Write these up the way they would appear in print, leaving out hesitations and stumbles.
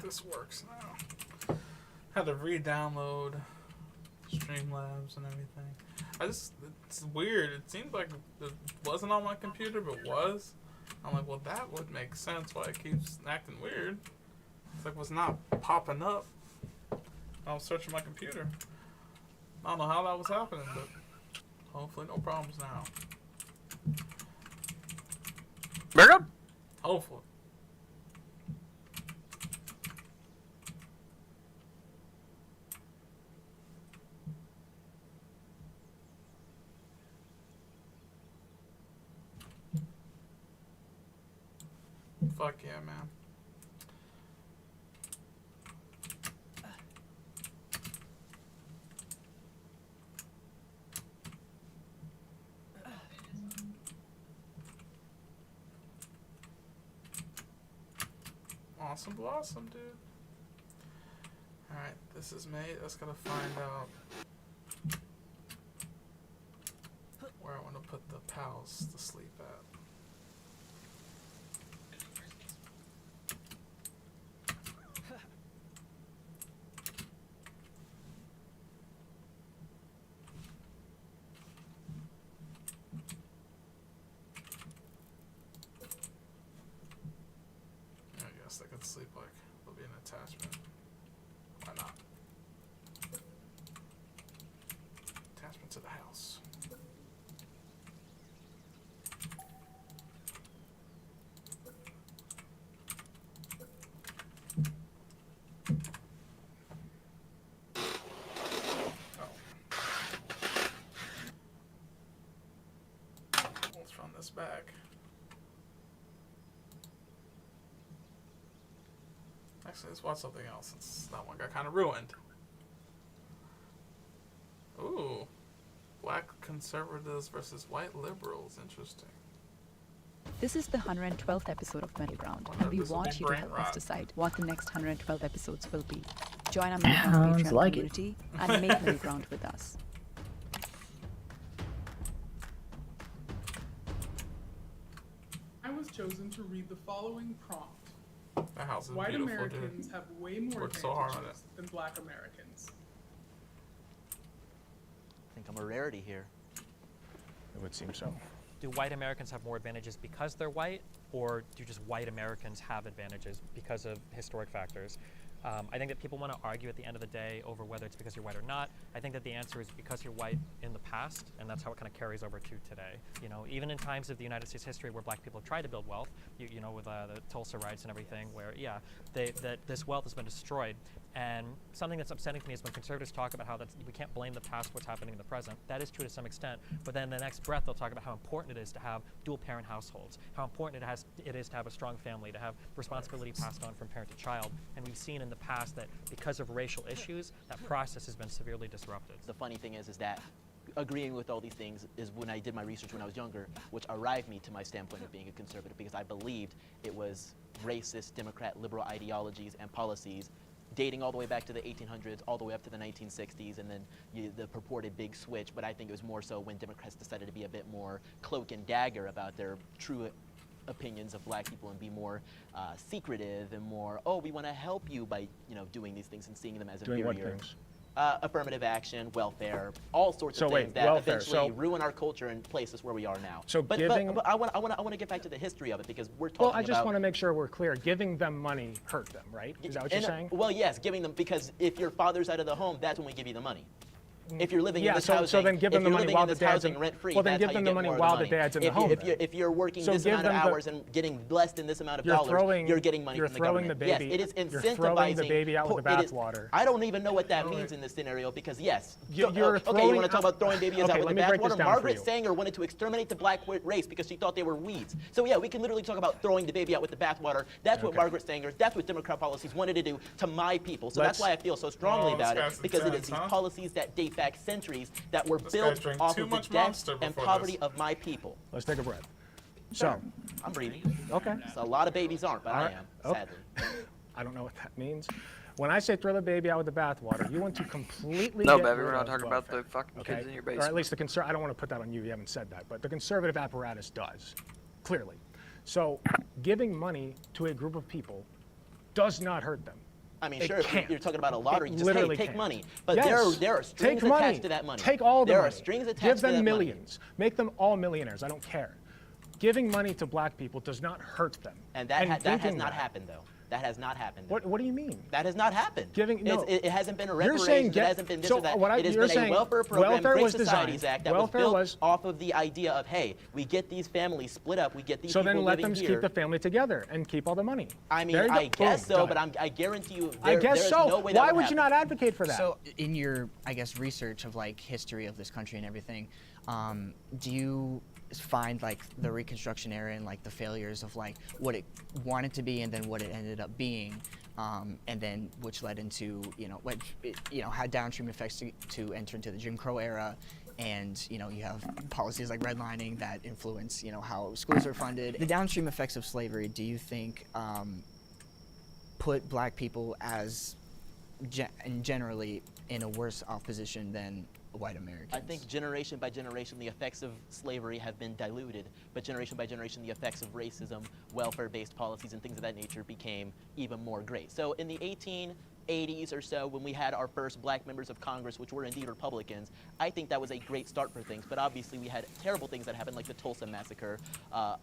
this works now. Had to re-download Streamlabs and everything. It's weird. It seems like it wasn't on my computer, but was. I'm like, well, that would make sense why it keeps acting weird. It's like, was not popping up. I was searching my computer. I don't know how that was happening, but hopefully no problems now. Very good. Hopefully. Fuck yeah, man. Awesome blossom, dude. Alright, this is made. Let's gotta find out where I want to put the pals to sleep at. I could sleep like there'll be an attachment. Why not? Attachment to the house. Oh. Let's run this back. Actually, let's watch something else since that one got kind of ruined. Ooh. Black conservatives versus white liberals. Interesting. This is the 112th episode of Middle Ground, and we want you to help us decide what the next 112 episodes will be. Join our Patreon community and make Middle Ground with us. I was chosen to read the following prompt. That house is White beautiful, Americans dude. have way more Worked so hard on advantages than Black Americans. I think I'm a rarity here. It would seem so. Do white Americans have more advantages because they're white, or do just white Americans have advantages because of historic factors? I think that people want to argue at the end of the day over whether it's because you're white or not. I think that the answer is because you're white in the past, and that's how it kind of carries over to today. You know, even in times of the United States history where black people have tried to build wealth, you know, with the Tulsa riots and everything, where, yeah, that this wealth has been destroyed. And something that's upsetting to me is when conservatives talk about how we can't blame the past for what's happening in the present. That is true to some extent, but then the next breath they'll talk about how important it is to have dual-parent households, how important it is to have a strong family, to have responsibility passed on from parent to child. And we've seen in the past that because of racial issues, that process has been severely disrupted. The funny thing is that agreeing with all these things is when I did my research when I was younger, which arrived me to my standpoint of being a conservative, because I believed it was racist, Democrat, liberal ideologies and policies dating all the way back to the 1800s, all the way up to the 1960s, and then the purported big switch. But I think it was more so when Democrats decided to be a bit more cloak and dagger about their true opinions of black people and be more secretive and more, oh, we want to help you by, you know, doing these things and seeing them as inferior. Doing what things? Affirmative action, welfare, all sorts of things that eventually ruin our culture and place us where we are now. So but I want to get back to the history of it, because we're talking about... Well, I just want to make sure we're clear. Giving them money hurt them, right? Is that what you're saying? Well, yes, giving them, because if your father's out of the home, that's when we give you the money. If you're living in this housing, so then give them the money while the dad's rent-free, well, then give them the money while the dad's in the home. If you're working this amount of hours and getting blessed in this amount of dollars, you're getting money from the government. Yes, it is incentivizing. You're throwing the baby out with the bathwater. I don't even know what that means in this scenario, because yes, okay, you want to talk about throwing babies out with the bathwater? Margaret Sanger wanted to exterminate the black race because she thought they were weeds. So yeah, we can literally talk about throwing the baby out with the bathwater. That's what Margaret Sanger, that's what Democrat policies wanted to do to my people. So that's why I feel so strongly about it, because it is these policies that date back centuries that were built off of the debt and poverty of my people. Let's take a breath. So, I'm breathing. Okay. So a lot of babies aren't, but I am, sadly. I don't know what that means. When I say throw the baby out with the bathwater, you want to completely No, get baby, rid we're not of talking welfare, about the fucking okay? kids in your Or basement. at least the I don't want to put that on you. You haven't said that, but the conservative apparatus does, clearly. So, giving money to a group of people does not hurt them. I mean, It sure, if can't. you're talking about a lottery, It just literally take can't. money. But Yes. there are strings Take money. attached to that money. Take all the there money. are strings attached Give to them that millions. Make them all millionaires. I don't care. Giving money to black people does not hurt them. money. And that has thinking not that- happened, though. That has not happened. What do you mean? That has not happened. No. It hasn't been a You're reparations. saying It hasn't been this or that. what It has you're been saying, a welfare program, welfare Great was Societies designed. Act that Welfare was built was off of the idea of, hey, we get these families split up, we get these so people then let living them here. keep the family together and keep all the money. I mean, There you go. I guess Boom, so, done. but I guarantee you, I there guess is so. no way that Why would would you happen. not advocate for that? So in your, I guess, research of like history of this country and everything, do you find like the Reconstruction era and like the failures of like what it wanted to be and then what it ended up being, and then which led into had downstream effects to enter into the Jim Crow era, and you have policies like redlining that influence how schools are funded. The downstream effects of slavery, do you think put black people as generally in a worse off position than white Americans? I think generation by generation, the effects of slavery have been diluted, but generation by generation, the effects of racism, welfare-based policies, and things of that nature became even more great. So in the 1880s or so, when we had our first black members of Congress, which were indeed Republicans, I think that was a great start for things. But obviously, we had terrible things that happened, like the Tulsa massacre,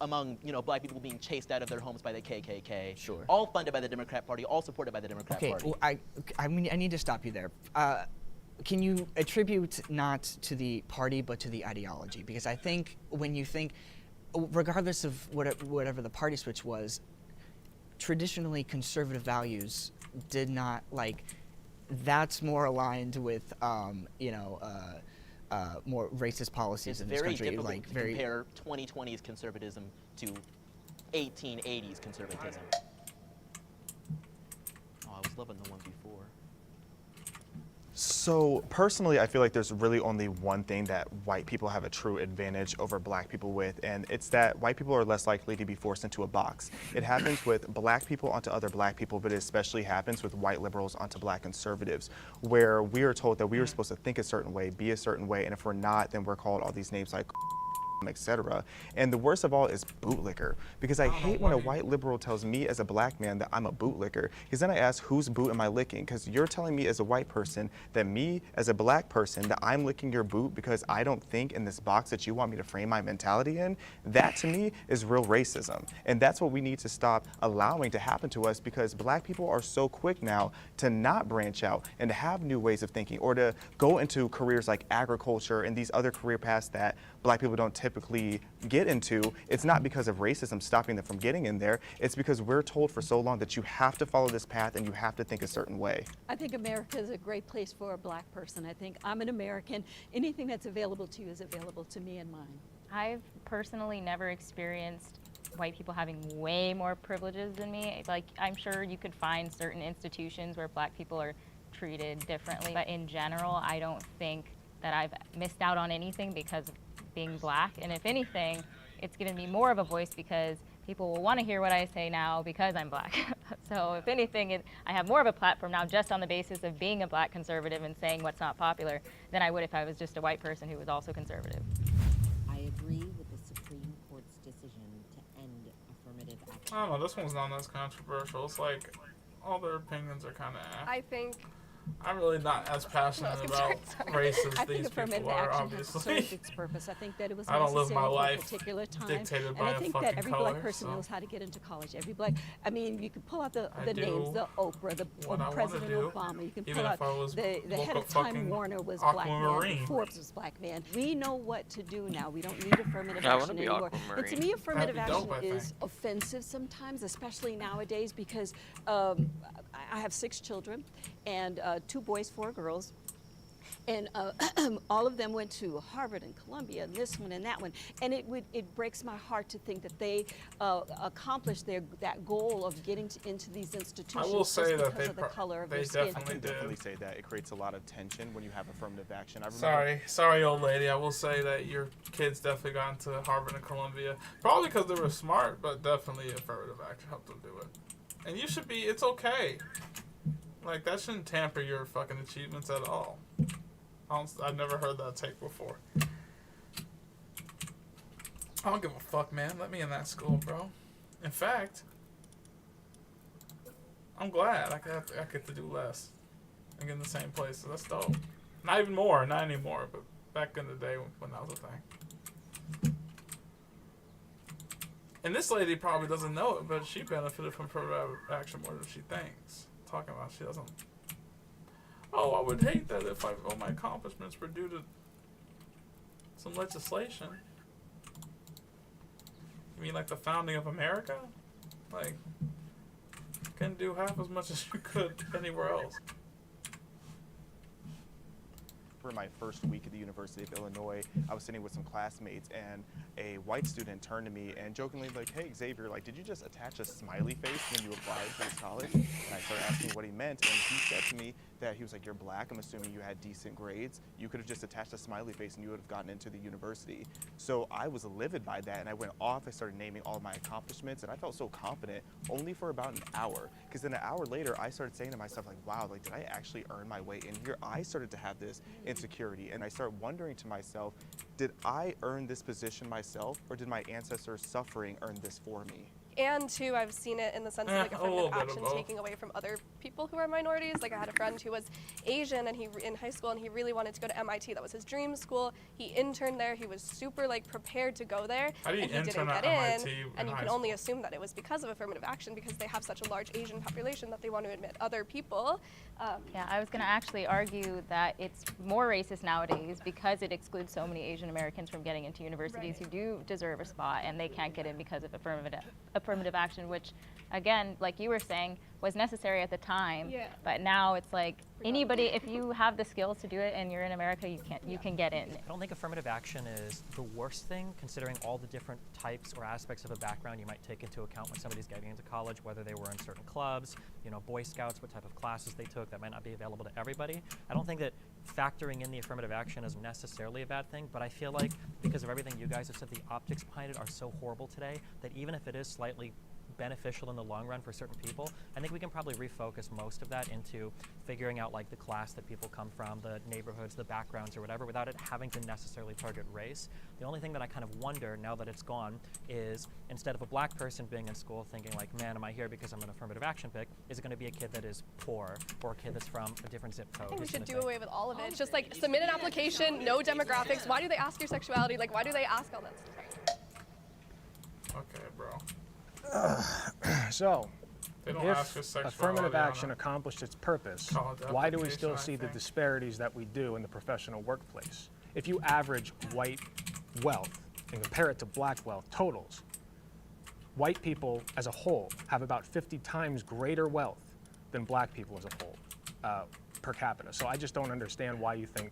among black people being chased out of their homes by the KKK. Sure. All funded by the Democrat Party, all supported by the Democrat Okay, Party. well, I need to stop you there. Can you attribute not to the party but to the ideology? Because I think when you think, regardless of whatever the party switch was, traditionally conservative values did not that's more aligned with more racist policies It's in this very country. difficult to compare 2020's conservatism to 1880s conservatism. Oh, I was loving the one before. So personally, I feel like there's really only one thing that white people have a true advantage over black people with, and it's that white people are less likely to be forced into a box. It happens with black people onto other black people, but it especially happens with white liberals onto black conservatives, where we are told that we are supposed to think a certain way, be a certain way, and if we're not, then we're called all these names like etc. And the worst of all is bootlicker, because I hate when a white liberal tells me as a black man that I'm a bootlicker, because then I ask, whose boot am I licking? Because you're telling me as a white person that me as a black person that I'm licking your boot because I don't think in this box that you want me to frame my mentality in. That to me is real racism, and that's what we need to stop allowing to happen to us, because black people are so quick now to not branch out and to have new ways of thinking, or to go into careers like agriculture and these other career paths that black people don't typically get into. It's not because of racism stopping them from getting in there. It's because we're told for so long that you have to follow this path and you have to think a certain way. I think America is a great place for a black person. I think I'm an American. Anything that's available to you is available to me and mine. I've personally never experienced white people having way more privileges than me. Like, I'm sure you could find certain institutions where black people are treated differently, but in general, I don't think that I've missed out on anything because of being black. And if anything, it's given me more of a voice because people will want to hear what I say now because I'm black. So if anything, I have more of a platform now just on the basis of being a black conservative and saying what's not popular than I would if I was just a white person who was also conservative. I agree with the Supreme Court's decision to end affirmative action. I don't know, this one's not as controversial. It's like all their opinions are kind of I think I'm really not as passionate about race as I think these affirmative people are, action has served obviously. its purpose. I think that it was I don't live necessary my for life a particular time. dictated And by I a think fucking that every color, black person so. knows how to get into college. Every black, I mean, you can pull out the I names, do the Oprah, the what I wanna President do, Obama. You can even pull if out I was the woke head up of Time fucking Warner was black man. Aquamarine. Forbes was black man. We know what to do now. We don't need affirmative I wanna action be anymore. And to Aquamarine. me, affirmative That'd be action dope, I is think. offensive sometimes, especially nowadays, because I have 6 children, and 2 boys, 4 girls. And all of them went to Harvard and Columbia, and this one and that one. And it breaks my heart to think that they accomplished that goal of getting into these institutions I will say just that because of the color of they their skin. I can definitely say that it creates a lot of tension when you have affirmative action. I remember, Sorry, old lady. I will say that your kids definitely got into Harvard and Columbia. Probably because they were smart, but definitely affirmative action helped them do it. And you should be, it's okay. Like, that shouldn't tamper your fucking achievements at all. I've never heard that take before. I don't give a fuck, man. Let me in that school, bro. In fact, I'm glad I get to do less and get in the same place. So that's dope. Not even more, not anymore, but back in the day when that was a thing. And this lady probably doesn't know it, but she benefited from affirmative action more than she thinks. Talking about she doesn't. Oh, I would hate that if all my accomplishments were due to some legislation. You mean like the founding of America? Like, couldn't do half as much as you could anywhere else. For my first week at the University of Illinois, I was sitting with some classmates, and a white student turned to me and jokingly like, "Hey Xavier, like, did you just attach a smiley face when you applied for this college?" And I started asking what he meant, and he said to me that he was like, "You're black, I'm assuming you had decent grades. You could have just attached a smiley face and you would have gotten into the university." So I was livid by that, and I went off. I started naming all of my accomplishments, and I felt so confident only for about an hour. Because then an hour later, I started saying to myself, like, wow, like, did I actually earn my way in here? I started to have this insecurity, and I started wondering to myself, did I earn this position myself, or did my ancestors' suffering earn this for me? And two, I've seen it in the sense of like affirmative action taking away from other people who are minorities. Like I had a friend who was Asian and he in high school and he really wanted to go to MIT. That was his dream school. He interned there. He was super like prepared to go there. How do you and he intern didn't get at in. MIT And you can only assume that it was because of affirmative action because they have such a large Asian population that they want to admit other people. Yeah, I was going to actually argue that it's more racist nowadays because it excludes so many Asian Americans from getting into universities who do deserve a spot, and they can't get in because of affirmative action, which, again, like you were saying, was necessary at the time. Yeah. But now it's like anybody, if you have the skills to do it and you're in America, you can get in. I don't think affirmative action is the worst thing, considering all the different types or aspects of a background you might take into account when somebody's getting into college, whether they were in certain clubs, you know, Boy Scouts, what type of classes they took. That might not be available to everybody. I don't think that factoring in the affirmative action is necessarily a bad thing, but I feel like because of everything you guys have said, the optics behind it are so horrible today that even if it is slightly beneficial in the long run for certain people, I think we can probably refocus most of that into figuring out like the class that people come from, the neighborhoods, the backgrounds or whatever, without it having to necessarily target race. The only thing that I kind of wonder now that it's gone is instead of a black person being in school thinking like, man, am I here because I'm an affirmative action pick, is it going to be a kid that is poor or a kid that's from a different zip code? I think we should do away with all of it. It's just like submit an application, no demographics. Why do they ask your sexuality? Like why do they ask all that stuff? Okay, bro. So, They don't if ask for sexuality affirmative on action a accomplished its purpose, college why do we application, still I see the think. disparities that we do in the professional workplace? If you average white wealth and compare it to black wealth totals, white people as a whole have about 50 times greater wealth than black people as a whole per capita. So I just don't understand why you think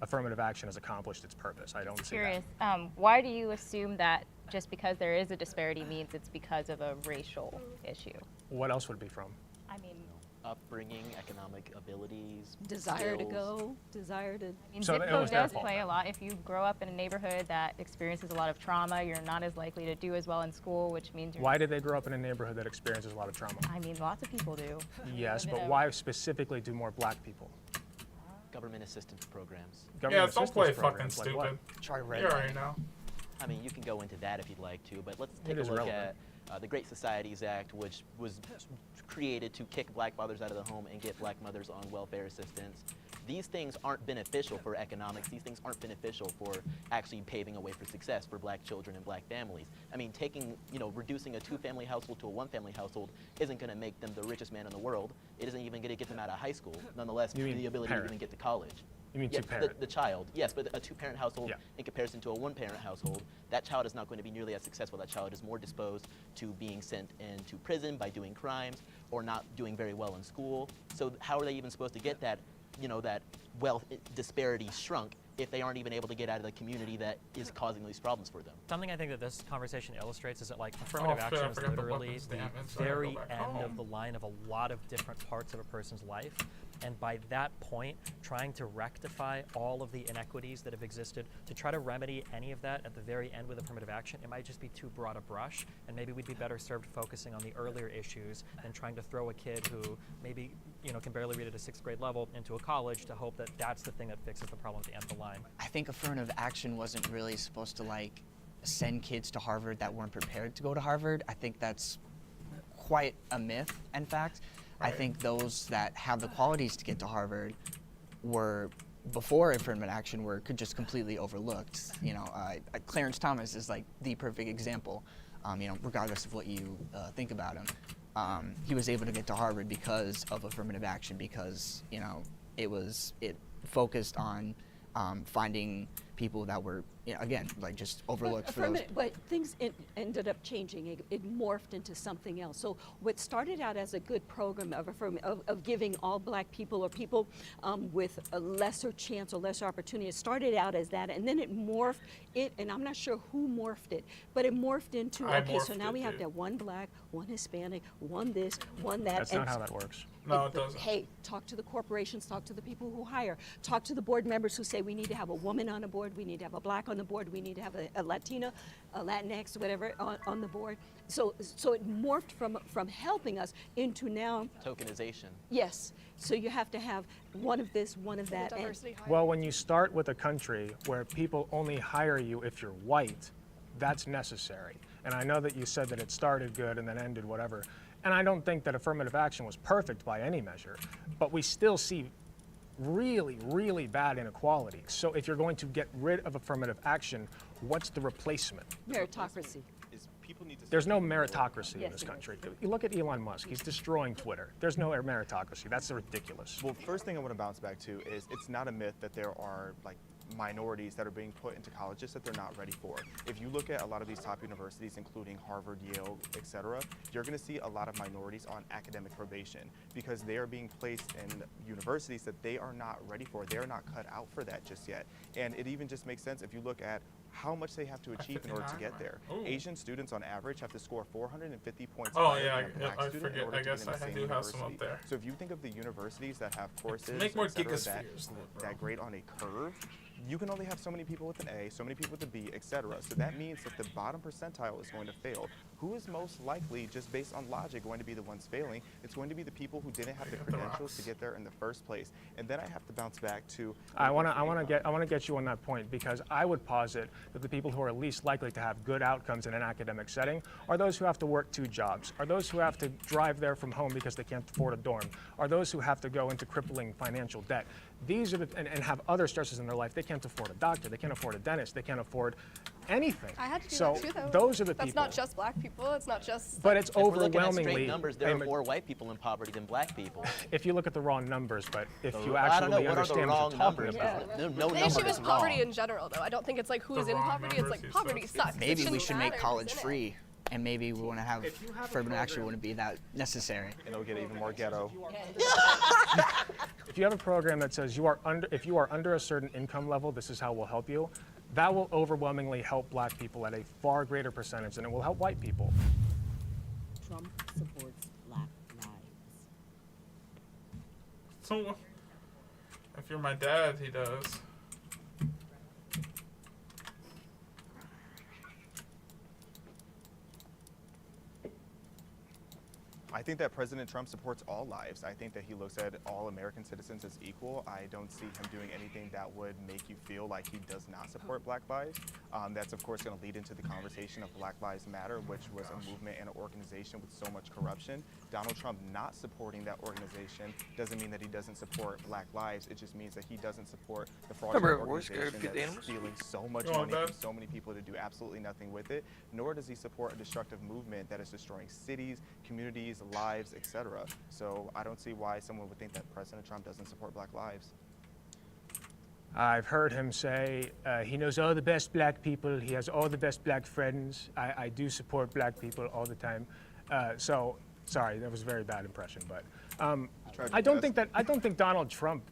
affirmative action has accomplished its purpose. I don't see that. Curious, why do you assume that just because there is a disparity means it's because of a racial issue? What else would it be from? I mean, Upbringing, economic abilities, Desire to skills. go, desire to. So zip it code was their does fault play then. a lot. If you grow up in a neighborhood that experiences a lot of trauma, you're not as likely to do as well in school, which means you're. Why did they grow up in a neighborhood that experiences a lot of trauma? I mean, lots of people do. Yes, but why specifically do more black people? Government assistance programs. Government Don't play assistance fucking programs, like what? stupid. You already know. I mean, you can go into that if you'd like to, but let's take It a is look relevant. at the Great Societies Act, which was created to kick black fathers out of the home and get black mothers on welfare assistance. These things aren't beneficial for economics. These things aren't beneficial for actually paving a way for success for black children and black families. I mean, reducing a two-family household to a one-family household isn't going to make them the richest man in the world. It isn't even going to get them out of high school. Nonetheless, You mean the ability parent. to even get to college. You mean Yeah, two-parent? the child, yes, but a two-parent household Yeah. in comparison to a one-parent household, that child is not going to be nearly as successful. That child is more disposed to being sent into prison by doing crimes or not doing very well in school. So how are they even supposed to get that, that wealth disparity shrunk if they aren't even able to get out of the community that is causing these problems for them? Something I think that this conversation illustrates is that like affirmative shit, action I is forgot the literally weapons the damage, so I gotta very go back end home. of the line of a lot of different parts of a person's life. And by that point, trying to rectify all of the inequities that have existed, to try to remedy any of that at the very end with affirmative action, it might just be too broad a brush, and maybe we'd be better served focusing on the earlier issues than trying to throw a kid who maybe can barely read at a 6th grade level into a college to hope that that's the thing that fixes the problem at the end of the line. I think affirmative action wasn't really supposed to like send kids to Harvard that weren't prepared to go to Harvard. I think that's quite a myth, in fact. I think those that have the qualities to get to Harvard were, before affirmative action, could just completely overlooked. You know, Clarence Thomas is like the perfect example. You know, regardless of what you think about him, he was able to get to Harvard because of affirmative action, because, you know, it focused on finding people that were, you know, again, like just overlooked for those. But things ended up changing. It morphed into something else. So what started out as a good program of giving all black people or people with a lesser chance or lesser opportunity, it started out as that, and then it morphed and I'm not sure who morphed it, but it morphed into, so now we have that one black, one Hispanic, one this, one that. That's not how that works. No, it doesn't. Hey, talk to the corporations, talk to the people who hire, talk to the board members who say we need to have a woman on the board, we need to have a black on the board, we need to have a Latina, a Latinx, whatever, on the board. So it morphed from helping us into now Tokenization. Yes. So you have to have one of this, one of that. Diversity hire. Well, when you start with a country where people only hire you if you're white, that's necessary. And I know that you said that it started good and then ended whatever. And I don't think that affirmative action was perfect by any measure, but we still see really, really bad inequality. So if you're going to get rid of affirmative action, what's the replacement? Meritocracy. There's no meritocracy in this country. You look at Elon Musk, he's destroying Twitter. There's no meritocracy. That's ridiculous. Well, first thing I want to bounce back to is it's not a myth that there are like minorities that are being put into colleges that they're not ready for. If you look at a lot of these top universities, including Harvard, Yale, etc., you're going to see a lot of minorities on academic probation because they are being placed in universities that they are not ready for. They are not cut out for that just yet. And it even just makes sense if you look at how much they have to achieve in order to get there. Ooh. Asian students on average have to score 450 points Oh higher yeah, than a black I student in forget. order I to get guess in the I same do have some up university. there. So if you think of the universities that have courses Make more et cetera, gigaspheres, that grade on a curve, you can only have so many people with an A, so many people with a B, etc. So that means that the bottom percentile is going to fail. Who is most likely, just based on logic, going to be the ones failing? It's going to be the people who didn't have the credentials to get there in the first place. And then I have to bounce back to. I want to get you on that point, because I would posit that the people who are least likely to have good outcomes in an academic setting are those who have to work 2 jobs, are those who have to drive there from home because they can't afford a dorm, are those who have to go into crippling financial debt. These are and have other stresses in their life. They can't afford a doctor, they can't afford a dentist, they can't afford anything. I had to do so that too, though. Those are the That's people. not just black people. It's not just. But it's If we're looking at overwhelmingly. straight numbers, there are more white people in poverty than black people. If you look at the raw numbers, but if you I don't know, actually what are the understand wrong what you're talking numbers? about. No The number issue is is poverty wrong. in general, though. I don't think it's like who's The in wrong poverty. It's numbers, like poverty sucks. It Maybe we shouldn't should make matter college who's in it. free, and maybe we want to have affirmative action wouldn't be that necessary. And it'll get even more ghetto. If you have a program that says if you are under a certain income level, this is how we'll help you, that will overwhelmingly help black people at a far greater percentage than it will help white people. Trump supports black lives. So, if you're my dad, he does. I think that President Trump supports all lives. I think that he looks at all American citizens as equal. I don't see him doing anything that would make you feel like he does not support Black lives. That's of course going to lead into the conversation of Black Lives Matter, which was a movement and an organization with so much corruption. Donald Trump not supporting that organization doesn't mean that he doesn't support Black lives. It just means that he doesn't support the fraudulent organization that's stealing so much money from so many people to do absolutely nothing with it. Nor does he support a destructive movement that is destroying cities, communities, lives, etc. So I don't see why someone would think that President Trump doesn't support Black lives. I've heard him say he knows all the best black people, he has all the best black friends. I do support black people all the time. So, sorry, that was a very bad impression, but I don't think Donald Trump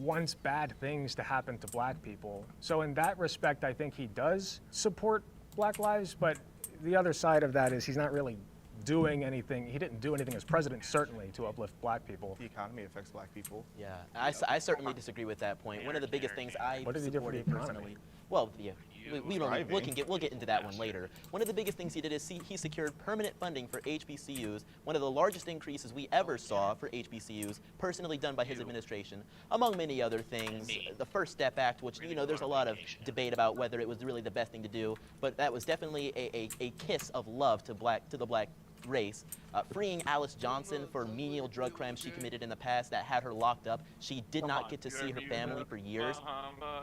wants bad things to happen to black people. So in that respect, I think he does support Black lives, but the other side of that is he's not really doing anything. He didn't do anything as president, certainly, to uplift black people. The economy affects black people. Yeah, I certainly disagree with that point. One of the biggest things I What did he do for the supported economy? personally. Well, yeah, we'll get into that one later. One of the biggest things he did is he secured permanent funding for HBCUs, one of the largest increases we ever saw for HBCUs, personally done by his administration, among many other things. The First Step Act, which, you know, there's a lot of debate about whether it was really the best thing to do, but that was definitely a kiss of love to the black disgrace. Freeing Alice Johnson for menial drug crimes she committed in the past that had her locked up. She did not get to see her family for years.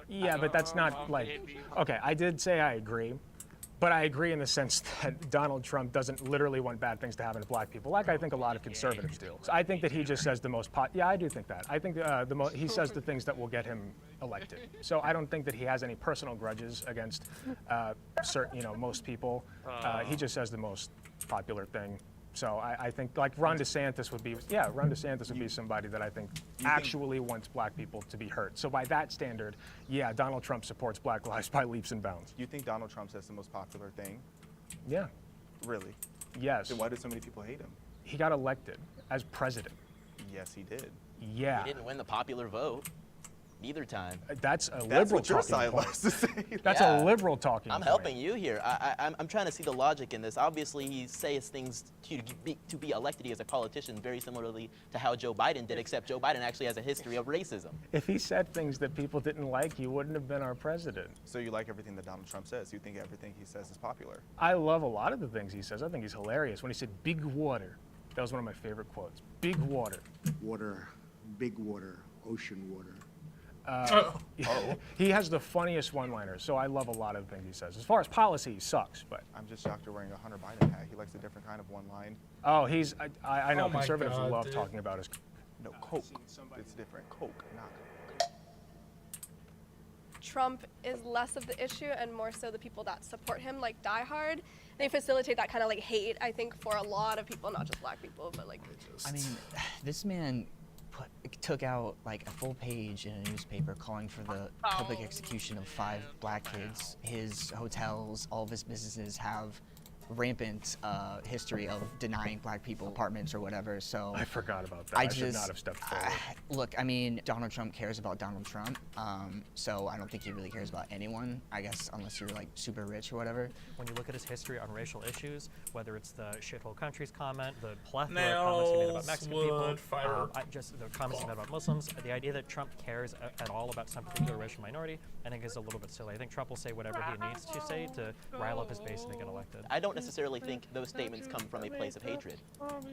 Yeah, but that's not like, okay, I did say I agree, but I agree in the sense that Donald Trump doesn't literally want bad things to happen to black people, like I think a lot of conservatives do. So I think that he just says the most yeah, I do think that. I think he says the things that will get him elected. So I don't think that he has any personal grudges against certain, most people. He just says the most popular thing. So I think like Ron DeSantis would be, Ron DeSantis would be somebody that I think actually wants black people to be hurt. So by that standard, yeah, Donald Trump supports Black lives by leaps and bounds. You think Donald Trump says the most popular thing? Yeah. Really? Yes. Then why do so many people hate him? He got elected as president. Yes, he did. Yeah. He didn't win the popular vote. Neither time. That's a That's liberal what your talking side point. likes to say. That's a liberal talking I'm point. helping you here. I'm trying to see the logic in this. Obviously, he says things to be elected as a politician very similarly to how Joe Biden did, except Joe Biden actually has a history of racism. If he said things that people didn't like, he wouldn't have been our president. So you like everything that Donald Trump says? You think everything he says is popular? I love a lot of the things he says. I think he's hilarious. When he said big water, that was one of my favorite quotes. Big water. Water, big water, ocean water. He has the funniest one-liners, so I love a lot of the things he says. As far as policy, he sucks, but. I'm just shocked you're wearing a Hunter Biden hat. He likes a different kind of one line. Oh, I know Oh my conservatives God, love dude. talking about his. No, Coke. It's different. Coke, not Coke. Trump is less of the issue and more so the people that support him, like Die Hard. They facilitate that kind of like hate, I think, for a lot of people, not just black people, but like. I mean, this man took out like a full page in a newspaper calling for the public execution of 5 black kids. His hotels, all of his businesses have rampant history of denying black people apartments or whatever. So I forgot about that. I should not have stepped forward. Look, I mean, Donald Trump cares about Donald Trump, so I don't think he really cares about anyone, I guess, unless you're like super rich or whatever. When you look at his history on racial issues, whether it's the shithole countries comment, the plethora of comments he made about Mexican people, just the comments he made about Muslims, the idea that Trump cares at all about some particular racial minority, I think is a little bit silly. I think Trump will say whatever he needs to say to rile up his base and to get elected. I don't necessarily think those statements come from a place of hatred.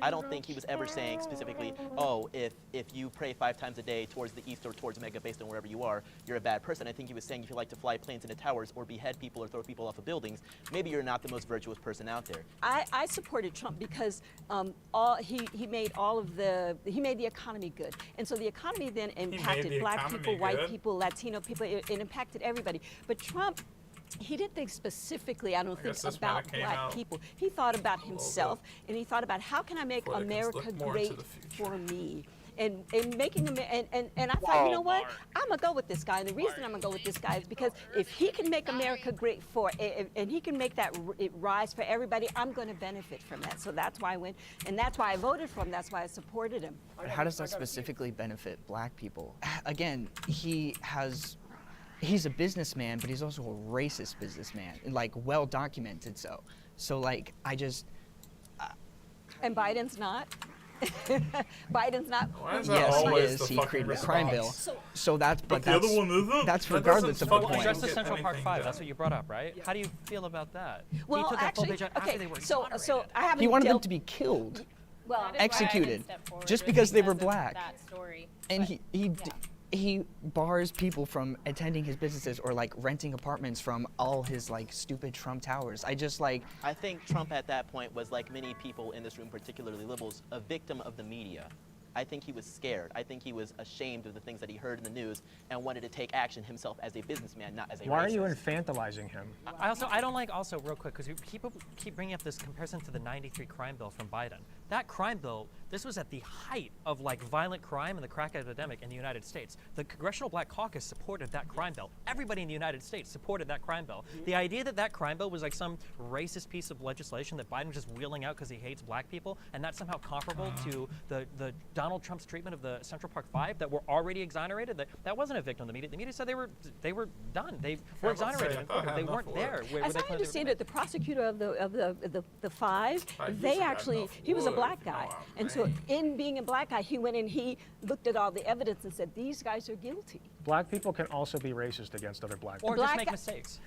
I don't think he was ever saying specifically, oh, if you pray 5 times a day towards the east or towards Mecca based on wherever you are, you're a bad person. I think he was saying if you like to fly planes into towers or behead people or throw people off of buildings, maybe you're not the most virtuous person out there. I supported Trump because he made the economy good, and so the economy then impacted black people, white people, Latino people. It impacted everybody. But Trump, he didn't think specifically, I don't think, about black people. He thought about himself, and he thought about how can I make America great for me. And making them, and I thought, you know what? I'm gonna go with this guy. And the reason I'm gonna go with this guy is because if he can make America great and he can make that it rise for everybody, I'm gonna benefit from that. So that's why I went, and that's why I voted for him. That's why I supported him. How does that specifically benefit black people? Again, he's a businessman, but he's also a racist businessman, like well documented so. So like, And Biden's not. Biden's not. Yes, he is. He created a crime bill. So that's, but that's, the other one isn't? that's regardless of the point. Address the Central Park 5. That's what you brought up, right? How do you feel about that? Well, he took actually, that full page after they were so I haven't. He wanted them to be killed, executed, just because they were black. And he bars people from attending his businesses or like renting apartments from all his like stupid Trump towers. I think Trump at that point was, like many people in this room, particularly liberals, a victim of the media. I think he was scared. I think he was ashamed of the things that he heard in the news and wanted to take action himself as a businessman, not as a racist. Why are you infantilizing him? I don't like, also real quick, because you keep bringing up this comparison to the '93 crime bill from Biden. That crime bill, this was at the height of like violent crime and the crack epidemic in the United States. The Congressional Black Caucus supported that crime bill. Everybody in the United States supported that crime bill. The idea that that crime bill was like some racist piece of legislation that Biden was just wheeling out because he hates black people, and that's somehow comparable to the Donald Trump's treatment of the Central Park 5 that were already exonerated, that wasn't a victim of the media. The media said they were done. They were exonerated. They weren't there. As I understand it, the prosecutor of the 5, he was a black guy, and so in being a black guy, he went and he looked at all the evidence and said these guys are guilty. Black people can also be racist against other black people. Or just make mistakes.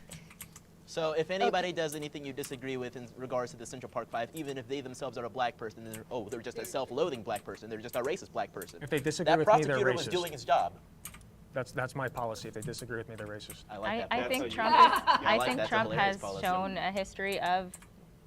So if anybody does anything you disagree with in regards to the Central Park Five, even if they themselves are a black person, then they're just a self-loathing black person. They're just a racist black person. If they disagree that with me, they're prosecutor racist. was doing his job. That's my policy. If they disagree with me, they're racist. I like that. I think That's Trump. I think that's a Trump hilarious has policy. shown a history of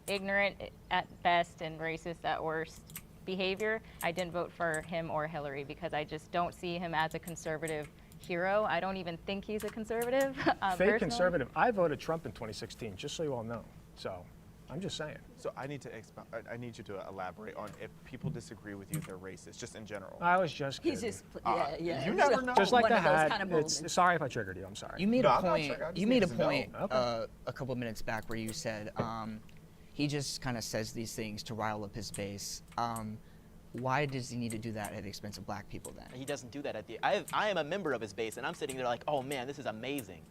ignorant at best and racist at worst behavior. I didn't vote for him or Hillary because I just don't see him as a conservative hero. I don't even think he's a conservative. Fake personally. conservative. I voted Trump in 2016, just so you all know. So, I'm just saying. So I need you to elaborate on if people disagree with you, they're racist, just in general. I was just kidding. He's just, yeah. You never know. Just like One the of those hat. kind of It's, moments. sorry if I triggered you. I'm sorry. You made No, a I'm not point. sure. I just You need made a to know. point Okay. a couple of minutes back where you said he just kind of says these things to rile up his base. Why does he need to do that at the expense of black people then? He doesn't do that at the. I am a member of his base, and I'm sitting there like, oh man, this is amazing.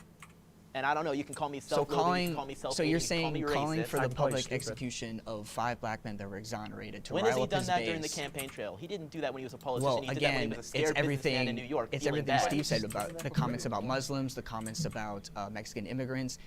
And I don't know. You can call me self-loathing. You can call me self-hating. So you're you can call saying me calling racist. for I the can call you public stupid. execution of 5 black men that were exonerated to When rile has he up done his that base? during the campaign trail? He didn't do that when he was a politician. Well, he did that when again, he was a it's scared businessman everything. in New York. It's feeling everything bad. Steve said about the comments about Muslims, the comments about Mexican immigrants.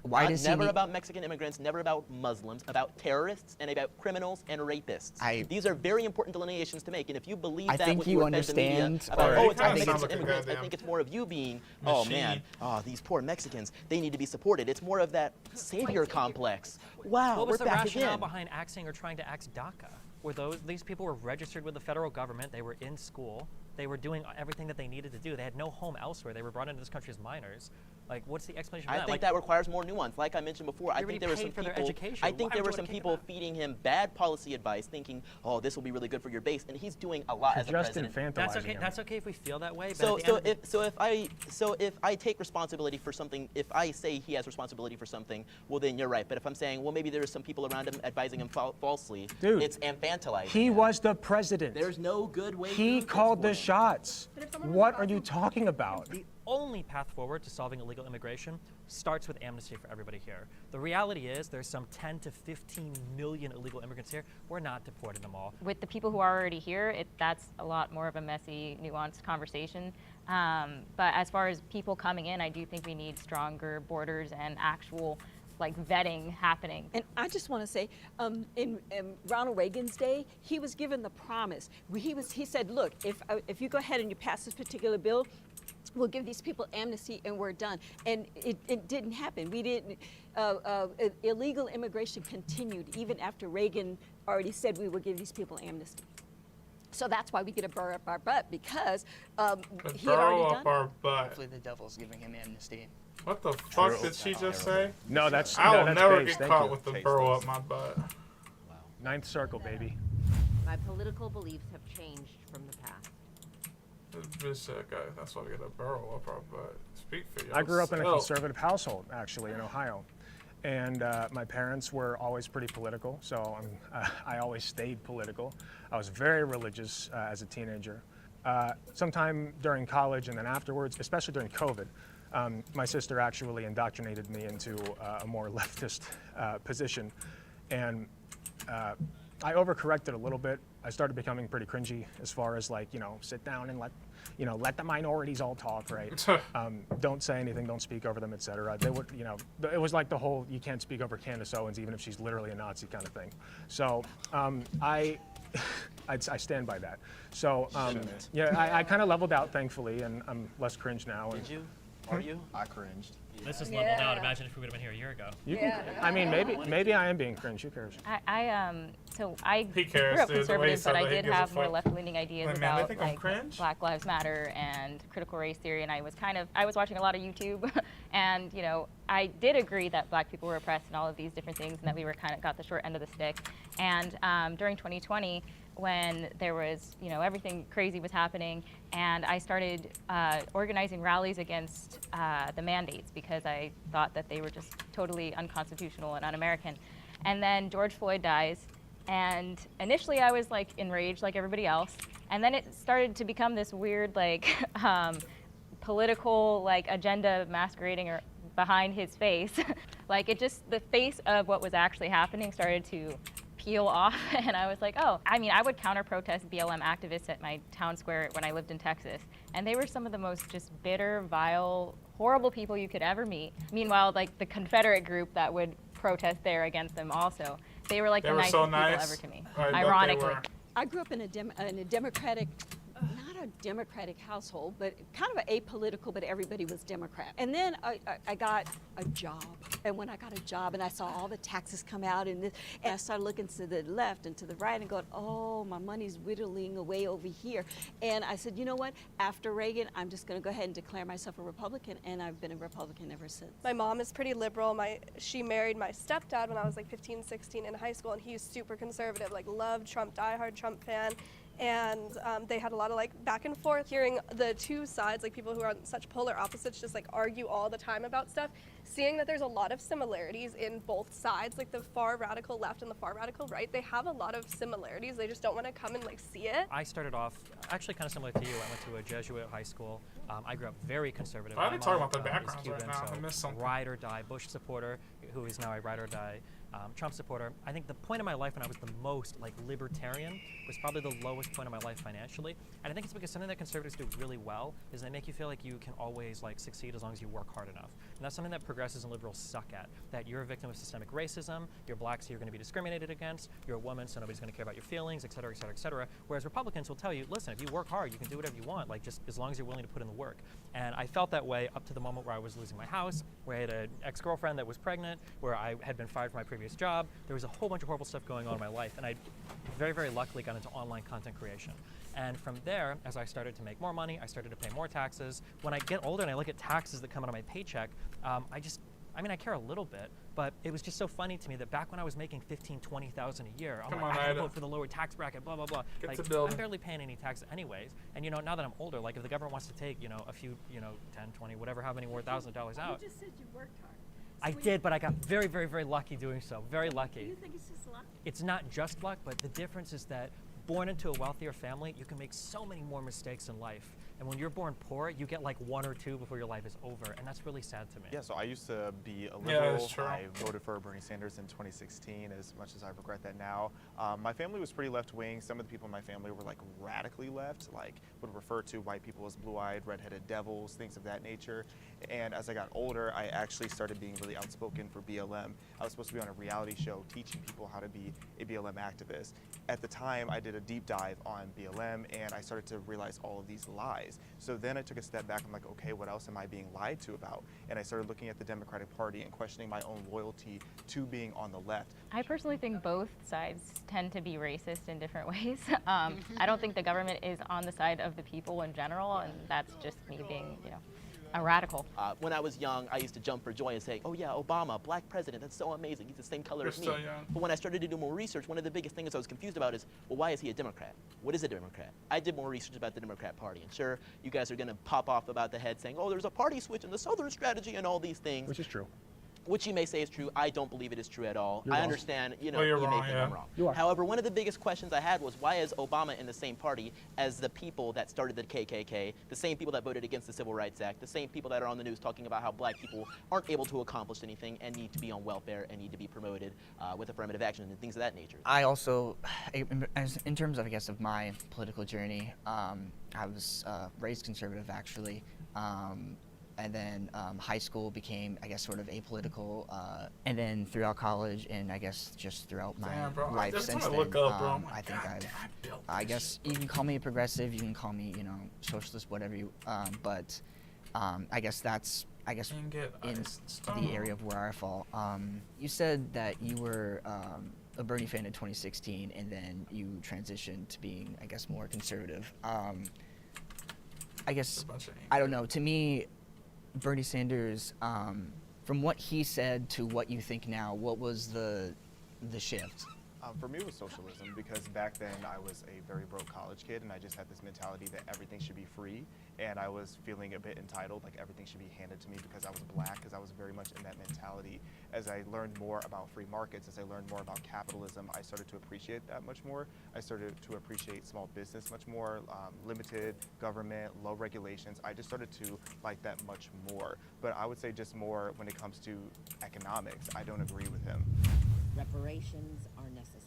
Why Not does he never need, about Mexican immigrants, never about Muslims, about terrorists and about criminals and rapists. These are very important delineations to make, and if you believe I that think what you you fed the media understand, about, or oh, it's I about think Mexican it's- immigrants, I think it's more of you being, oh man, oh, these poor Mexicans, they need to be supported. It's more of that savior complex. Wow, What was we're the back rationale again. behind axing or trying to axe DACA? Were these people were registered with the federal government, they were in school, they were doing everything that they needed to do. They had no home elsewhere. They were brought into this country as minors. Like, what's the explanation for I that? think Like, that requires more nuance. Like I mentioned before, I think there were some for their people. education. I think Why there were would you some wanna kick people them out? feeding him bad policy advice, thinking, "Oh, this will be really good for your base," and he's doing a lot You're as a just president. that's infantilizing okay. him. That's okay if we feel that way. But So, at the end if I take responsibility for something, if I say he has responsibility for something, well then you're right. But if I'm saying, well, maybe there are some people around him advising him falsely, Dude, it's infantilizing. He him. was the president. There's no good way. He to called the transport him. shots. What are you talking about? the only path forward to solving illegal immigration starts with amnesty for everybody here. The reality is there's some 10 to 15 million illegal immigrants here. We're not deporting them all. With the people who are already here, that's a lot more of a messy, nuanced conversation. But as far as people coming in, I do think we need stronger borders and actual vetting happening. And I just want to say, in Ronald Reagan's day, he was given the promise. He said, look, if you go ahead and you pass this particular bill, we'll give these people amnesty and we're done. And it didn't happen. We didn't. Illegal immigration continued even after Reagan already said we would give these people amnesty. So that's why we get a burr up our butt, because he had already done it. our butt. Hopefully the devil's giving him amnesty. What the fuck did she just say? No, that's I will that's never base. get Thank caught you. with the burrow up my butt. Ninth circle, baby. My political beliefs have changed from the past. This bitch said, "Okay, that's why we get a burrow up our butt." Speak for yourself. I grew up in a conservative household, actually, in Ohio. And my parents were always pretty political, so I always stayed political. I was very religious as a teenager. Sometime during college and then afterwards, especially during COVID, my sister actually indoctrinated me into a more leftist position. And I overcorrected a little bit. I started becoming pretty cringy as far as sit down and let the minorities all talk, right? Don't say anything, don't speak over them, etc. They would, it was like the whole you can't speak over Candace Owens even if she's literally a Nazi kind of thing. So I stand by that. So yeah, I kind of leveled out thankfully, and I'm less cringe now. Did you? Are you? I cringed. This is leveled out. Imagine if we would have been here a year ago. I mean, maybe I am being cringe. Who cares? I He cares, grew up dude, the way he conservative, said but I that, he did gives a have more fuck. left-leaning ideas Like, man, they about think I'm cringe? Black Lives Matter and critical race theory, and I was watching a lot of YouTube, and I did agree that Black people were oppressed and all of these different things, and that we were kind of got the short end of the stick. And during 2020, when there was, everything crazy was happening, and I started organizing rallies against the mandates because I thought that they were just totally unconstitutional and un-American. And then George Floyd dies, and initially I was enraged like everybody else, and then it started to become this weird political agenda masquerading or behind his face. The face of what was actually happening started to peel off, and I was like, oh, I would counter-protest BLM activists at my town square when I lived in Texas, and they were some of the most just bitter, vile, horrible people you could ever meet. Meanwhile, like the Confederate group that would protest there against them also, they were like They the were nicest so people nice. ever to me, I bet they ironically. were. I grew up in a Democratic, not a Democratic household, but kind of apolitical, but everybody was Democrat. And then I got a job. And when I got a job and I saw all the taxes come out and I started looking to the left and to the right and going, oh, my money's whittling away over here. And I said, you know what? After Reagan, I'm just going to go ahead and declare myself a Republican. And I've been a Republican ever since. My mom is pretty liberal. She married my stepdad when I was like 15, 16 in high school, and he's super conservative, like loved Trump, diehard Trump fan. And they had a lot of like back and forth, hearing the two sides, like people who are on such polar opposites just like argue all the time about stuff, seeing that there's a lot of similarities in both sides, like the far radical left and the far radical right. They have a lot of similarities. They just don't want to come and like see it. I started off actually kind of similar to you. I went to a Jesuit high school. I grew up very conservative. I didn't talk about the is backgrounds Cuban, right now. so I missed something. ride or die Bush supporter, who is now a ride or die Trump supporter. I think the point of my life when I was the most like libertarian was probably the lowest point of my life financially. And I think it's because something that conservatives do really well is they make you feel like you can always like succeed as long as you work hard enough. And that's something that progressives and liberals suck at, that you're a victim of systemic racism, you're black so you're going to be discriminated against, you're a woman so nobody's going to care about your feelings, et cetera, et cetera, et cetera. Whereas Republicans will tell you, listen, if you work hard, you can do whatever you want, like just as long as you're willing to put in the work. And I felt that way up to the moment where I was losing my house, where I had an ex-girlfriend that was pregnant, where I had been fired from my previous job. There was a whole bunch of horrible stuff going on in my life, and I very, very luckily got into online content creation. And from there, as I started to make more money, I started to pay more taxes. When I get older and I look at taxes that come out of my paycheck, I care a little bit, but it was just so funny to me that back when I was making $15,000, $20,000 a year, I'm like, I had to vote for the lower tax bracket, blah, blah, blah. Like, I'm barely paying any taxes anyways. And now that I'm older, like if the government wants to take, a few, 10, 20, whatever, how many more $1,000 out. You just said you worked hard. I did, but I got very, very, very lucky doing so. Very lucky. Do you think it's just luck? It's not just luck, but the difference is that born into a wealthier family, you can make so many more mistakes in life. And when you're born poor, you get like one or two before your life is over, and that's really sad to me. Yeah, so I used to be a liberal. Yeah, that's true. I voted for Bernie Sanders in 2016, as much as I regret that now. My family was pretty left-wing. Some of the people in my family were like radically left, like would refer to white people as blue-eyed, red-headed devils, things of that nature. And as I got older, I actually started being really outspoken for BLM. I was supposed to be on a reality show teaching people how to be a BLM activist. At the time, I did a deep dive on BLM, and I started to realize all of these lies. So then I took a step back. I'm like, okay, what else am I being lied to about? And I started looking at the Democratic Party and questioning my own loyalty to being on the left. I personally think both sides tend to be racist in different ways. I don't think the government is on the side of the people in general, and that's just me being, a radical. When I was young, I used to jump for joy and say, oh yeah, Obama, black president, that's so amazing. He's the same color as me. So young. But when I started to do more research, one of the biggest things I was confused about is, well, why is he a Democrat? What is a Democrat? I did more research about the Democrat Party. And sure, you guys are going to pop off about the head saying, oh, there's a party switch in the Southern strategy and all these things. Which is true. Which you may say is true. I don't believe it is true at all. You're I wrong. understand, you you're may wrong, think yeah. I'm wrong. You are. However, one of the biggest questions I had was, why is Obama in the same party as the people that started the KKK, the same people that voted against the Civil Rights Act, the same people that are on the news talking about how black people aren't able to accomplish anything and need to be on welfare and need to be promoted with affirmative action and things of that nature? I also, in terms of, I guess, of my political journey, I was raised conservative, actually. And then high school became, I guess, sort of apolitical. And then throughout college, and I guess just throughout my life since then, I think I guess you can call me a progressive, you can call me, socialist, whatever you. But I guess that's, in the area of where I fall. You said that you were a Bernie fan in 2016, and then you transitioned to being, I guess, more conservative. I guess, I don't know. To me, Bernie Sanders, from what he said to what you think now, what was the shift? For me, it was socialism, because back then I was a very broke college kid, and I just had this mentality that everything should be free, and I was feeling a bit entitled, like everything should be handed to me because I was black, because I was very much in that mentality. As I learned more about free markets, as I learned more about capitalism, I started to appreciate that much more. I started to appreciate small business much more, limited government, low regulations. I just started to like that much more. But I would say just more when it comes to economics, I don't agree with him. Reparations are necessary.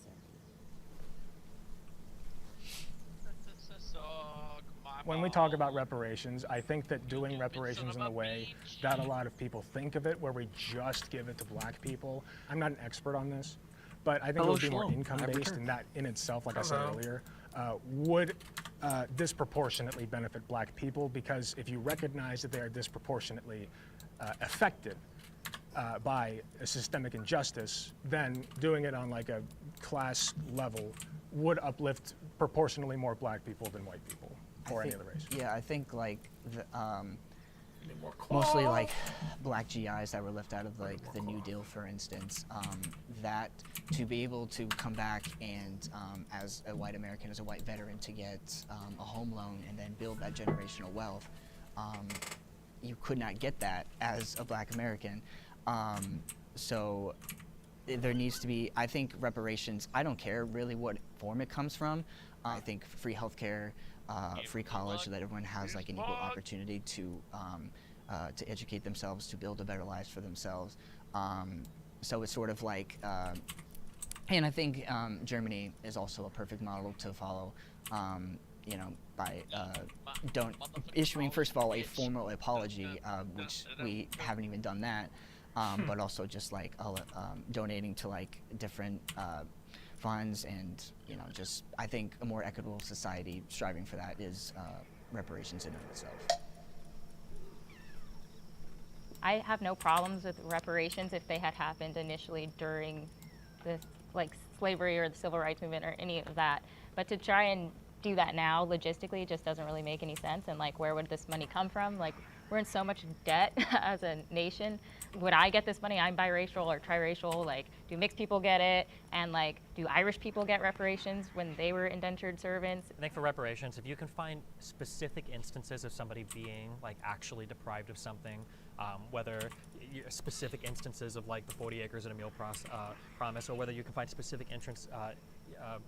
when we talk about reparations, I think that doing reparations in the way that a lot of people think of it, where we just give it to black people, I'm not an expert on this, but I think it would be more income-based, and that in itself, like I said earlier, would disproportionately benefit black people, because if you recognize that they are disproportionately affected by a systemic injustice, then doing it on like a class level would uplift proportionally more black people than white people or any other race. Yeah, I think like mostly like black GIs that were left out of like the New Deal, for instance, that to be able to come back and as a white American, as a white veteran, to get a home loan and then build that generational wealth, you could not get that as a black American. So there needs to be, I think, reparations. I don't care really what form it comes from. I think free healthcare, free college, so that everyone has like an equal opportunity to educate themselves, to build a better life for themselves. So it's sort of like, and I think Germany is also a perfect model to follow. You know, by issuing, first of all, a formal apology, which we haven't even done that, but also just like donating to like different funds, and you know, just I think a more equitable society striving for that is reparations in and of itself. I have no problems with reparations if they had happened initially during the like slavery or the civil rights movement or any of that, but to try and do that now logistically just doesn't really make any sense. And like, where would this money come from? Like, we're in so much debt as a nation. Would I get this money? I'm biracial or triracial. Like, do mixed people get it? And like, do Irish people get reparations when they were indentured servants? I think for reparations, if you can find specific instances of somebody being like actually deprived of something, whether specific instances of like the 40 acres and a meal promise, or whether you can find specific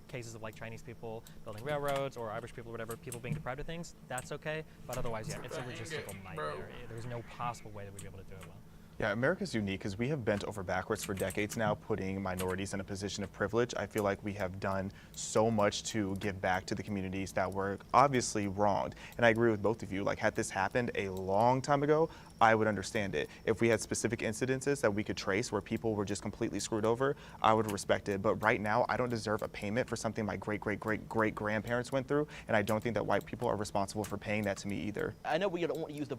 cases of like Chinese people building railroads or Irish people or whatever, people being deprived of things, that's okay. But otherwise, yeah, it's a logistical nightmare. There's no possible way that we'd be able to do it well. Yeah, America's unique because we have bent over backwards for decades now, putting minorities in a position of privilege. I feel like we have done so much to give back to the communities that were obviously wronged. And I agree with both of you. Like, had this happened a long time ago, I would understand it. If we had specific incidences that we could trace where people were just completely screwed over, I would respect it. But right now, I don't deserve a payment for something my great-great-great-great-grandparents went through, and I don't think that white people are responsible for paying that to me either. I know we don't want to use the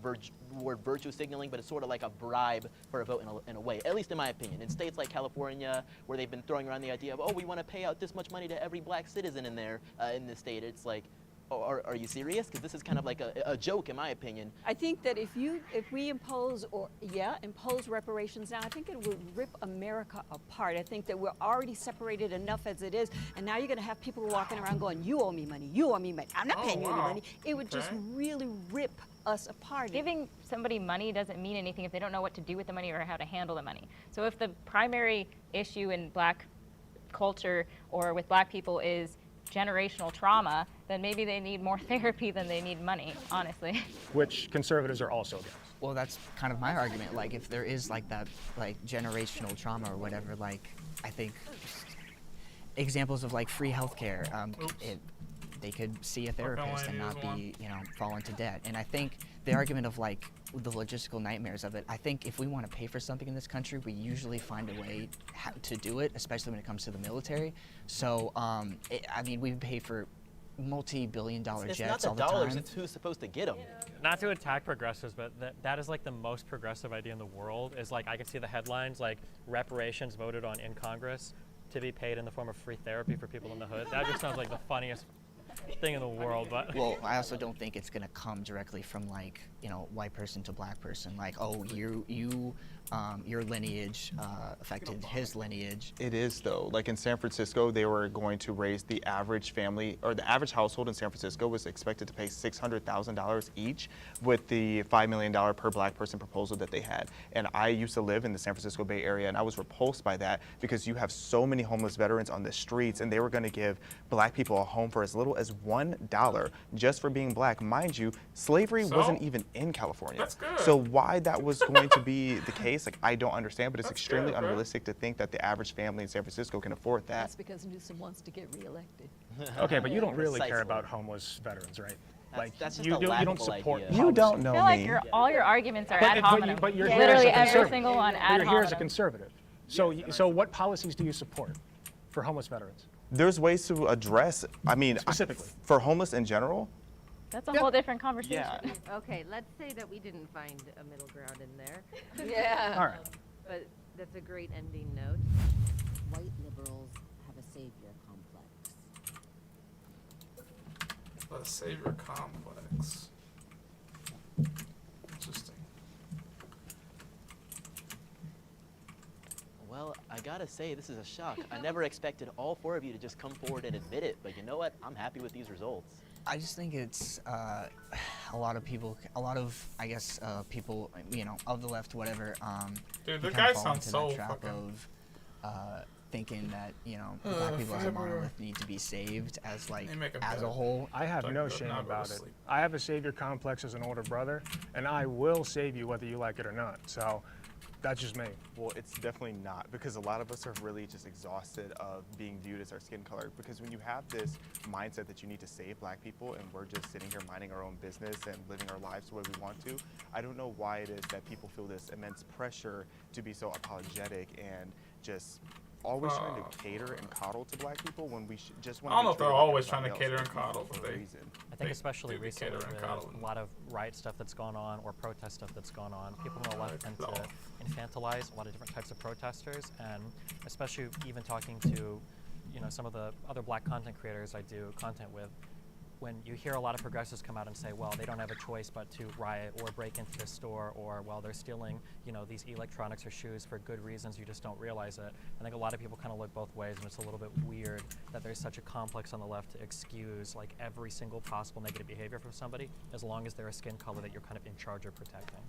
word virtue signaling, but it's sort of like a bribe for a vote in a way, at least in my opinion. In states like California, where they've been throwing around the idea of, oh, we want to pay out this much money to every black citizen in there, in this state, it's like, are you serious? Because this is kind of like a joke, in my opinion. I think that if we impose reparations now, I think it would rip America apart. I think that we're already separated enough as it is, and now you're going to have people walking around going, "You owe me money. You owe me money. I'm not paying you any money." It would just really rip us apart. Giving somebody money doesn't mean anything if they don't know what to do with the money or how to handle the money. So if the primary issue in black culture or with black people is generational trauma, then maybe they need more therapy than they need money, honestly. Which conservatives are also against. Well, that's kind of my argument. Like, if there is like that, like generational trauma or whatever, like I think examples of like free healthcare, they could see a therapist and not be, fall into debt. And I think the argument of like the logistical nightmares of it, I think if we want to pay for something in this country, we usually find a way to do it, especially when it comes to the military. So, I mean, we pay for multi-billion-dollar jets all the time. It's not the dollars, it's who's supposed to get them. Not to attack progressives, but that is like the most progressive idea in the world. Is like, I can see the headlines like reparations voted on in Congress to be paid in the form of free therapy for people in the hood. That just sounds like the funniest thing in the world. But well, I also don't think it's gonna come directly from like, white person to black person, like, oh, your lineage affected his lineage. It is, though. Like in San Francisco, they were going to raise the average family, or the average household in San Francisco was expected to pay $600,000 each with the $5 million per black person proposal that they had. And I used to live in the San Francisco Bay Area, and I was repulsed by that because you have so many homeless veterans on the streets, and they were going to give black people a home for as little as $1 just for being black. Mind you, slavery wasn't even in California. That's good. So why that was going to be the case, like, I don't understand, but it's extremely unrealistic to think that the average family in San Francisco can afford that. That's because Newsom wants to get reelected. Okay, but you don't really care about homeless veterans, right? Like that's just you a don't laughable support. idea. You don't know I feel like me. all your arguments are ad hominem. But you're here Literally as a every conservative. single one But ad you're here as a hominem. conservative. So what policies do you support for homeless veterans? There's ways to address, I mean, Specifically. for homeless in general, That's a whole different conversation. yeah. Okay, let's say that we didn't find a middle ground in there. Yeah. All right. But that's a great ending note. White liberals have a savior complex. The savior complex. Interesting. Well, I gotta say, this is a shock. I never expected all 4 of you to just come forward and admit it, but you know what? I'm happy with these results. I just think it's a lot of people, I guess, people, of the left, whatever. Dude, who the kinda guy fall sounds into so that trap fucking- of thinking that black people as a monolith need to be saved as a whole. I have no shame about it. I have a savior complex as an older brother, and I will save you whether you like it or not. So that's just me. Well, it's definitely not, because a lot of us are really just exhausted of being viewed as our skin color. Because when you have this mindset that you need to save black people and we're just sitting here minding our own business and living our lives the way we want to, I don't know why it is that people feel this immense pressure to be so apologetic and just always trying to cater and coddle to black people when we just want to. I don't know if they're always trying to cater and coddle, but they. I think especially recently with a lot of riot stuff that's gone on or protest stuff that's gone on, people on the left tend to infantilize a lot of different types of protesters, and especially even talking to, some of the other black content creators I do content with, when you hear a lot of progressives come out and say, well, they don't have a choice but to riot or break into the store, or, well, they're stealing, these electronics or shoes for good reasons, you just don't realize it. I think a lot of people kind of look both ways, and it's a little bit weird that there's such a complex on the left to excuse every single possible negative behavior from somebody, as long as they're a skin color that you're kind of in charge of protecting.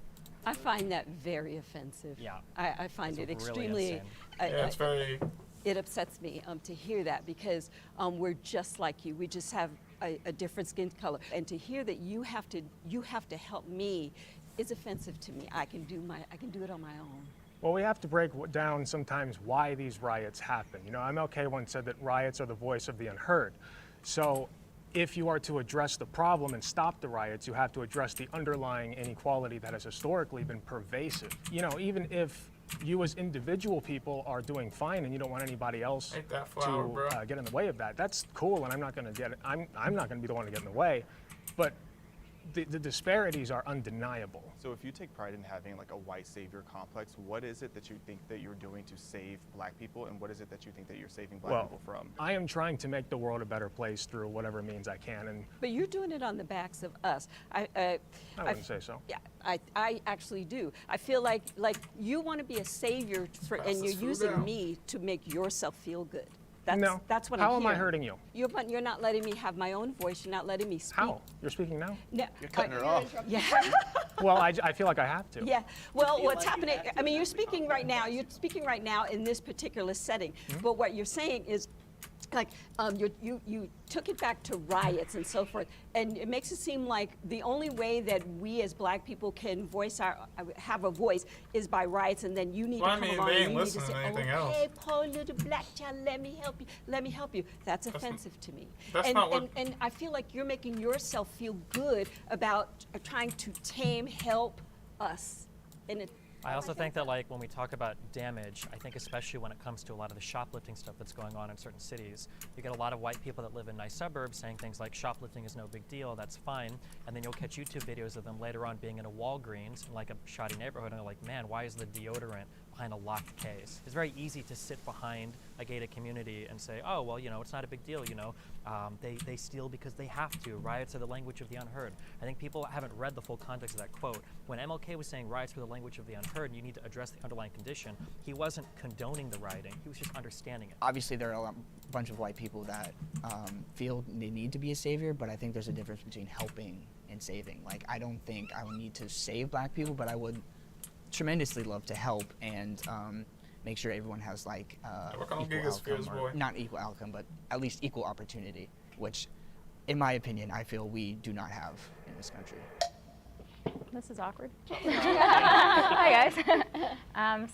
I find that very offensive. Yeah. I find it Really extremely. insane. It's very. It upsets me to hear that, because we're just like you. We just have a different skin color, and to hear that you have to help me is offensive to me. I can do it on my own. Well, we have to break down sometimes why these riots happen. MLK once said that riots are the voice of the unheard. So if you are to address the problem and stop the riots, you have to address the underlying inequality that has historically been pervasive. Even if you as individual people are doing fine and you don't want anybody else to get in the way of that, that's cool, and I'm not going to be the one to get in the way. But the disparities are undeniable. So if you take pride in having a white savior complex, what is it that you think that you're doing to save black people, and what is it that you think that you're saving black people from? I am trying to make the world a better place through whatever means I can. But you're doing it on the backs of us. I wouldn't say so. Yeah, I actually do. I feel like you want to be a savior, and you're using me to make yourself feel good. That's what I'm hearing. How am I hurting you? You're not letting me have my own voice. You're not letting me speak. How? You're speaking now? No. You're cutting her off. Yeah. Well, I feel like I have to. Yeah. Well, what's happening? I mean, you're speaking right now. You're speaking right now in this particular setting. Mm-hmm. But what you're saying is, you took it back to riots and so forth, and it makes it seem like the only way that we as black people can have a voice is by riots, and then you need to come along and you need to say, "Okay, poor little black child, let me help you. Let me help you." That's offensive to me. And I feel like you're making yourself feel good about trying to help us, and I also think that when we talk about damage, I think especially when it comes to a lot of the shoplifting stuff that's going on in certain cities, you get a lot of white people that live in nice suburbs saying things like shoplifting is no big deal, that's fine, and then you'll catch YouTube videos of them later on being in a Walgreens in a shoddy neighborhood, and they're like, man, why is the deodorant behind a locked case? It's very easy to sit behind a gated community and say, oh, well, it's not a big deal, they steal because they have to. Riots are the language of the unheard. I think people haven't read the full context of that quote. When MLK was saying riots were the language of the unheard and you need to address the underlying condition, he wasn't condoning the rioting, he was just understanding it. Obviously there are a bunch of white people that feel they need to be a savior, but I think there's a difference between helping and saving. I don't think I would need to save black people, but I would tremendously love to help and make sure everyone has equal outcome, or not equal outcome, but at least equal opportunity, which in my opinion I feel we do not have in this country. This is awkward. Hi, guys.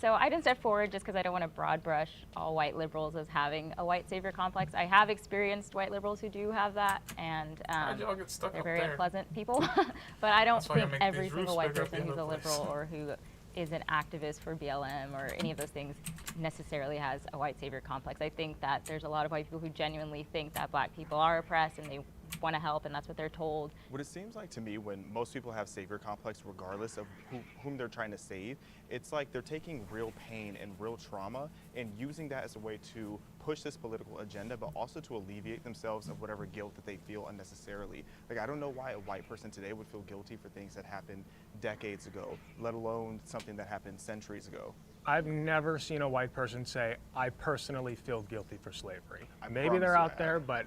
So I didn't step forward just because I don't want to broad brush all white liberals as having a white savior complex. I have experienced white liberals who do have that, and y'all get stuck they're up very there? unpleasant people. But I don't That's why I think make every these single roofs white bigger up person the who's a other place. liberal or who is an activist for BLM or any of those things necessarily has a white savior complex. I think that there's a lot of white people who genuinely think that black people are oppressed and they want to help, and that's what they're told. What it seems like to me when most people have savior complex, regardless of whom they're trying to save, it's like they're taking real pain and real trauma and using that as a way to push this political agenda, but also to alleviate themselves of whatever guilt that they feel unnecessarily. Like, I don't know why a white person today would feel guilty for things that happened decades ago, let alone something that happened centuries ago. I've never seen a white person say, I personally feel guilty for slavery. I Maybe promise they're you out I there, but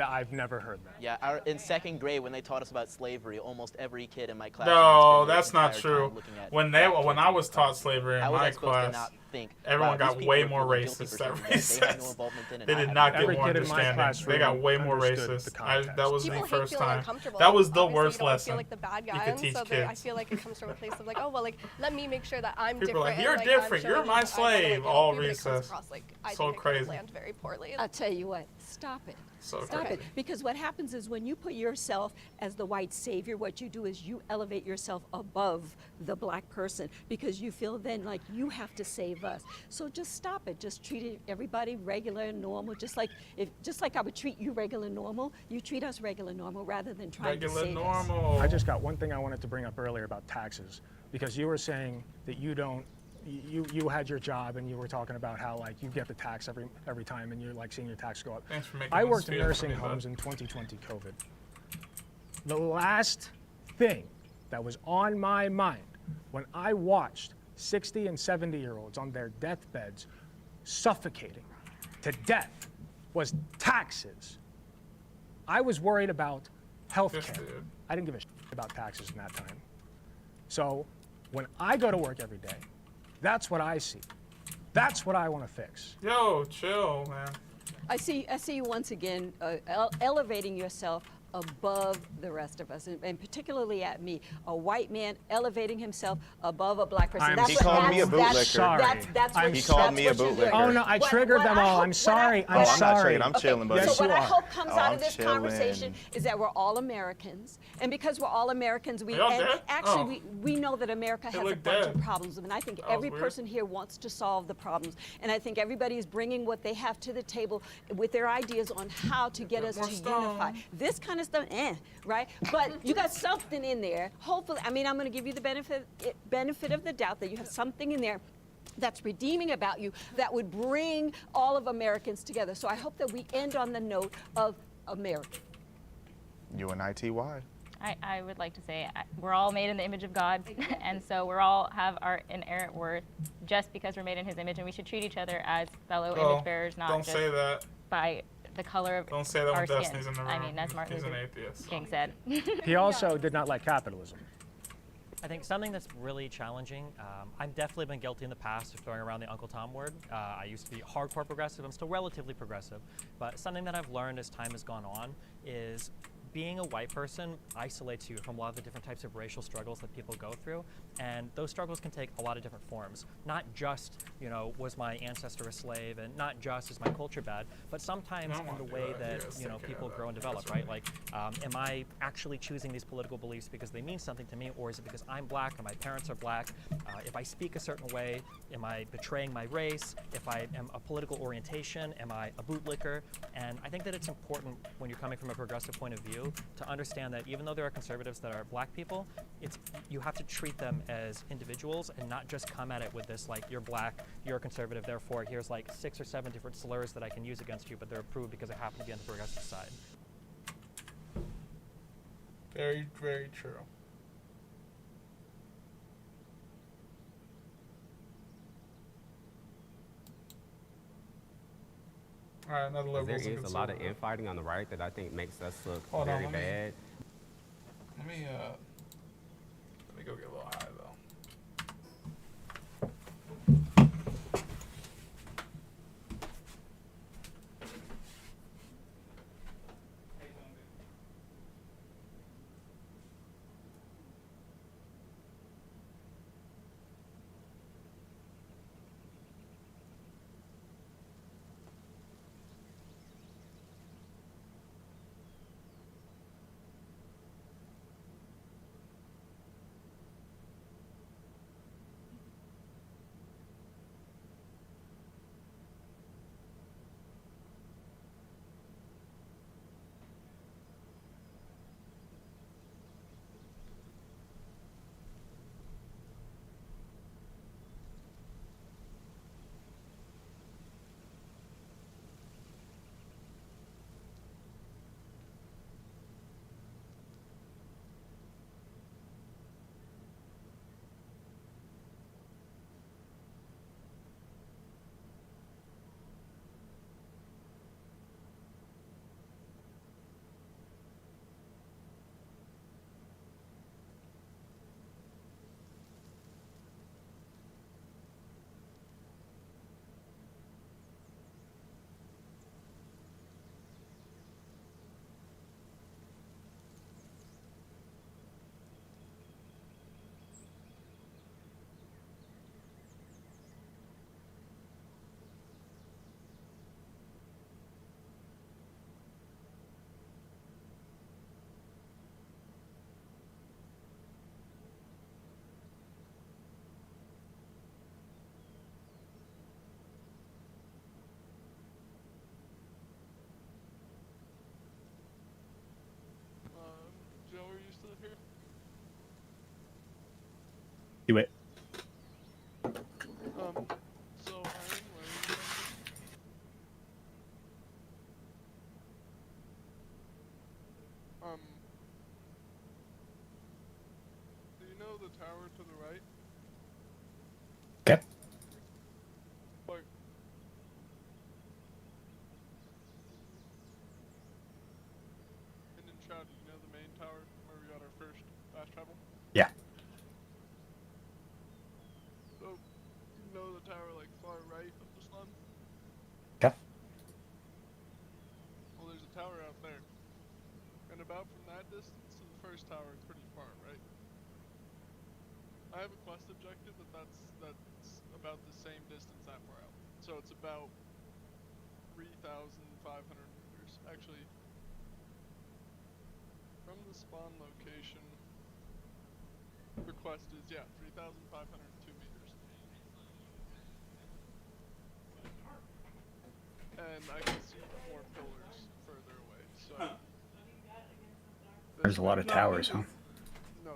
I've never heard that. Yeah, in second grade when they taught us about slavery, almost every kid in my class. No, that's not true. When I was taught slavery in my class, everyone got way more racist at recess. They did not get more understanding. They got way more racist. That was the first time. That was the worst lesson. I feel like the bad you guy, could and teach so kids. I feel like it comes from a place of like, oh well, like let me make sure that I'm People are different. like, you're and, different. I'm You're showing my you that I wanna, slave. like, All help you, but it comes recess. across, like, I So think it could crazy. land very poorly. I'll tell you what, stop it. So Stop crazy. it. Because what happens is when you put yourself as the white savior, what you do is you elevate yourself above the black person because you feel then like you have to save us. So just stop it. Just treat everybody regular and normal. Just like I would treat you regular and normal, you treat us regular and normal rather than trying to save us. I just got one thing I wanted to bring up earlier about taxes, because you were saying that you had your job and you were talking about how like you get the tax every time and you're like seeing your tax go up. Thanks for making I this worked in feel nursing funny, homes bud. in 2020 COVID. The last thing that was on my mind when I watched 60 and 70-year-olds on their deathbeds suffocating to death was taxes. I was worried about health care. I didn't give a shit about taxes in that time. So when I go to work every day, that's what I see. That's what I want to fix. Yo, chill, man. I see you once again elevating yourself above the rest of us, and particularly at me, a white man elevating himself above a black person. He called me a bootlicker. He called me a bootlicker. Oh no, I triggered them all. I'm sorry. I'm sorry. I'm chilling, buddy. So what I hope comes out of this conversation is that we're all Americans, and because we're all Americans, we know that America has a bunch of problems, and I think every person here wants to solve the problems, and I think everybody is bringing what they have to the table with their ideas on how to get us to unify. This kind of stuff, right? But you got something in there. Hopefully, I mean, I'm going to give you the benefit of the doubt that you have something in there that's redeeming about you that would bring all of Americans together. So I hope that we end on the note of America. UNITY. I would like to say we're all made in the image of God, and so we're all have our inerrant worth just because we're made in His image, and we should treat each other as fellow image bearers, not don't just say that. by the color of Don't say that when our skin. Destiny's in the room. I mean, as Martin He's an Luther atheist. King said. He also did not like capitalism. I think something that's really challenging, I've definitely been guilty in the past of throwing around the Uncle Tom word. I used to be hardcore progressive. I'm still relatively progressive. But something that I've learned as time has gone on is being a white person isolates you from a lot of the different types of racial struggles that people go through. And those struggles can take a lot of different forms. Not just, was my ancestor a slave, and not just is my culture bad, but sometimes in the way that, people grow and develop, right? Like, am I actually choosing these political beliefs because they mean something to me, or is it because I'm black and my parents are black? If I speak a certain way, am I betraying my race? If I am a political orientation, am I a bootlicker? And I think that it's important when you're coming from a progressive point of view to understand that even though there are conservatives that are black people, you have to treat them as individuals and not just come at it with this like, you're black, you're a conservative, therefore here's like 6 or 7 different slurs that I can use against you, but they're approved because I happen to be on the progressive side. Very, very true. All right, another level. There is a lot of infighting on the right that I think makes us look very bad. Let me go get a little high though. Do it. So do you know the tower to the right? Okay. Like, and in Shroud, you know the main tower where we got our first fast travel? Yeah. So, you know the tower like far right of the slum? Okay. Well, there's a tower out there. And about from that distance to the first tower, it's pretty far, right? I have a quest objective that's about the same distance that far out. So it's about 3,500 meters. Actually, from the spawn location, the quest is, 3,502 meters. And I can see more pillars further away, so... There's a lot of towers, huh?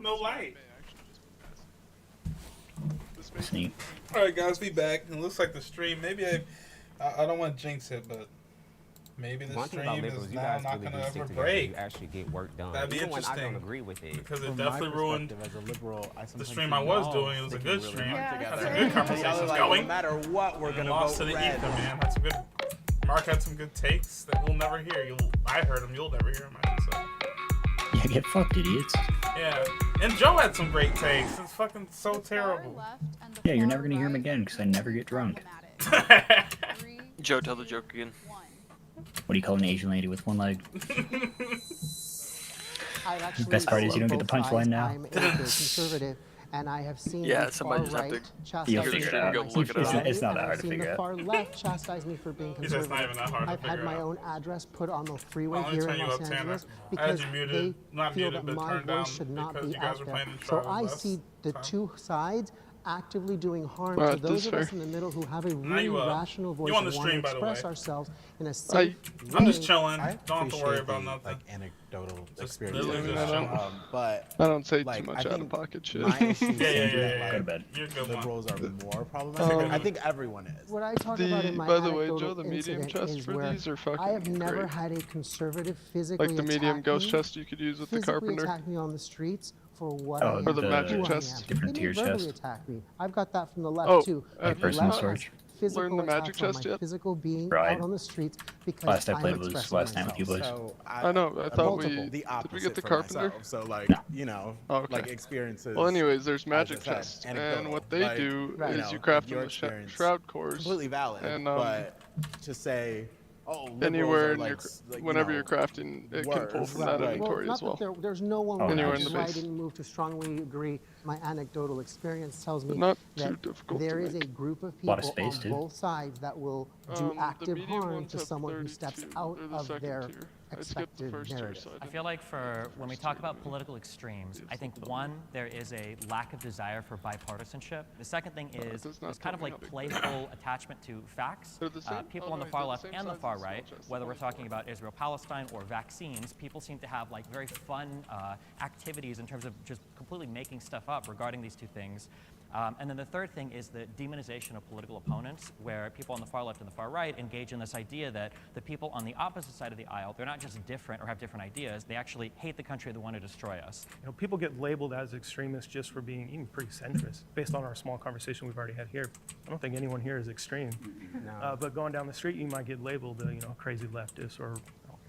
No light. That's neat. Alright guys, we back. It looks like the stream, maybe I don't want to jinx it, but maybe the One thing about stream liberals, is you now guys not really going do to stick ever together. break. You actually get work done. That'd be Even when interesting. I don't agree with it. Because it From definitely my ruined perspective as a liberal, I the sometimes stream see I was y'all doing. It was a sticking good really stream. hard Had together. some good conversations Like, going. no matter what, we're going to lost vote to the red. ether, man. Had some good. Mark had some good takes that we'll never hear. I heard them. You'll never hear them. I should say. Yeah, get fucked, idiots. Yeah, and Joe had some great takes. It's fucking so terrible. Yeah, you're never gonna hear him again because I never get drunk. Joe, tell the joke again. What do you call an Asian lady with one leg? The best part is you don't get the punchline now. I'm a conservative, and I have seen Yeah, the somebody far just have right to chastise You'll me figure for it out. being Look it up. conservative, It's not that and hard to I've seen figure the out. far left chastise me for being He says it's not conservative. even that hard to I've had figure my out. own address put on the freeway Well, let me here turn in you Los up, Tanner. Angeles I had because you they muted, not feel muted, that but my turned down voice should not because be you guys out were there. playing in So Travel I last see the time. two sides actively doing harm Alright, to those this of us fair. in the middle who have a Now really you, rational voice you on and the want to stream, by the express way. ourselves in a safe way. I'm just chilling. I Don't have to worry appreciate about the, nothing. like anecdotal Just experience. literally just chilling. But I don't say like, too I much out of think pocket shit. my issue is Yeah. that, Go to bed. You're a good one. liberals are more problematic. I think everyone is. What I talk about in my By the way, anecdotal Joe, the medium incident chest is for where these are fucking I have never great. had a conservative physically Like the medium attack ghost me, chest you could use with the physically carpenter. attack me on the streets for what Oh, I am, Or the who magic I chest. am. Different They tier didn't verbally chest. attack me. I've got that from the left Oh, too. have The you personal left not has storage. physical learned the magic attacks on chest my yet? physical being Right. out on the streets because Last I I'm played was expressing last night with you myself. boys. So I know. I thought we multiple. the did opposite we get the for carpenter? myself. So like, No. you know, Oh, okay. like experiences. Well, anyways, there's as magic I said, chests, and anecdotal. what they Like, do Right. is know, you craft your them with experience, shroud cores. completely valid. And but to say, oh, liberals anywhere are in like, your, like, you whenever know, you're crafting, it can pull worse. from that Right. inventory not as well. that there's no one Oh, where Anywhere in the I base. didn't move to strongly agree. My anecdotal experience tells me But not too that difficult there to is a make. group of Lot of people space, on dude. both sides that will do The active medium harm ones to have someone who steps 32. out They're the of second their tier. I skipped the expected first tier, narrative. so I feel like when we talk about political extremes, I think one, there is a lack of desire for bipartisanship. The second thing is does not there's kind of tell me like how big they are. playful attachment to facts. They're the same? People Oh, on the no, far they're the left same and the size far as the right, small chest, whether we're only smaller. talking about Israel-Palestine or vaccines, people seem to have like very fun activities in terms of just completely making stuff up regarding these two things. And then the third thing is the demonization of political opponents, where people on the far left and the far right engage in this idea that the people on the opposite side of the aisle, they're not just different or have different ideas, they actually hate the country, they want to destroy us. You know, people get labeled as extremists just for being even pretty centrist. Based on our small conversation we've already had here, I don't think anyone here is extreme. No. But going down the street, you might get labeled, you know, crazy leftist or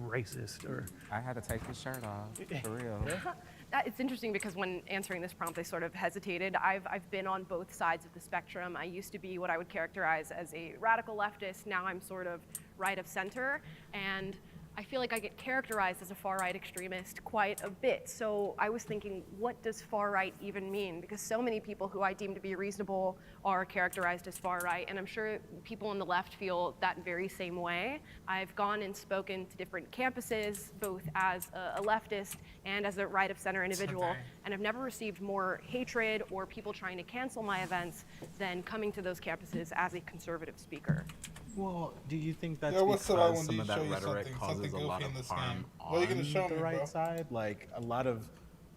racist or. I had to take his shirt off, for real. It's interesting because when answering this prompt, I sort of hesitated. I've been on both sides of the spectrum. I used to be what I would characterize as a radical leftist. Now I'm sort of right of center. And I feel like I get characterized as a far-right extremist quite a bit. So I was thinking, what does far-right even mean? Because so many people who I deem to be reasonable are characterized as far-right, and I'm sure people on the left feel that very same way. I've gone and spoken to different campuses, both as a leftist and as a right-of-center individual, and I've never received more hatred or people trying to cancel my events than coming to those campuses as a conservative speaker. Well, do you think that's what's up? I because want some to of show that you rhetoric something causes a lot goofy in of this harm game. What are you gonna show on the me, right bro? side? Like a lot of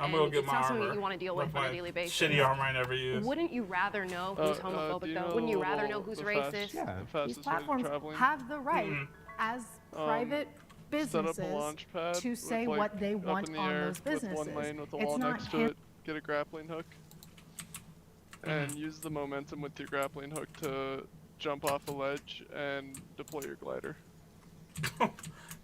I'm and gonna get it's my not something armor. that you want to deal with on a daily basis. Shitty armor I never use. Wouldn't you rather know who's homophobic do you though? know Wouldn't you the rather know little- who's the racist? fastest- the These fastest way to platforms traveling? have the right as private Set up a businesses launch pad to with, say like, what they up want in the on air those businesses. With one lane with a It's wall not next to it. Get a grappling hook. and use the momentum with your grappling hook to jump off a ledge and deploy your glider.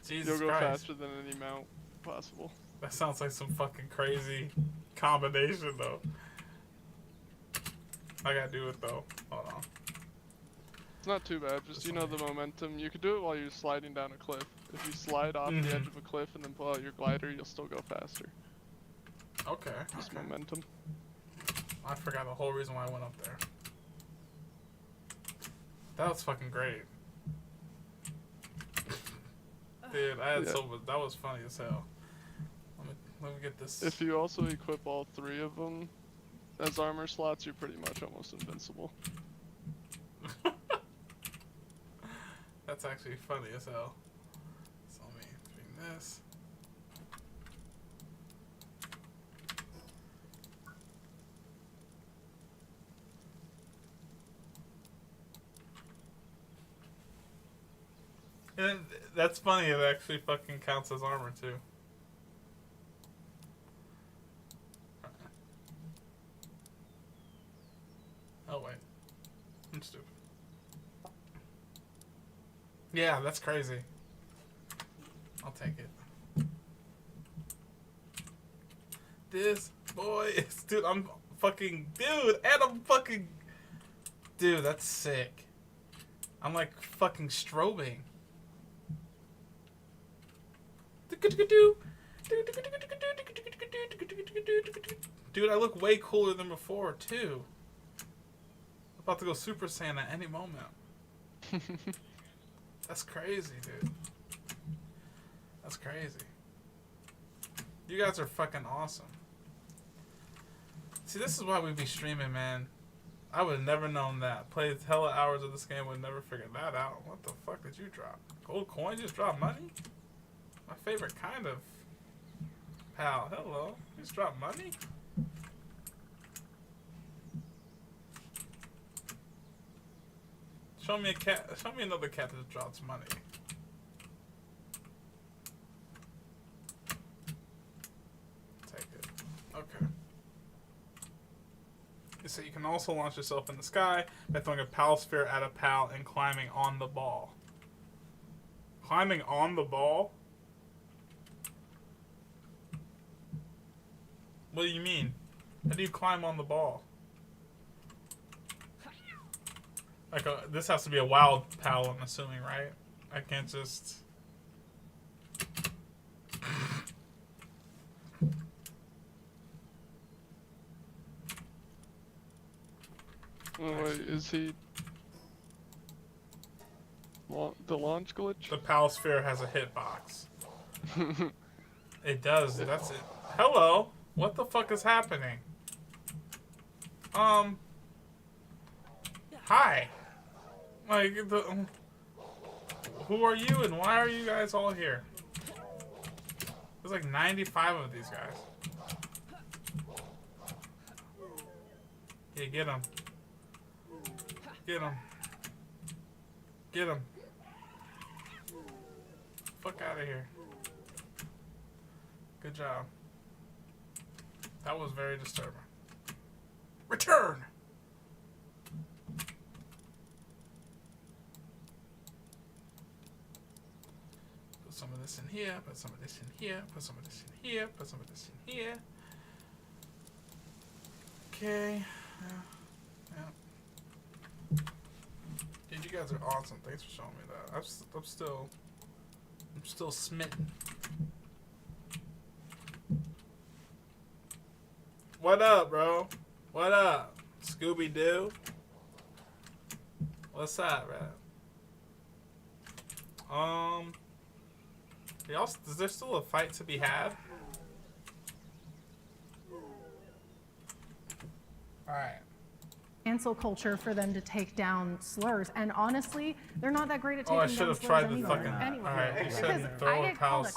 Jesus You'll go Christ. faster than any mount possible. That sounds like some fucking crazy combination, though. I gotta do it, though. Hold on. It's not too bad, just you know the momentum. You could do it while you're sliding down a cliff. If you slide off the edge of a cliff and then pull out your glider, you'll still go faster. Okay. Just momentum. I forgot the whole reason why I went up there. That was fucking great. Dude, I had so much. That was funny as hell. Let me get this. If you also equip all 3 of them as armor slots, you're pretty much almost invincible. That's actually funny as hell. So let me bring this. And that's funny, it actually fucking counts as armor too. Oh wait. I'm stupid. Yeah, that's crazy. I'll take it. This boy is... Dude, I'm fucking... Dude, and I'm fucking... Dude, that's sick. I'm like fucking strobing. Dude, I look way cooler than before, too. I'm about to go Super Saiyan at any moment. That's crazy, dude. That's crazy. You guys are fucking awesome. See, this is why we be streaming, man. I would have never known that. Played hella hours of this game, would never figured that out. What the fuck did you drop? Gold coin? Just drop money? My favorite kind of pal. Hello. You just drop money? Show me a cat. Show me another cat that drops money. Take it. Okay. So you can also launch yourself in the sky by throwing a pal sphere at a pal and climbing on the ball. Climbing on the ball? What do you mean? How do you climb on the ball? Like this has to be a wild pal, I'm assuming, right? I can't just... Oh wait, is he... the launch glitch? The pal sphere has a hitbox. It does, that's it. Hello? What the fuck is happening? Hi. Like, who are you and why are you guys all here? There's like 95 of these guys. Yeah, get him. Get him. Get him. Fuck out of here. Good job. That was very disturbing. Return! Put some of this in here, put some of this in here, put some of this in here, put some of this in here. Okay. Yeah. Dude, you guys are awesome. Thanks for showing me that. I'm still smitten. What up, bro? What up, Scooby-Doo? What's up, bro? Y'all, is there still a fight to be had? Alright. Cancel culture for them to take down slurs, and honestly, they're not that great at taking Oh, I down should have slurs tried the anyway. fucking... Anyway, Alright, you said because throw I a get called pal...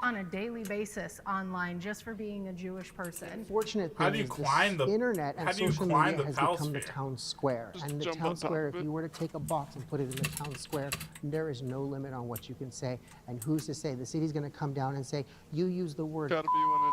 on a daily basis online just for being a Jewish person. Fortunate How thing do you is climb the the- internet and how do you social climb media the has pal become the sphere? town square. Just And the jump town on top square, of if it. you were to take a box and put it in the town square, there is no limit on what you can say. And who's to say the city's going to come down and say, you use the word Gotta be when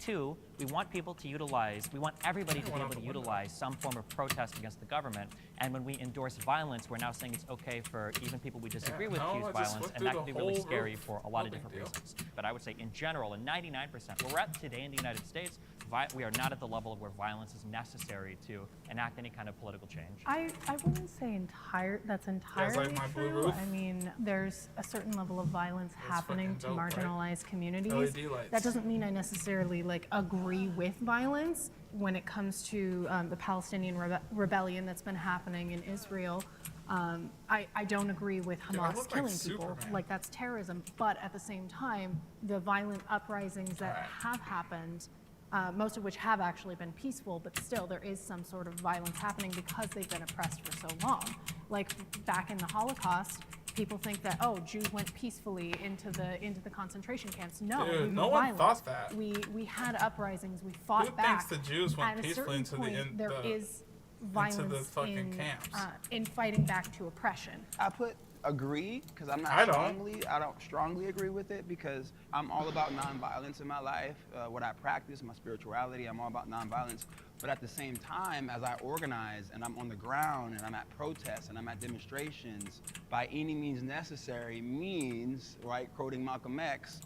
2, we want people to utilize, we want everybody to be able to utilize some form of protest against the government. And when we endorse violence, we're now saying it's okay for even people we disagree with to use violence, and that can be really scary for a lot of different reasons. But I would say in general, in 99%, where we're at today in the United States, we are not at the level where violence is necessary to enact any kind of political change. I wouldn't say that's entirely my blue true. roof. I mean, there's a certain level of violence happening to fucking dope, right? marginalized communities. LED lights. That doesn't mean I necessarily like agree with violence when it comes to the Palestinian rebellion that's been happening in Israel. I don't agree with Dude, I Hamas look like killing people. Superman. Like, that's terrorism. But at the same time, the violent uprisings that have happened, most of which have actually been peaceful, but still there is some sort of violence happening because they've been oppressed for so long. Like back in the Holocaust, people think that, oh, Jews went peacefully into the concentration camps. No, Dude, we were no one violent. thought that. We had uprisings. We fought Who back. thinks the Jews went At a peacefully certain into point, there is violence fucking in camps? In fighting back to oppression. I put agree because I don't strongly agree with it because I'm all about nonviolence in my life. What I practice, my spirituality, I'm all about nonviolence. But at the same time, as I organize and I'm on the ground and I'm at protests and I'm at demonstrations, by any means necessary means, right, quoting Malcolm X,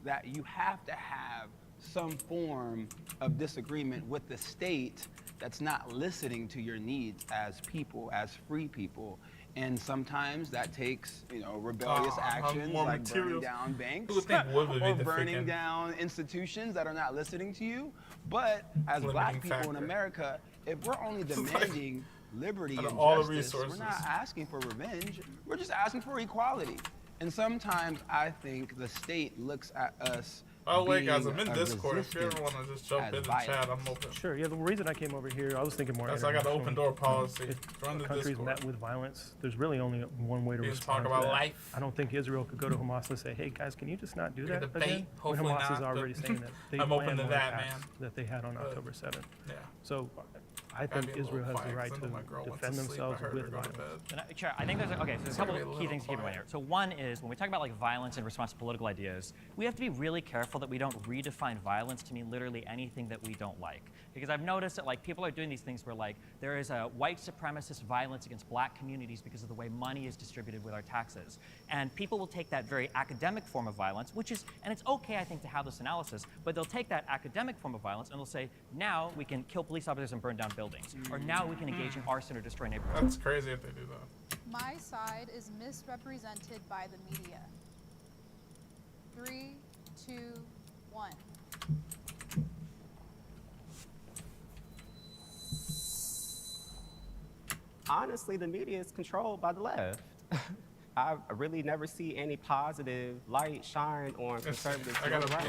that you have to have some form of disagreement with the state that's not listening to your needs as people, as free people. And sometimes that takes, rebellious actions like burning down banks or burning down institutions that are not listening to you. But as black people in America, if we're only demanding liberty and justice, we're not asking for revenge. We're just asking for equality. And sometimes I think the state looks at us. Oh wait, guys, I'm in Discord. If you ever want to just jump in the chat, I'm open. Sure. Yeah. The reason I came over here, I was thinking more. That's I got an open door policy. If Run the countries Discord. met with violence, there's really only one way to You respond talk about to that. life. I don't think Israel could go to Hamas and say, "Hey guys, can you just not do that debate, again?" When hopefully Hamas is not, already but saying that they I'm open plan to more that, attacks man. that they had on October 7th. Yeah. So I Gotta think be a little Israel has the quiet, right 'cause I know my girl to went defend to sleep. themselves I heard with her go to violence. And I think there's there's a couple of key things to keep in mind here. So one is when we talk about like violence in response to political ideas, we have to be really careful that we don't redefine violence to mean literally anything that we don't like. Because I've noticed that like people are doing these things where like there is a white supremacist violence against black communities because of the way money is distributed with our taxes. And people will take that very academic form of violence, which is, and it's okay I think to have this analysis, but they'll take that academic form of violence and they'll say, now we can kill police officers and burn down buildings. Or now we can engage in arson or destroy neighborhoods. That's crazy if they do that. My side is misrepresented by the media. 3, 2, 1. Honestly, the media is controlled by the left. I really never see any positive light shine on conservatives or right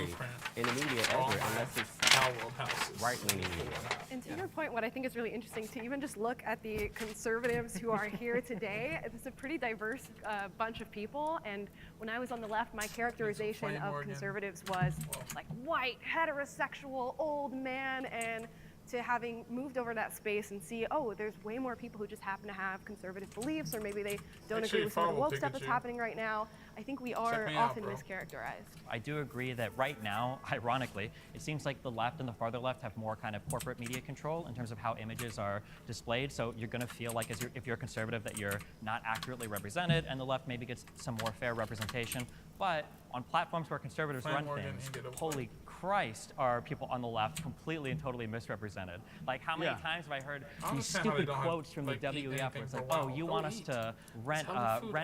in the media ever, unless it's right-wing media. And to your point, what I think is really interesting to even just look at the conservatives who are here today, it's a pretty diverse bunch of people. And when I was on the left, my characterization of conservatives was like white, heterosexual, old man, and to having moved over that space and see, oh, there's way more people who just happen to have conservative beliefs, or maybe they don't agree with some of the woke stuff that's happening right now. I think we are often mischaracterized. I do agree that right now, ironically, it seems like the left and the farther left have more kind of corporate media control in terms of how images are displayed. So you're going to feel like if you're a conservative that you're not accurately represented, and the left maybe gets some more fair representation. But on platforms where conservatives run things, holy Christ, are people on the left completely and totally misrepresented. Like, how many times have I heard these stupid quotes from the WEF where it's like, oh, you want us to rent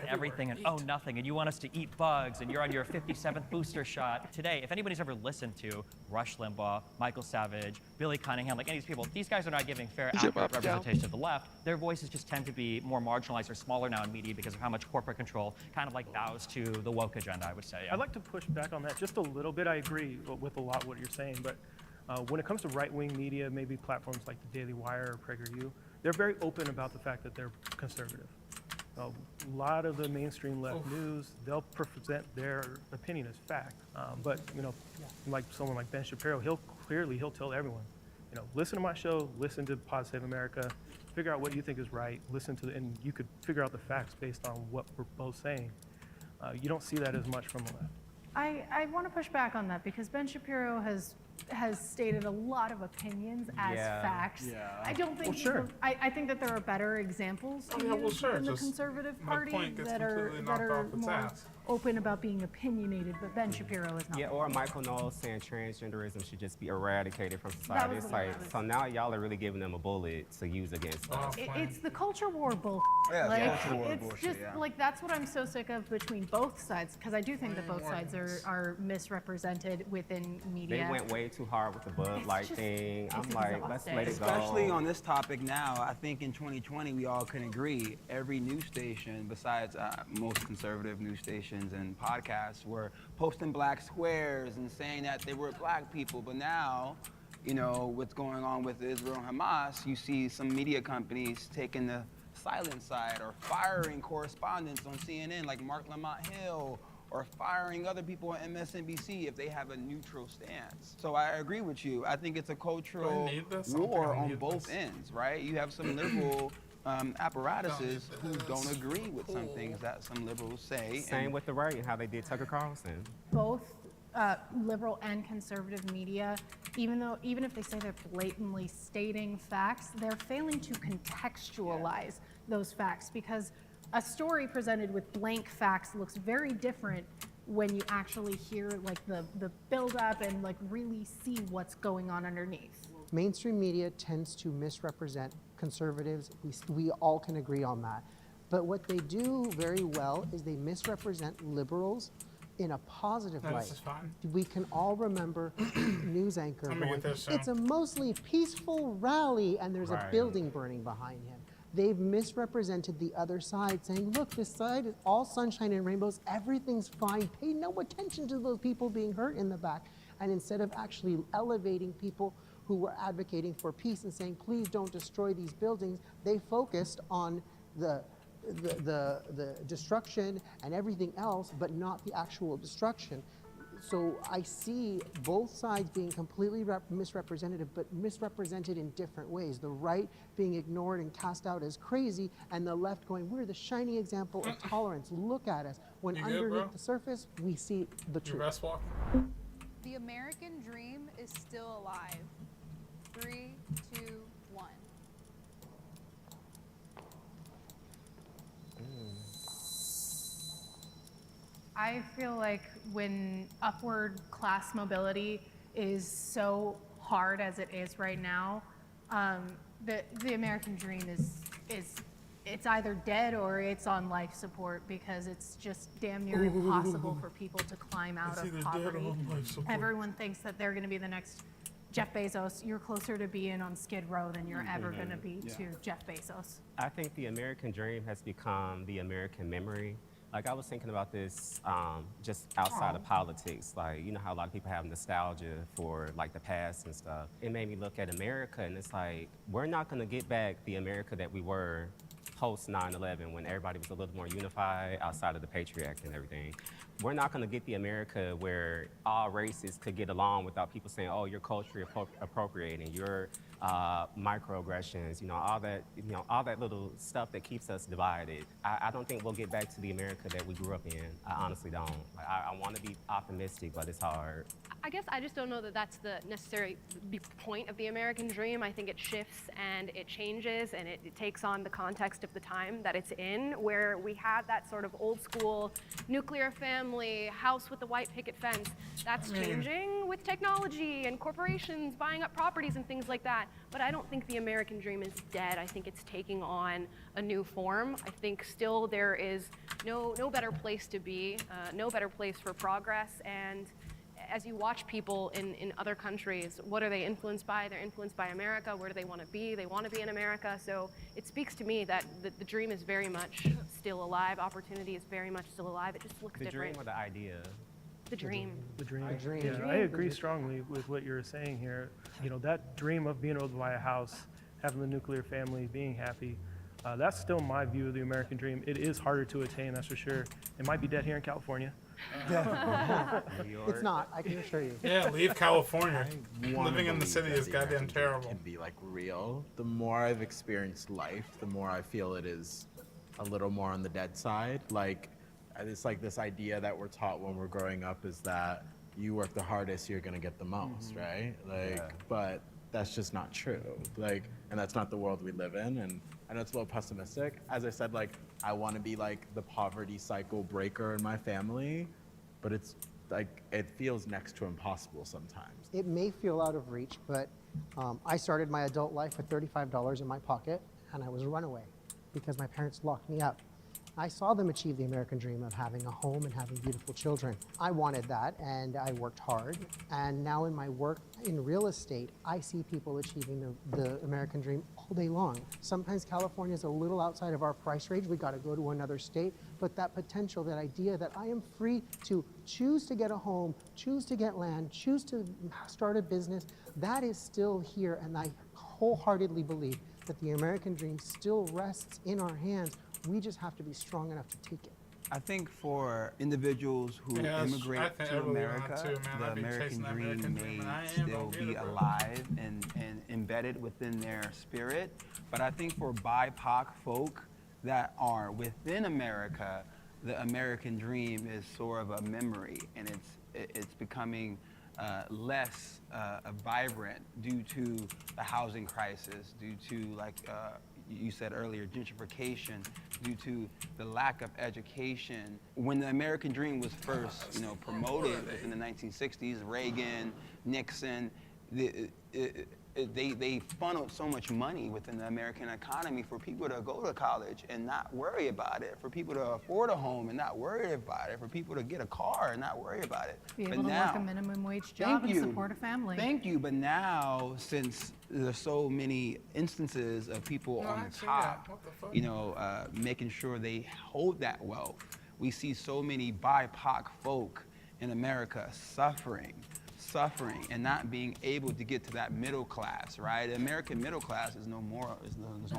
everything and own nothing, and you want us to eat bugs, and you're on your 57th booster shot. Today, if anybody's ever listened to Rush Limbaugh, Michael Savage, Billy Cunningham, like any of these people, these guys are not giving fair, accurate representation to the left. Their voices just tend to be more marginalized or smaller now in media because of how much corporate control kind of like bows to the woke agenda, I would say. I'd like to push back on that just a little bit. I agree with a lot of what you're saying, but when it comes to right-wing media, maybe platforms like the Daily Wire or PragerU, they're very open about the fact that they're conservative. A lot of the mainstream left news, they'll present their opinion as fact. But like someone like Ben Shapiro, he'll tell everyone, listen to my show, listen to Pod Save America, figure out what you think is right, and you could figure out the facts based on what we're both saying. You don't see that as much from the left. I want to push back on that because Ben Shapiro has stated a lot of opinions as facts. I don't think I think that there are better examples to use in the Conservative Party that are more open about being opinionated, but Ben Shapiro is not. Yeah, or Michael Knowles saying transgenderism should just be eradicated from society. It's like, so now y'all are really giving them a bullet to use against us. It's the culture war bullshit. Yeah, like, culture war it's bullshit, just yeah. like that's what I'm so sick of between both sides, because I do think that both sides are misrepresented within media. They went way too hard with the Bud Light thing. I'm like, let's let it go. Especially on this topic now, I think in 2020 we all can agree every news station, besides most conservative news stations and podcasts, were posting black squares and saying that they were black people. But now, you know, what's going on with Israel and Hamas, you see some media companies taking the silent side or firing correspondents on CNN like Mark Lamont Hill, or firing other people on MSNBC if they have a neutral stance. So I agree with you. I think it's a cultural war on both ends, right? You have some liberal apparatuses who don't agree with some things that some liberals say. Same with the right and how they did Tucker Carlson. Both liberal and conservative media, even if they say they're blatantly stating facts, they're failing to contextualize those facts, because a story presented with blank facts looks very different when you actually hear like the build up and like really see what's going on underneath. Mainstream media tends to misrepresent conservatives. We all can agree on that. But what they do very well is they misrepresent liberals in a positive light. This is fine. We can all remember news anchor going, this it's a mostly peaceful rally and there's a building burning behind him. They've misrepresented the other side, saying, look, this side is all sunshine and rainbows, everything's fine, pay no attention to those people being hurt in the back. And instead of actually elevating people who were advocating for peace and saying, please don't destroy these buildings, they focused on the destruction and everything else, but not the actual destruction. So I see both sides being completely misrepresented, but misrepresented in different ways. The right being ignored and cast out as crazy, and the left going, we're the shining example of tolerance. Look at us. When underneath the surface, we see the truth. Rest walk. The American dream is still alive. 3, 2, 1. I feel like when upward class mobility is so hard as it is right now, the American dream it's either dead or it's on life support, because it's just damn near impossible for people to climb out of poverty. Everyone thinks that they're going to be the next Jeff Bezos. You're closer to being on Skid Row than you're ever going to be to Jeff Bezos. I think the American dream has become the American memory. Like, I was thinking about this just outside of politics. Like, you know how a lot of people have nostalgia for like the past and stuff. It made me look at America, and it's like, we're not gonna get back the America that we were post 9/11, when everybody was a little more unified outside of the Patriot Act and everything. We're not gonna get the America where all races could get along without people saying, oh, you're culturally appropriating, you're microaggressions, all that little stuff that keeps us divided. I don't think we'll get back to the America that we grew up in. I honestly don't. Like, I want to be optimistic, but it's hard. I guess I just don't know that that's the necessary point of the American dream. I think it shifts and it changes, and it takes on the context of the time that it's in, where we had that sort of old school nuclear family, house with the white picket fence. That's changing with technology and corporations buying up properties and things like that. But I don't think the American dream is dead. I think it's taking on a new form. I think still there is no better place to be, no better place for progress. And as you watch people in other countries, what are they influenced by? They're influenced by America. Where do they want to be? They want to be in America. So it speaks to me that the dream is very much still alive. Opportunity is very much still alive. It just looks different. The dream or the idea? The dream. The dream. Yeah, I agree strongly with what you're saying here. That dream of being able to buy a house, having the nuclear family, being happy, that's still my view of the American dream. It is harder to attain, that's for sure. It might be dead here in California. It's not, I can assure you. Yeah, leave California. Living in the city is goddamn terrible. Can be like real. The more I've experienced life, the more I feel it is a little more on the dead side. Like, it's like this idea that we're taught when we're growing up is that you work the hardest, you're gonna get the most, right? Like, but that's just not true. Like, and that's not the world we live in. And I know it's a little pessimistic. As I said, like, I want to be like the poverty cycle breaker in my family, but it's like, it feels next to impossible sometimes. It may feel out of reach, but I started my adult life with $35 in my pocket, and I was a runaway because my parents locked me up. I saw them achieve the American dream of having a home and having beautiful children. I wanted that, and I worked hard. And now in my work in real estate, I see people achieving the American dream all day long. Sometimes California is a little outside of our price range. We got to go to another state. But that potential, that idea that I am free to choose to get a home, choose to get land, choose to start a business, that is still here. And I wholeheartedly believe that the American dream still rests in our hands. We just have to be strong enough to take it. I think for individuals who immigrate to America, the American dream may still be alive and embedded within their spirit. But I think for BIPOC folk that are within America, the American dream is sort of a memory, and it's becoming less vibrant due to the housing crisis, due to, like you said earlier, gentrification, due to the lack of education. When the American dream was first, promoted in the 1960s, Reagan, Nixon, they funneled so much money within the American economy for people to go to college and not worry about it, for people to afford a home and not worry about it, for people to get a car and not worry about it. Be able to work a minimum wage job and support a family. Thank you, but now, since there's so many instances of people on the top, making sure they hold that wealth, we see so many BIPOC folk in America suffering and not being able to get to that middle class, right? The American middle class is no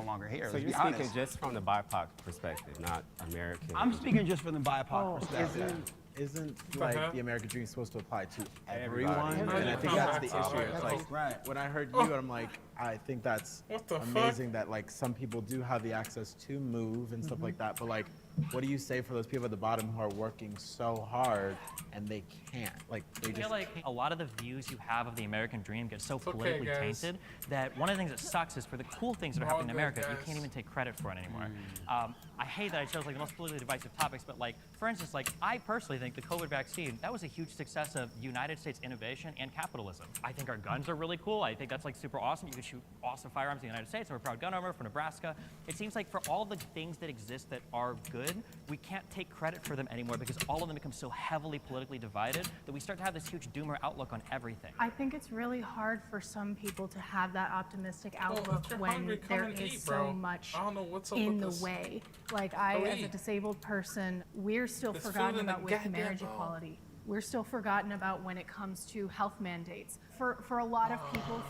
longer here. So you're speaking just from the BIPOC perspective, not American. I'm speaking just from the BIPOC perspective. Isn't like the American dream supposed to apply to everyone? And I think that's the issue. It's like, when I heard you, I'm like, I think that's amazing that like some people do have the access to move and stuff like that, but like, what do you say for those people at the bottom who are working so hard and they can't? Like, they I feel like a lot of the views you have of the American dream get so politically tainted that one of the things that sucks is for the cool things that are happening in America, you can't even take credit for it anymore. I hate that I chose like the most politically divisive topics, but like, for instance, like I personally think the COVID vaccine, that was a huge success of United States innovation and capitalism. I think our guns are really cool. I think that's like super awesome. You can shoot awesome firearms in the United States. I'm a proud gun owner from Nebraska. It seems like for all the things that exist that are good, we can't take credit for them anymore because all of them become so heavily politically divided that we start to have this huge doomer outlook on everything. I think it's really hard for some people to have that optimistic outlook when there is so much in the way. Like as a disabled person, we're still forgotten about with marriage equality. We're still forgotten about when it comes to health mandates. For a lot of people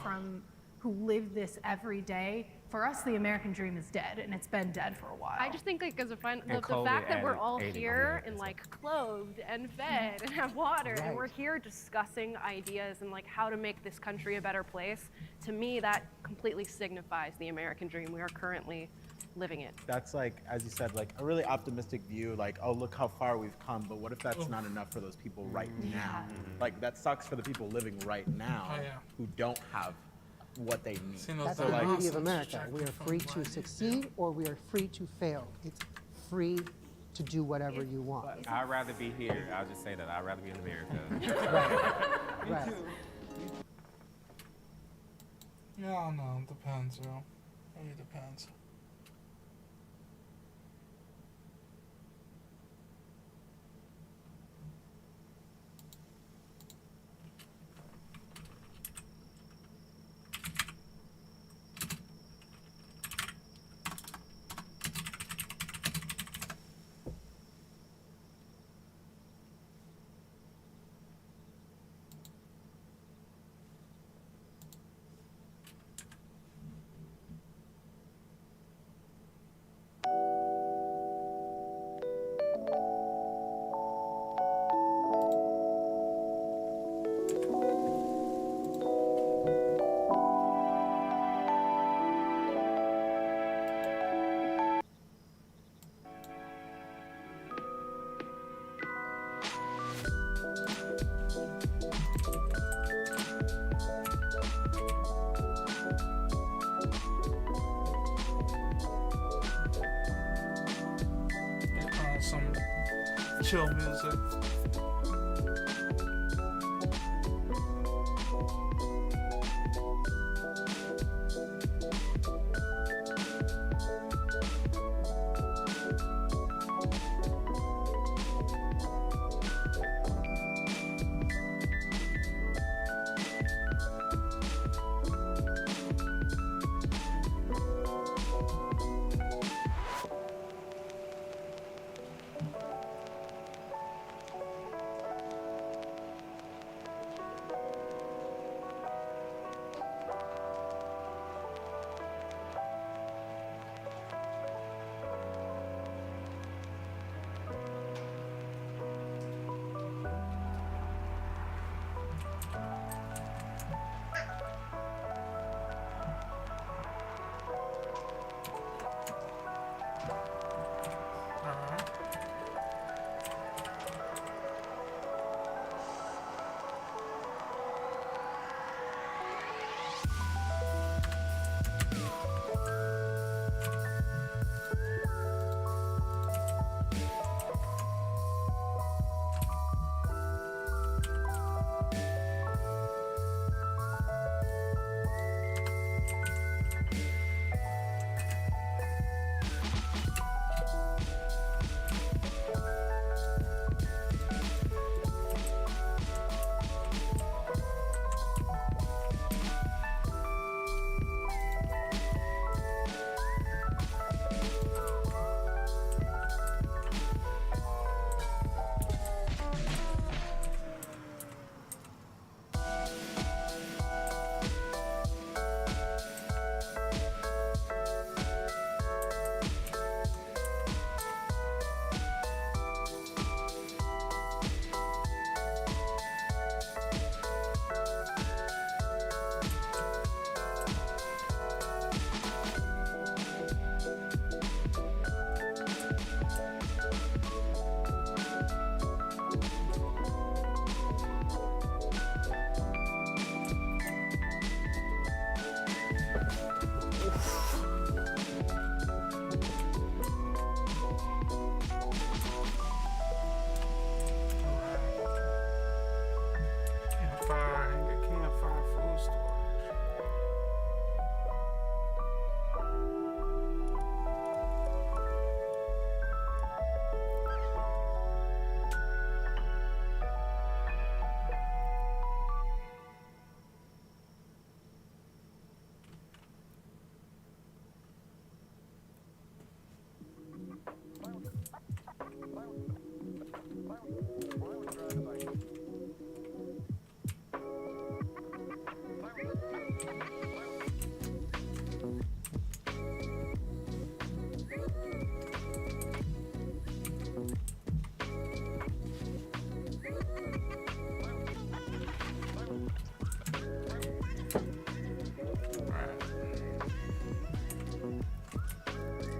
who live this every day, for us, the American dream is dead, and it's been dead for a while. I just think, like, as a friend, the fact that we're all here and like clothed and fed and have water, and we're here discussing ideas and like how to make this country a better place, to me, that completely signifies the American dream. We are currently living it. That's like, as you said, like a really optimistic view, like, oh, look how far we've come, but what if that's not enough for those people right now? Like, that sucks for the people living right now who don't have what they need. That's the beauty of America. We are free to succeed or we are free to fail. It's free to do whatever you want. I'd rather be here. I'll just say that. I'd rather be in America. Right. Yeah, I don't know. It depends, yo. It really depends. chill music.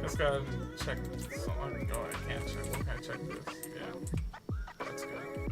Let's go ahead and check this. Oh, I can't check. Where can I check this? Yeah. That's good.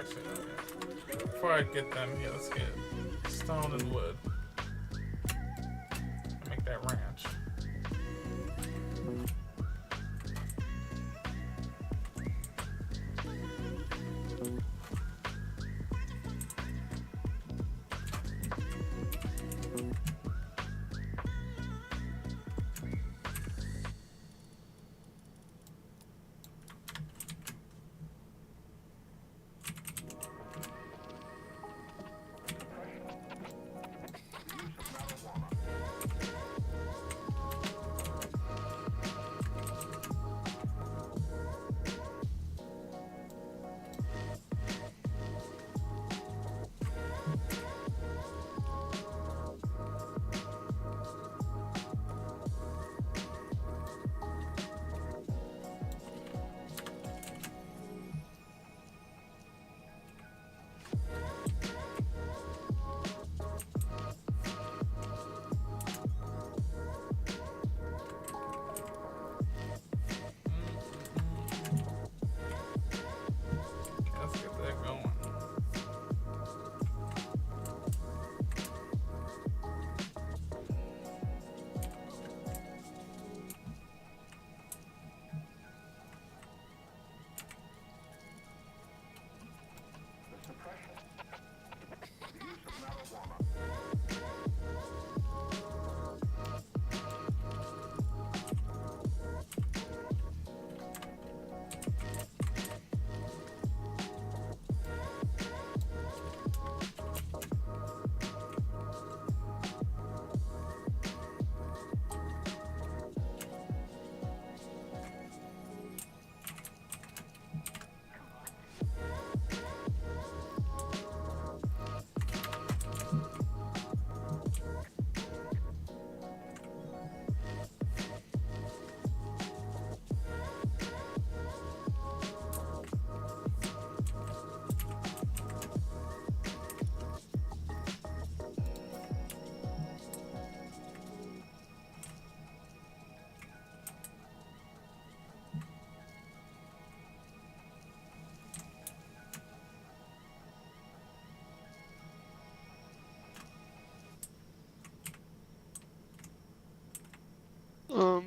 actually, okay. Before I get them, yeah, let's get stone and wood. And make that ranch. Let's get that going.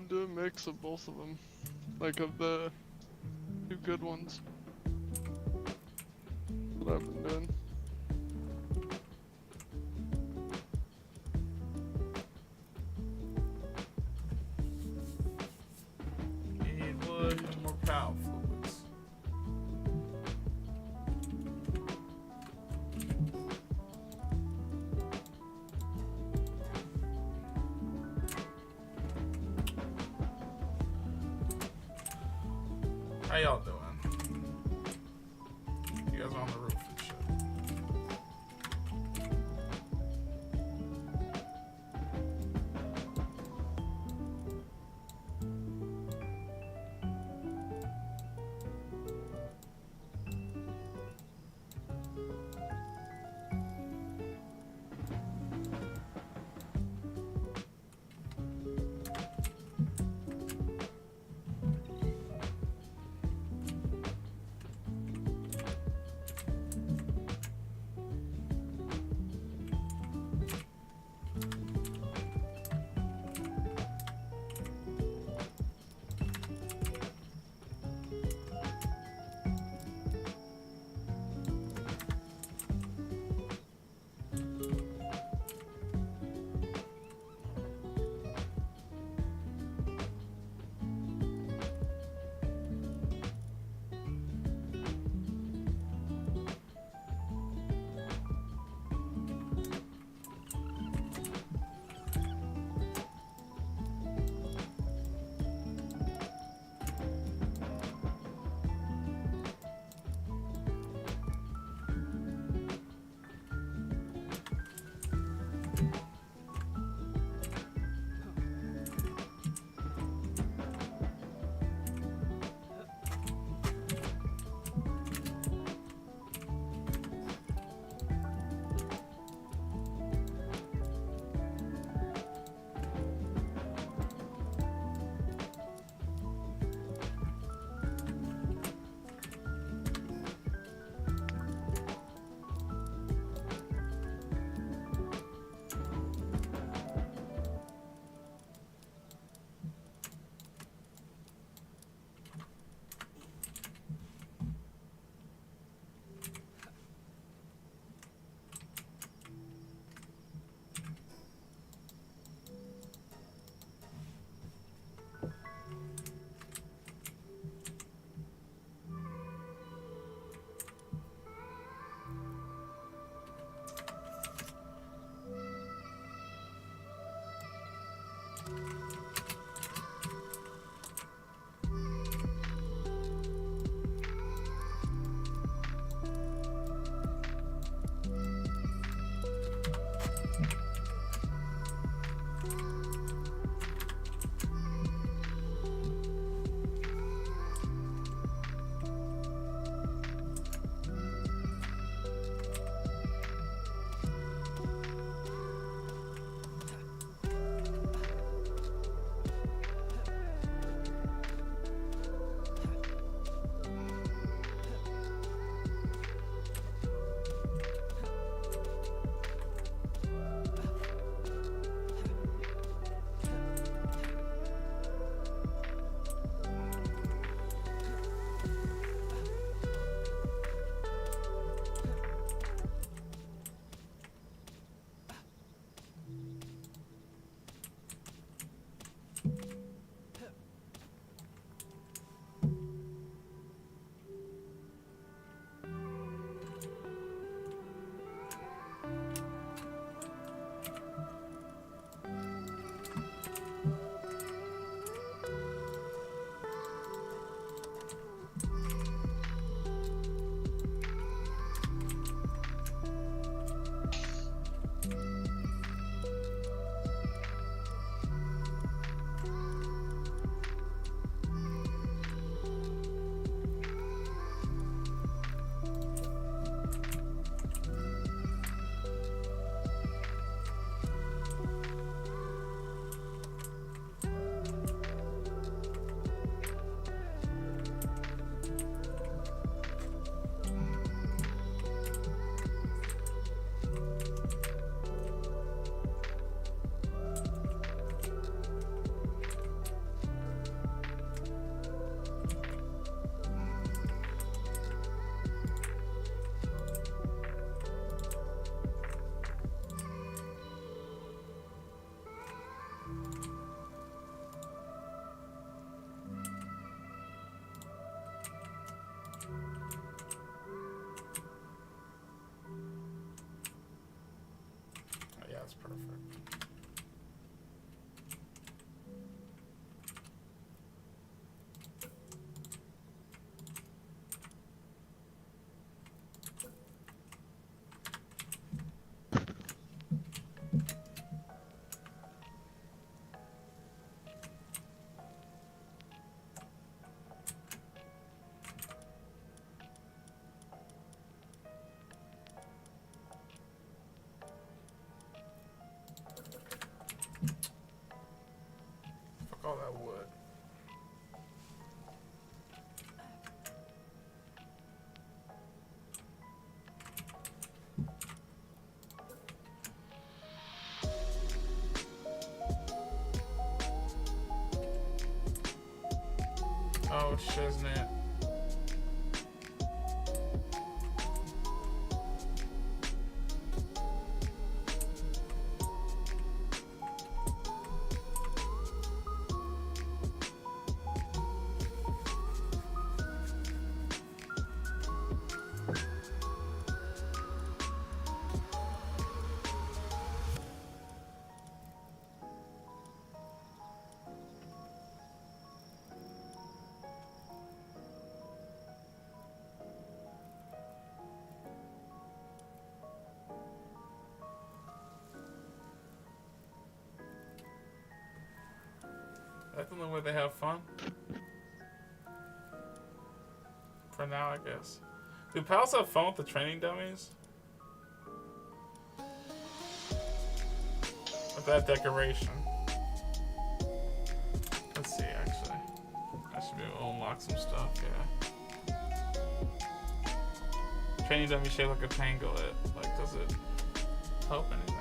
Do a mix of both of them, like of the two good ones. That's what I've been doing. Need wood and more power fluids. How y'all doing? You guys are on the roof and shit. That's perfect. All that wood. Oh, shiznit. That's the way they have fun. For now, I guess. Do pals have fun with the training dummies? With that decoration. Let's see, actually. I should be able to unlock some stuff, yeah. Training dummy shaped like a pangolin. Like, does it help anything?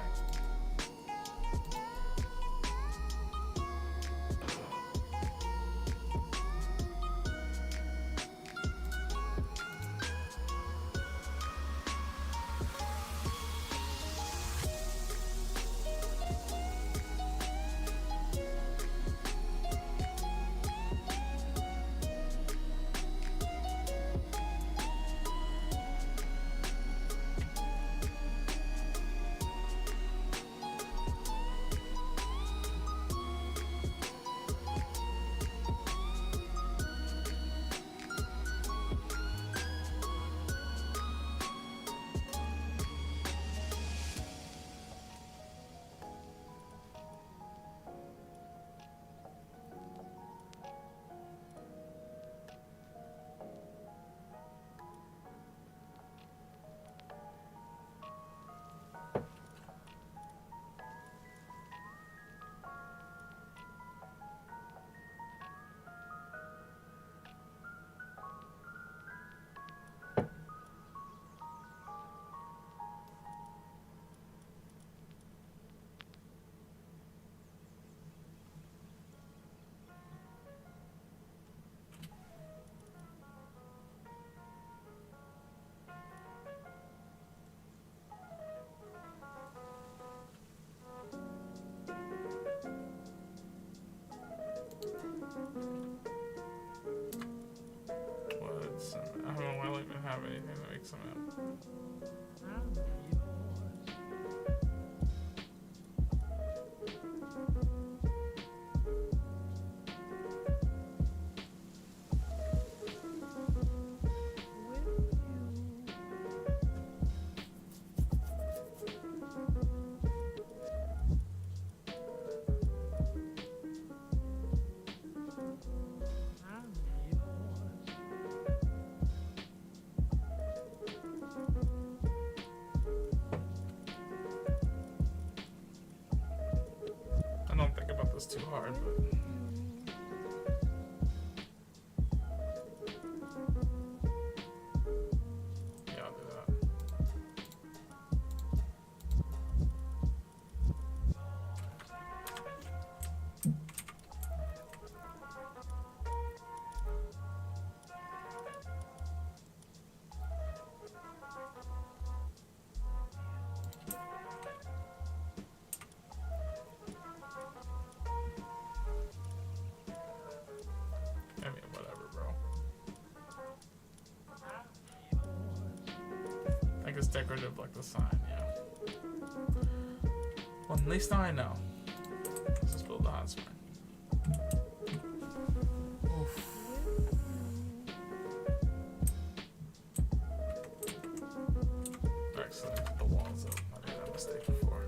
What's I don't know why I don't even have anything that makes cement. I don't think about this too hard, but yeah, I'll do that. I mean, whatever, bro. I think it's decorative like the sign, yeah. Well, at least now I know. Let's just build the hot spring. Oof. Actually, the walls up. I made that mistake before.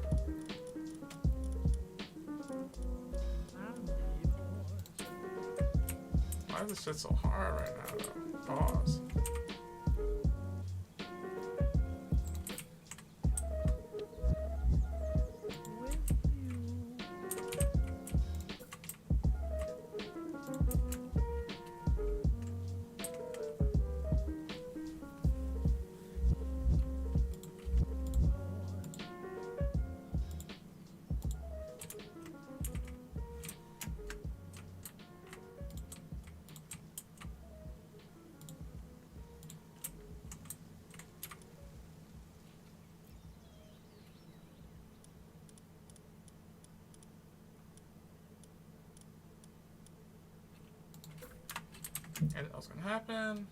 Why is this shit so hard right now, though? Pause. Anything else gonna happen?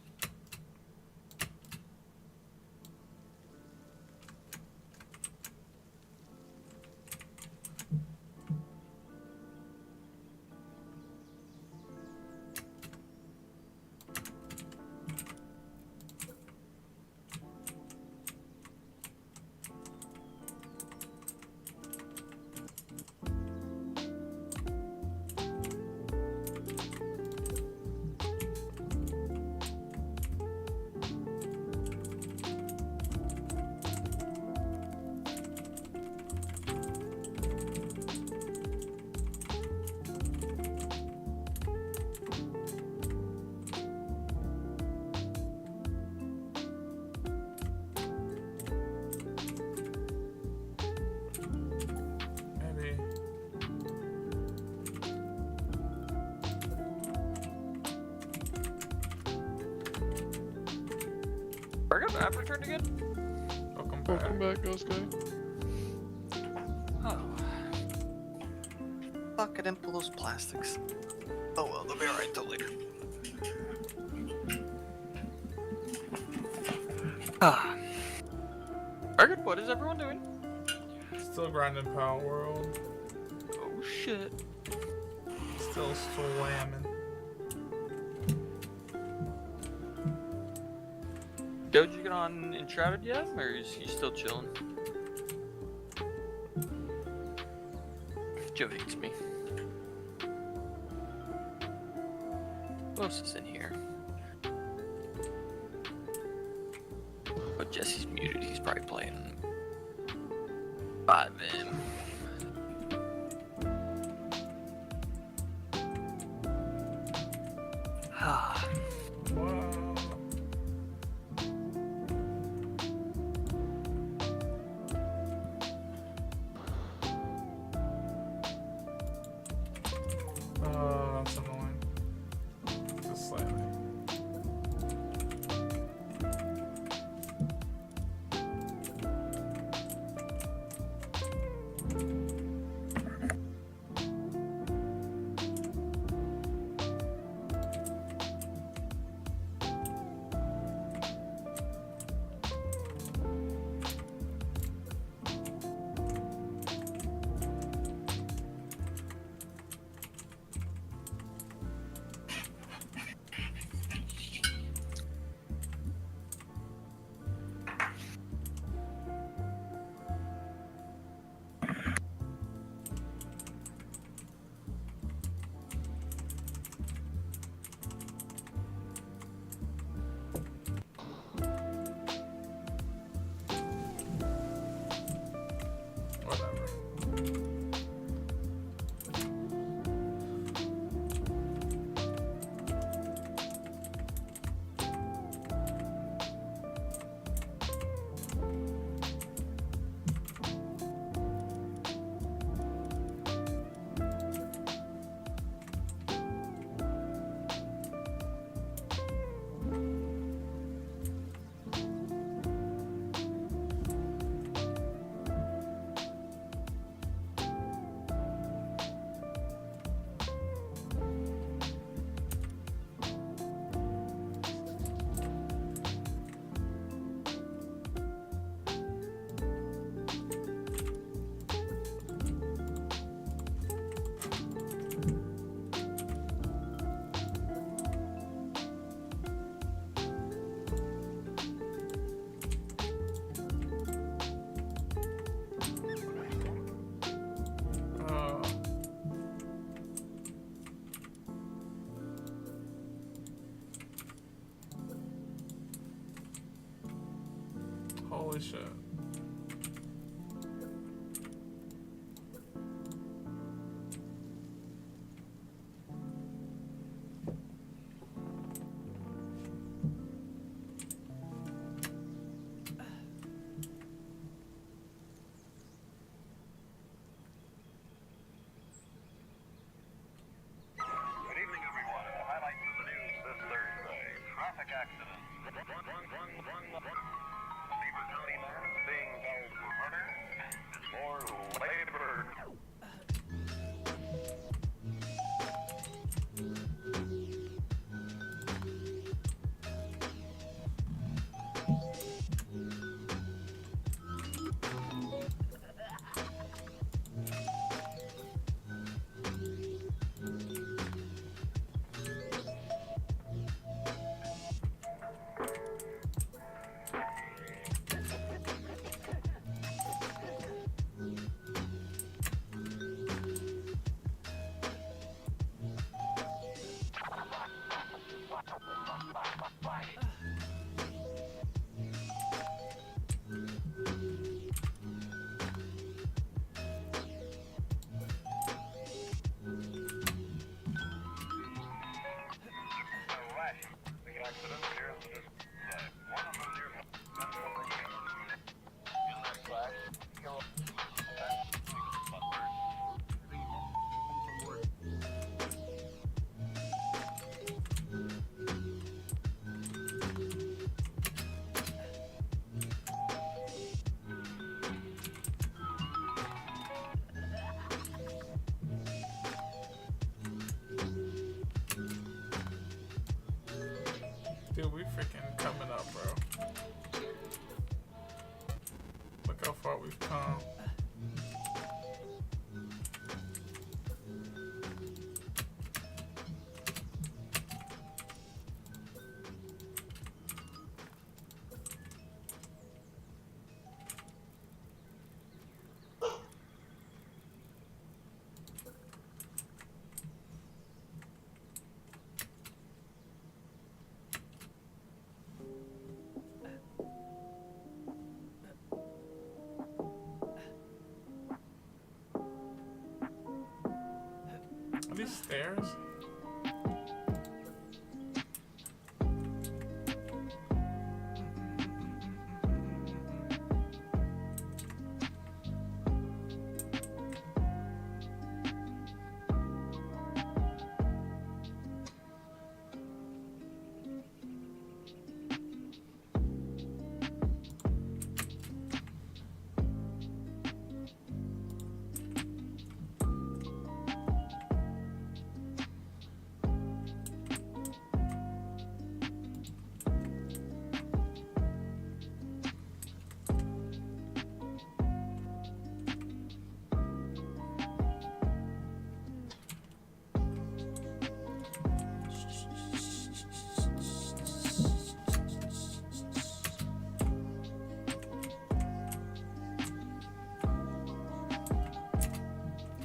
I've returned again? Welcome back. Welcome back, Ghost Guy. Oh. Fuck, I didn't pull those plastics. Oh well, they'll be alright till later. Ah. Very good, what is everyone doing? Still grinding Power World. Oh shit. Still slamming. Did you get on Enshrouded yet, or is he still chilling? Joe hates me. Who else is in here? But Jesse's muted, he's probably playing 5M. Ah. That's annoying. Just slightly. Holy shit. Dude, we freaking coming up, bro. Look how far we've come. Are these stairs?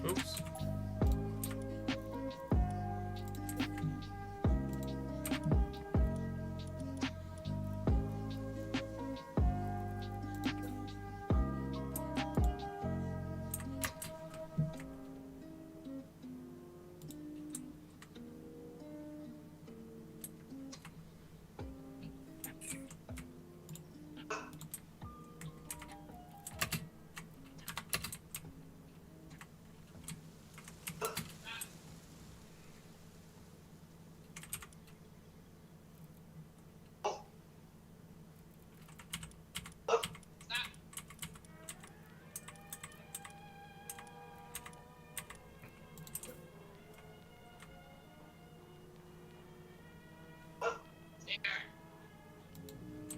Oops.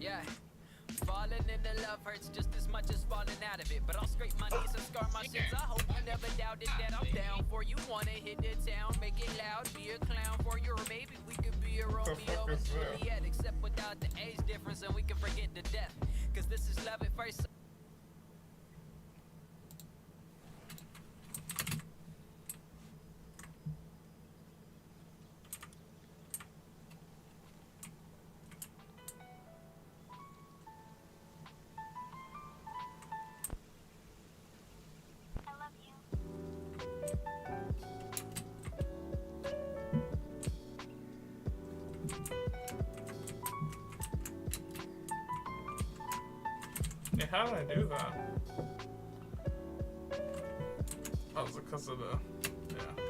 Yeah. Falling into love hurts just as much as falling out of it. But I'll scrape my knees and scar my sins. I hope you never doubted that I'm down for you. Wanna hit the town, make it loud, be a clown for you. Or maybe we could be a Romeo and Juliet, except without the age difference, and we can forget the death. Cause this is love at first sight. how did I do that? Oh, was it because of the... Yeah.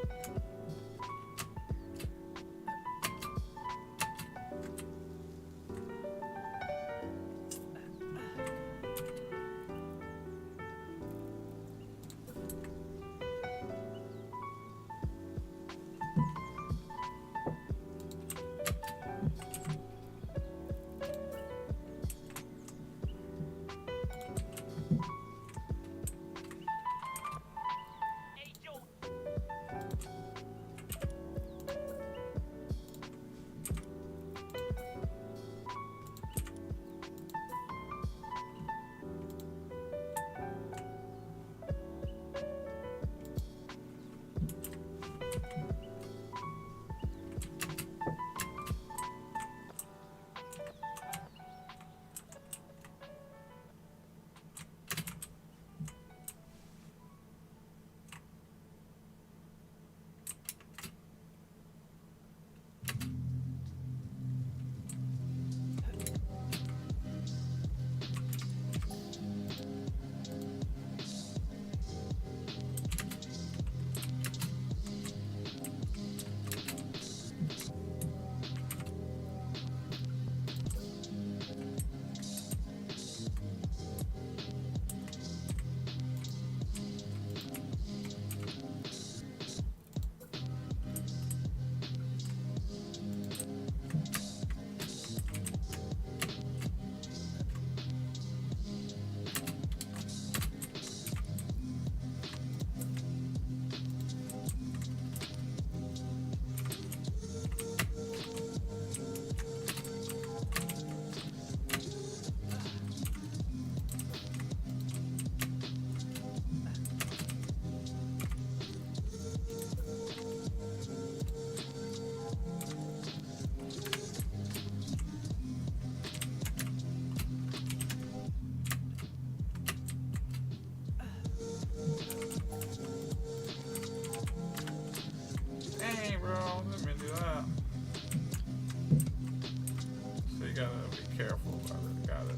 Careful about it. Got it.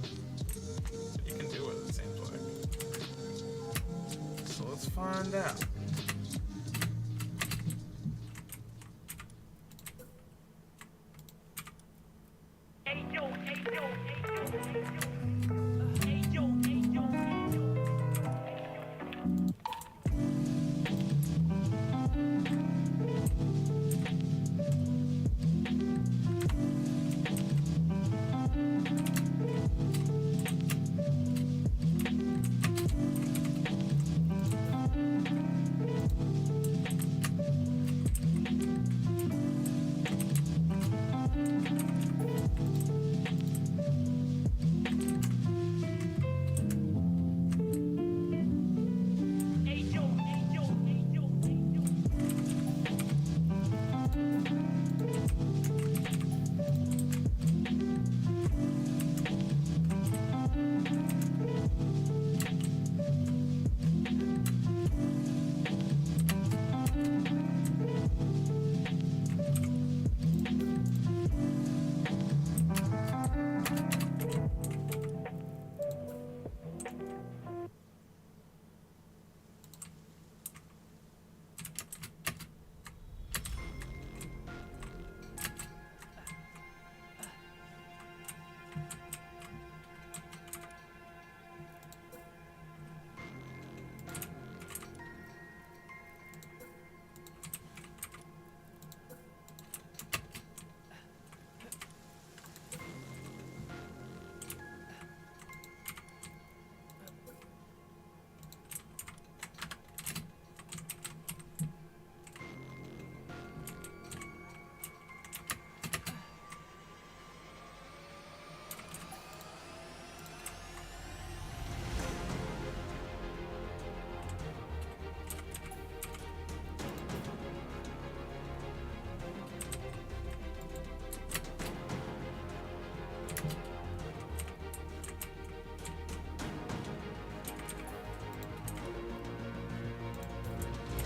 But you can do it, it seems like. So let's find out.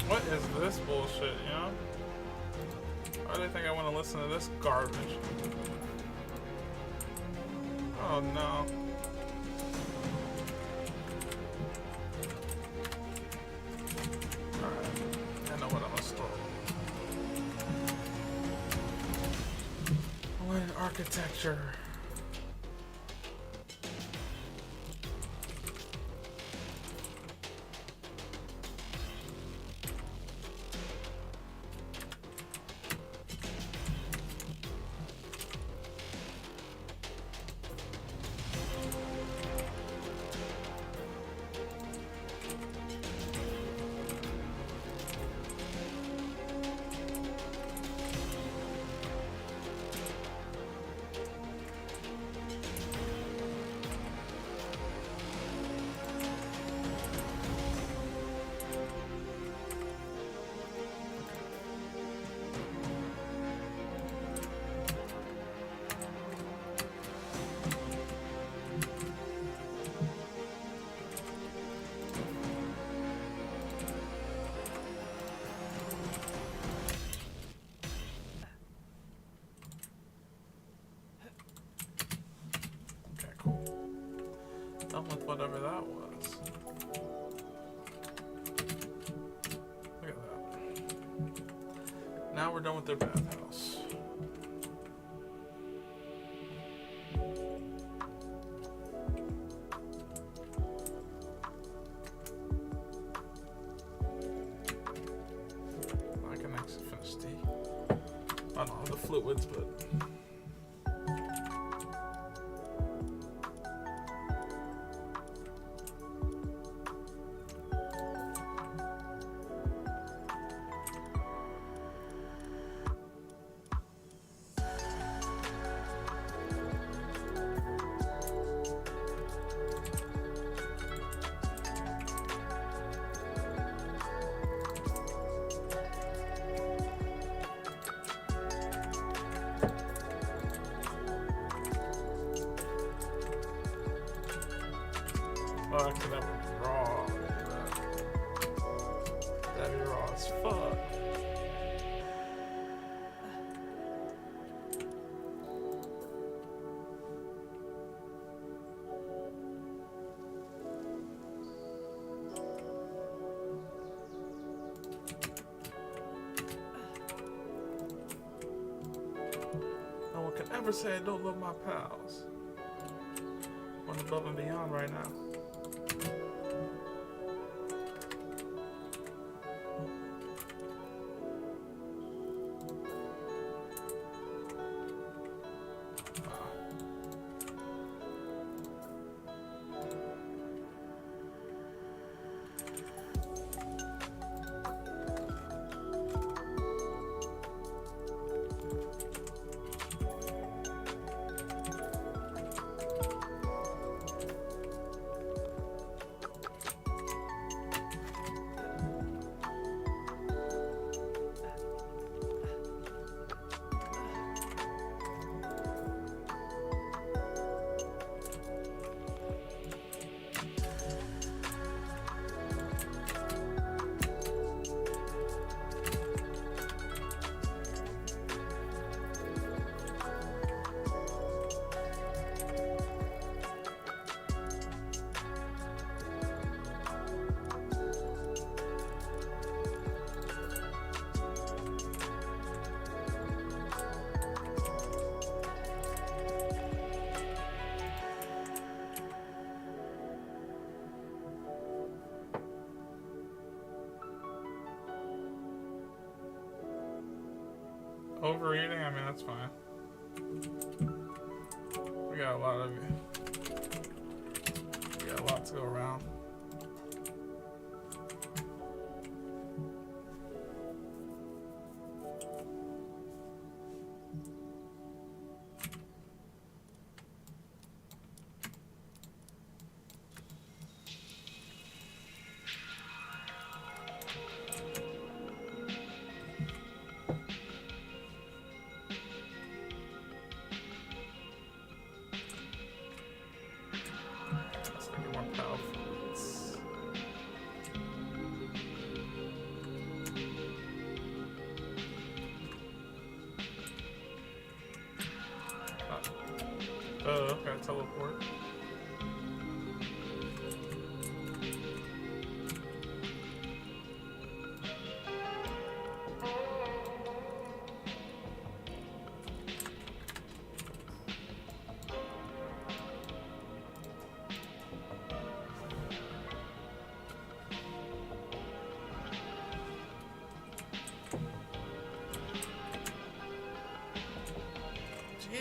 What is this bullshit, you know? Why do they think I want to listen to this garbage? Oh no. Architecture. Done with whatever that was. Look at that. Now we're done with their bathhouse. I can actually finish tea. I don't have the fluids, but. Oh, actually, that was raw. That'd be raw as fuck. No one can ever say I don't love my pals. I'm above and beyond right now. Overeating, I mean, that's fine. We got a lot of we got a lot to go around. Okay, teleport.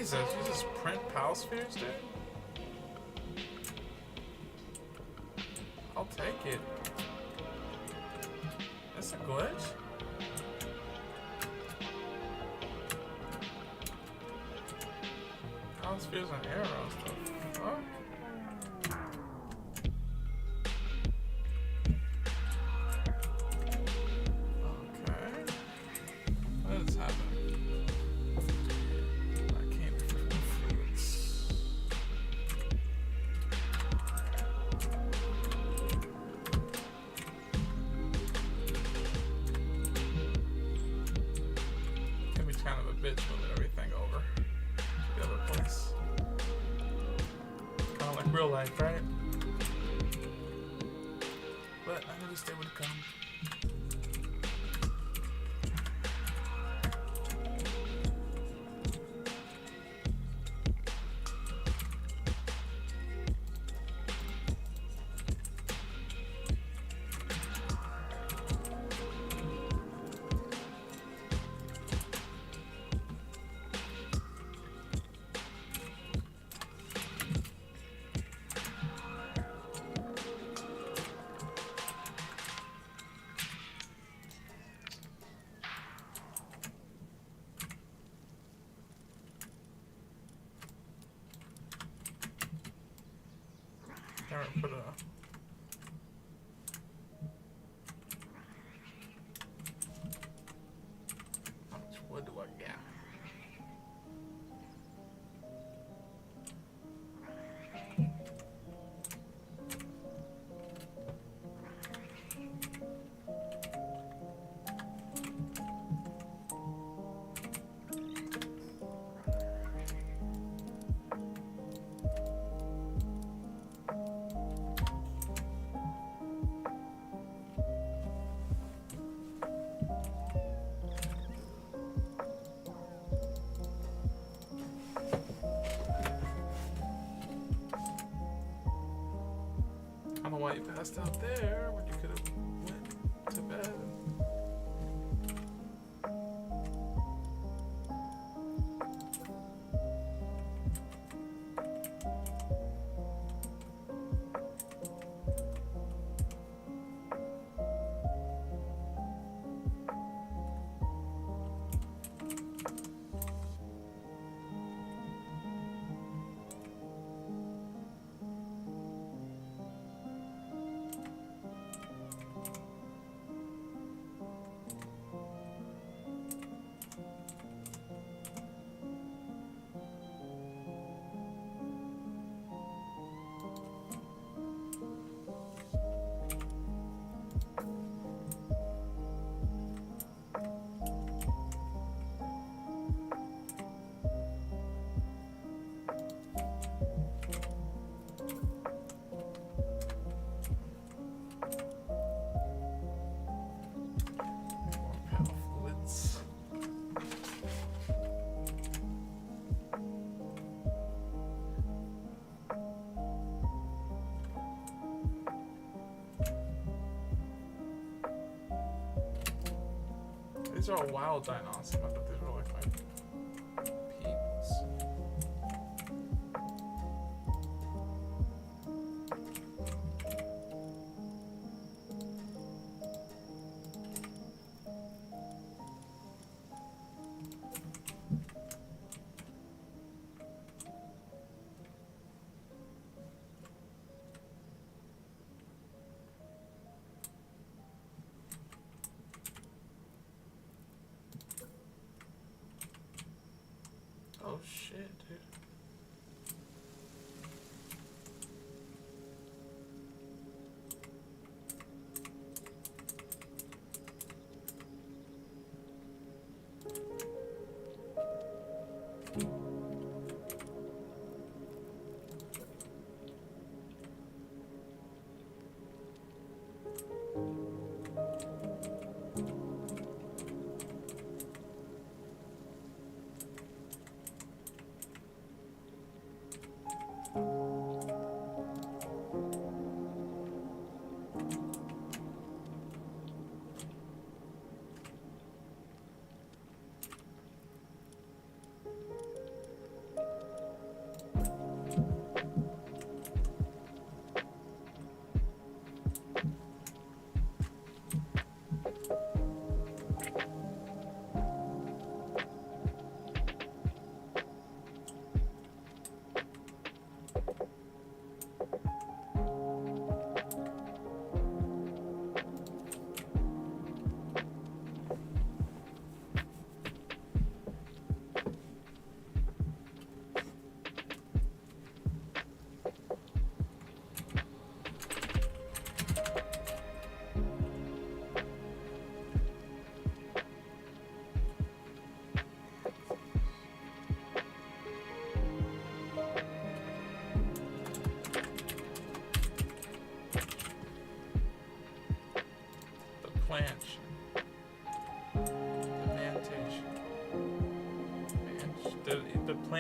Jesus, you just print PAL spheres, dude? I'll take it. That's a glitch? PAL spheres and arrows, the fuck? Okay. What is happening? I can't influence. Can be kind of a bitch moving everything over to the other place. Kind of like real life, right? But I know this day would come. Alright, put a... How much wood do I get? I don't know why you passed out there when you could have went to bed. These are all wild dinosaurs. I thought these were like my peeps. Oh shit, dude.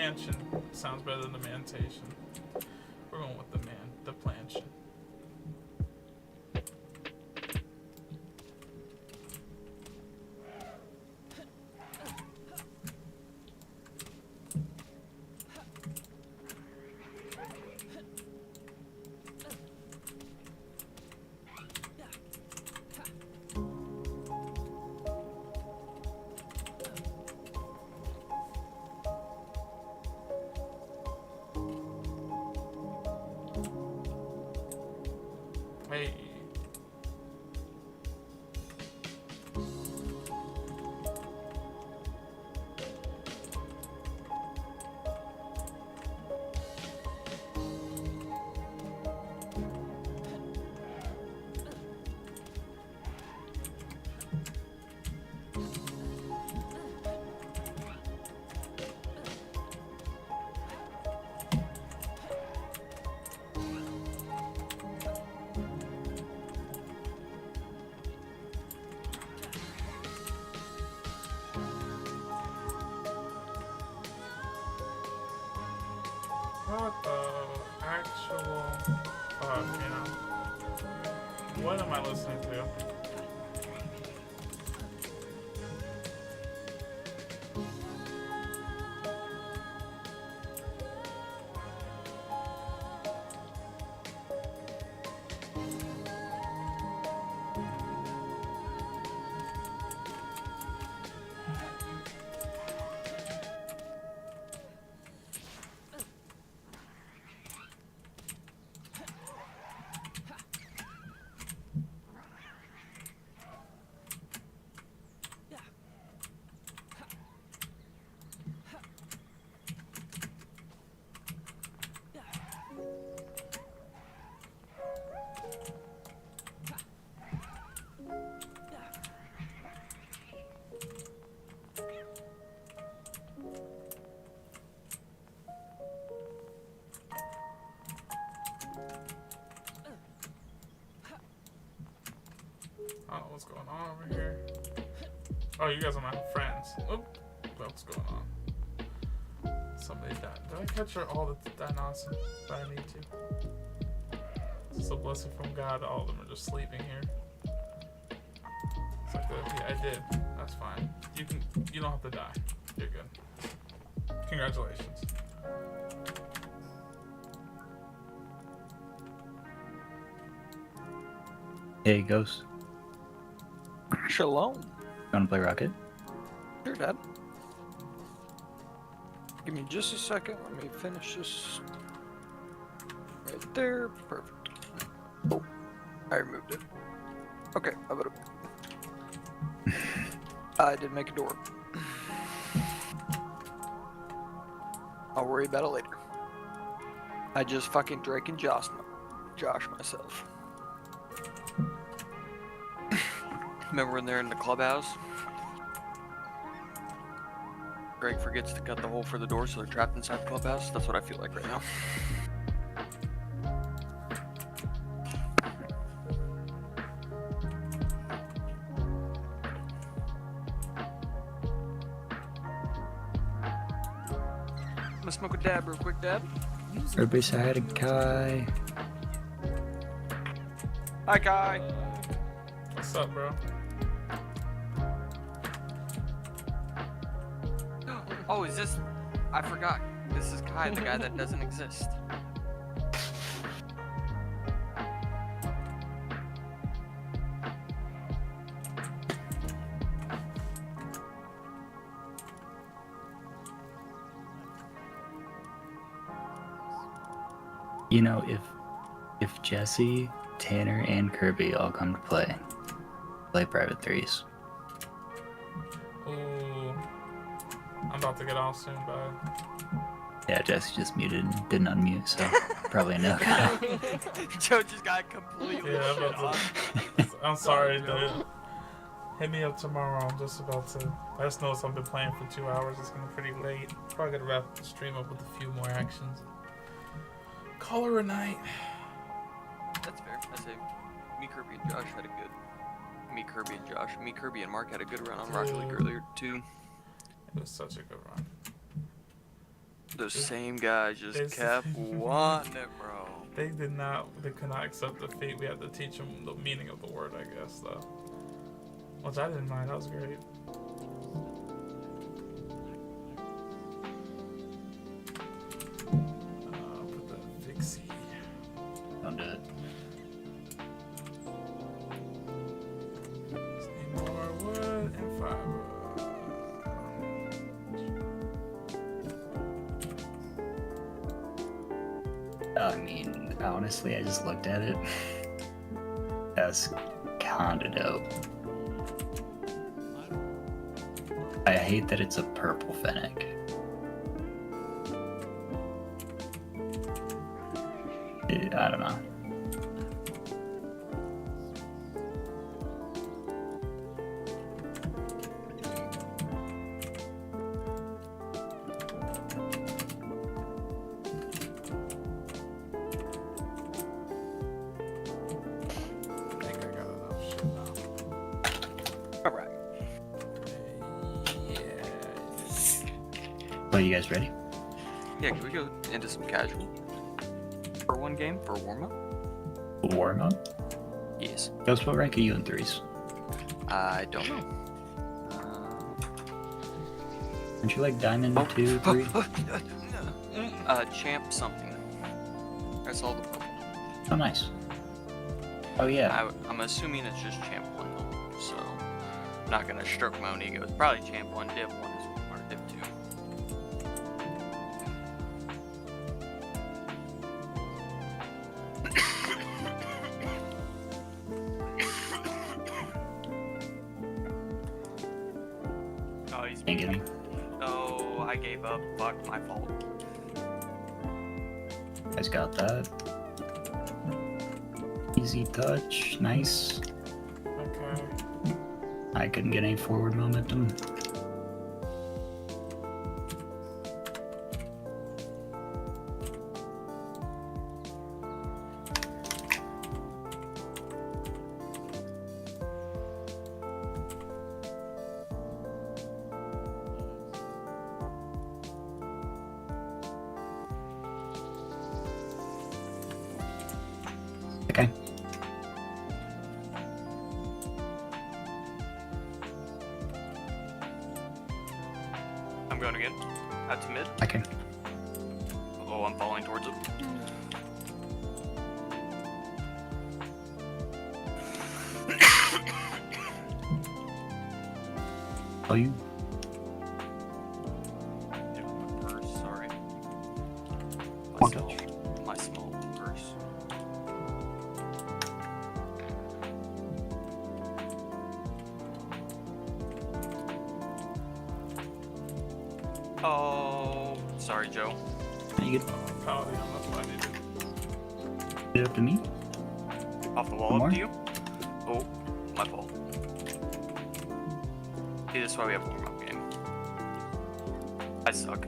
mansion sounds better than the mantation. We're going with the plantion. Hey. What the actual fuck, you know? What am I listening to? I don't know what's going on over here. Oh, you guys are my friends. Oop. What's going on? Somebody died. Did I capture all that nonsense that I need to? It's a blessing from God. All of them are just sleeping here. It's like, yeah, I did. That's fine. You don't have to die. You're good. Congratulations. Hey, Ghost. Shalom. You wanna play Rocket? Sure, Dad. Give me just a second. Let me finish this. Right there. Perfect. Oh, I removed it. Okay, how about it? I did make a door. I'll worry about it later. I just fucking Drake and Josh myself. Remember when they're in the clubhouse? Greg forgets to cut the hole for the door, so they're trapped inside the clubhouse. That's what I feel like right now. I'm gonna smoke a dab real quick, Dab. Everybody say hi to Kai. Hi, Kai. What's up, bro? Oh, is this? I forgot. This is Kai, the guy that doesn't exist. You know, if Jesse, Tanner, and Kirby all come to play private threes. Ooh. I'm about to get off soon, bud. Yeah, Jesse just muted and didn't unmute, so probably a no. Joe just got completely shut off. I'm sorry, dude. Hit me up tomorrow. I'm just about to. I just noticed I've been playing for 2 hours. It's getting pretty late. Probably gonna wrap the stream up with a few more actions. Call her a night. That's fair. I say me, Kirby, and Josh had a good. Me, Kirby, and Mark had a good run on Rocket League earlier too. It was such a good run. The same guy just kept wanting it, bro. They could not accept defeat. We had to teach them the meaning of the word, I guess, though. Which I didn't mind, that was great. Put that fixie. Don't do it. Just need more wood and fiber. I mean, honestly, I just looked at it. That's kinda dope. I hate that it's a purple fennec. I don't know. Well, you guys ready? Yeah, can we go into some casual? For one game? For a warm-up? Warm up? Yes. Ghost, what rank are you in threes? I don't know. Aren't you like Diamond 2, 3? Champ something. I saw the purple. Oh, nice. Oh, yeah. I'm assuming it's just Champ 1 though, so I'm not gonna stroke my own ego. It's probably Champ 1, Div 1 or Div 2. Oh, he's Can't get him. Oh, I gave up. Fuck, my fault. Guys got that. Easy touch. Nice. Okay. I couldn't get any forward momentum. Okay. I'm going again. Out to mid. Okay. Oh, I'm falling towards it. Oh, you. My purse, sorry. My small purse. Oh, sorry, Joe. Are you good? Paladin, that's what I needed. Is it up to me? Off the wall, One more? up to you. Oh, my fault. See, this is why we have a warm-up game. I suck,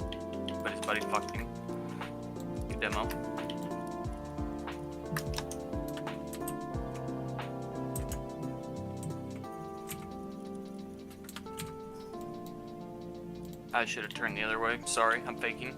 but his buddy fucked me. Good demo. I should have turned the other way. Sorry, I'm faking.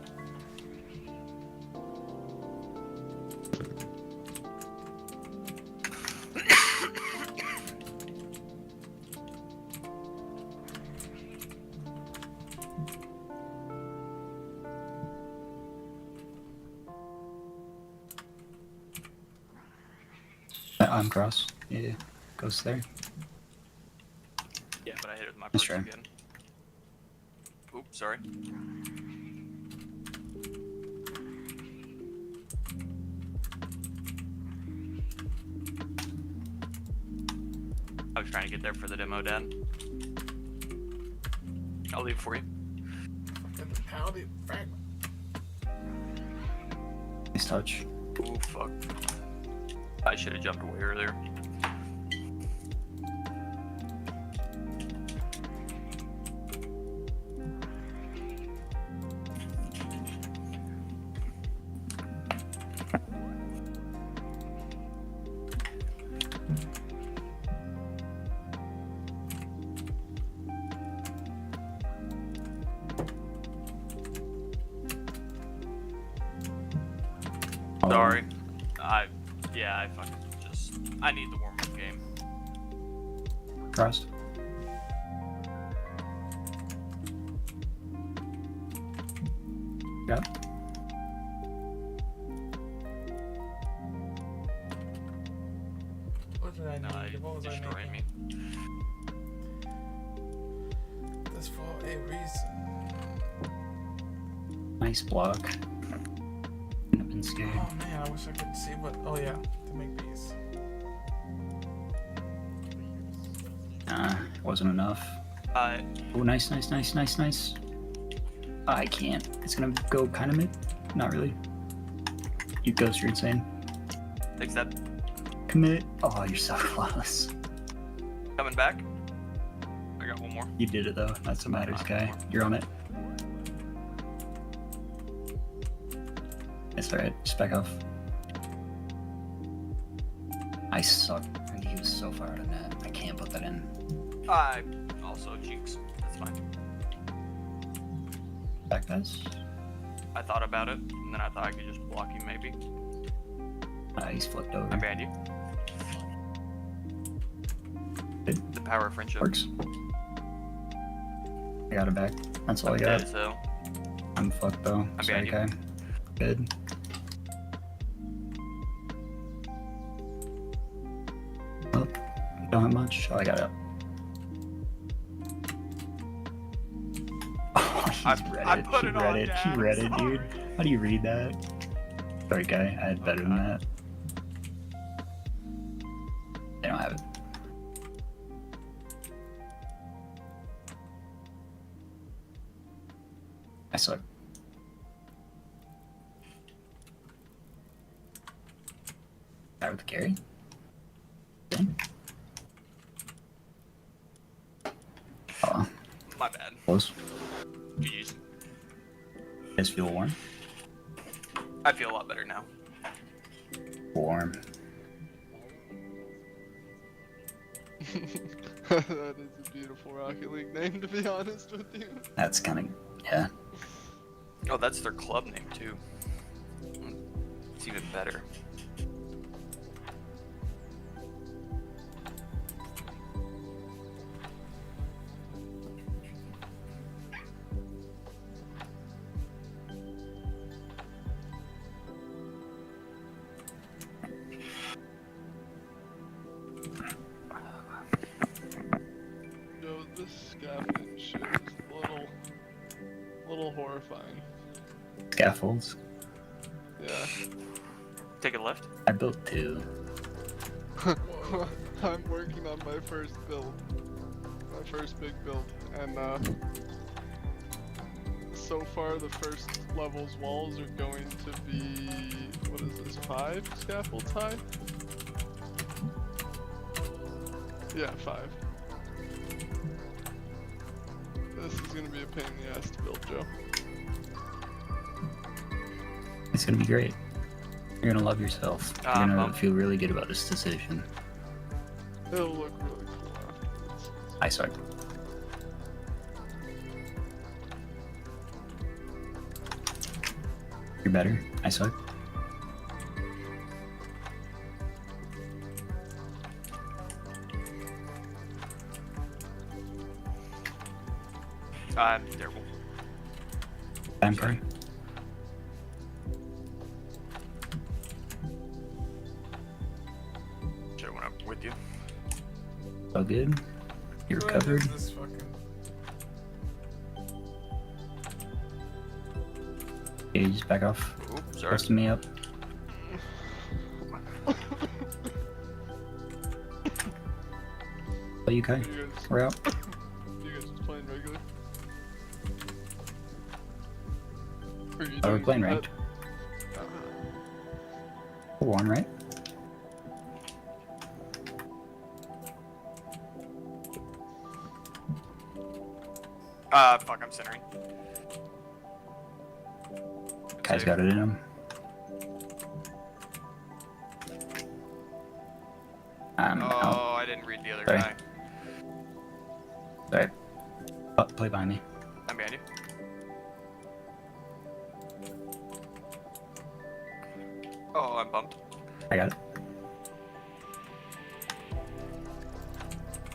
I'm cross. Yeah, goes there. Yeah, but I hit it with my Nice purse try. again. Oops, sorry. I was trying to get there for the demo, Dad. I'll leave it for you. And the Paladin fragment. Nice touch. Ooh, fuck. I should have jumped away earlier. Sorry. I fucking just, I need the warm-up game. Trust. Yeah. What did I need? What was I destroying me. This for a reason. Nice block. I've been scared. Oh man, I wish I could see what. Oh yeah, to make these. Nah, it wasn't enough. Oh, nice. I can't. It's gonna go kind of mid. Not really. You ghost, you're insane. Take that. Commit. Oh, you're so close. Coming back. I got one more. You did it though. That's what matters, guy. You're on it. It's alright. Just back off. I suck. And he was so far out of net. I can't put that in. I also cheeks. That's fine. Back pass. I thought about it, and then I thought I could just block you maybe. He's flipped over. I banned you. The power of friendship. Works. I got it back. That's all I dead, got. so. I'm fucked though. I Sorry, banned guy. Good. Well, don't have much. Oh, I got it. Oh, he's read I it. put He it read on, it. Dad. He read it, I'm dude. How do you read that? Sorry, guy. I had better than that. They don't have it. I suck. Guy with the carry? Oh, My bad. close. GG's. You guys feel warm? I feel a lot better now. Warm. That is a beautiful Rocket League name, to be honest with you. That's kind of, yeah. Oh, that's their club name too. It's even better. Yo, this scaffolding shit is a little horrifying. Scaffolds. Yeah. Take a left. I built 2. I'm working on my first build. My first big build. And so far the first level's walls are going to be, what is this, 5 scaffolds high? Yeah, 5. This is gonna be a pain in the ass to build, Joe. It's gonna be great. You're gonna love yourself. You're gonna feel really good about this decision. It'll look really cool afterwards. I suck. You're better. I suck. I'm terrible. I'm sorry. Should've went up with you. All good. You recovered. This fucking... Yeah, you just back off. Ooh, sorry. Resting me up. Oh, you okay? We're out. You guys just playing regular? Or are you Oh, we're doing playing that? ranked. We're warm, right? Fuck, I'm centering. Kai's got it in him. I'm out. Oh, I didn't read the other Sorry. guy. Sorry. Oh, play behind me. I'm behind you. Oh, I got it.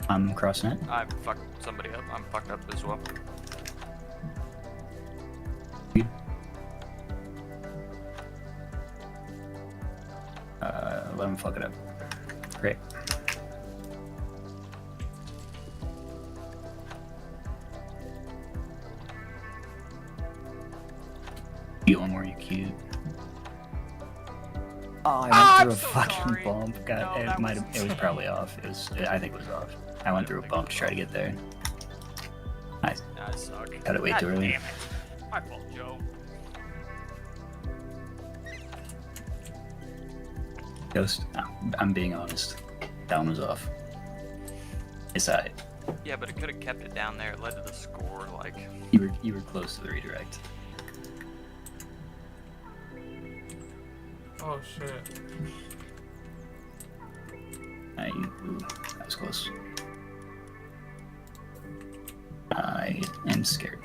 I'm crossing it. I fucked somebody up. I'm fucked up as well. Let him fuck it up. Great. You one more, you cute. Oh, I went through a fucking bump. God, it might have. It was probably off. It was. I think it was off. I went through a bump to try to get there. I suck. got it way too early. Damn it. My fault, Joe. Ghost. I'm being honest. That one was off. It's alright. Yeah, but it could have kept it down there. It led to the score. Like You were close to the redirect. Oh shit. Ooh, that was close. I am scared.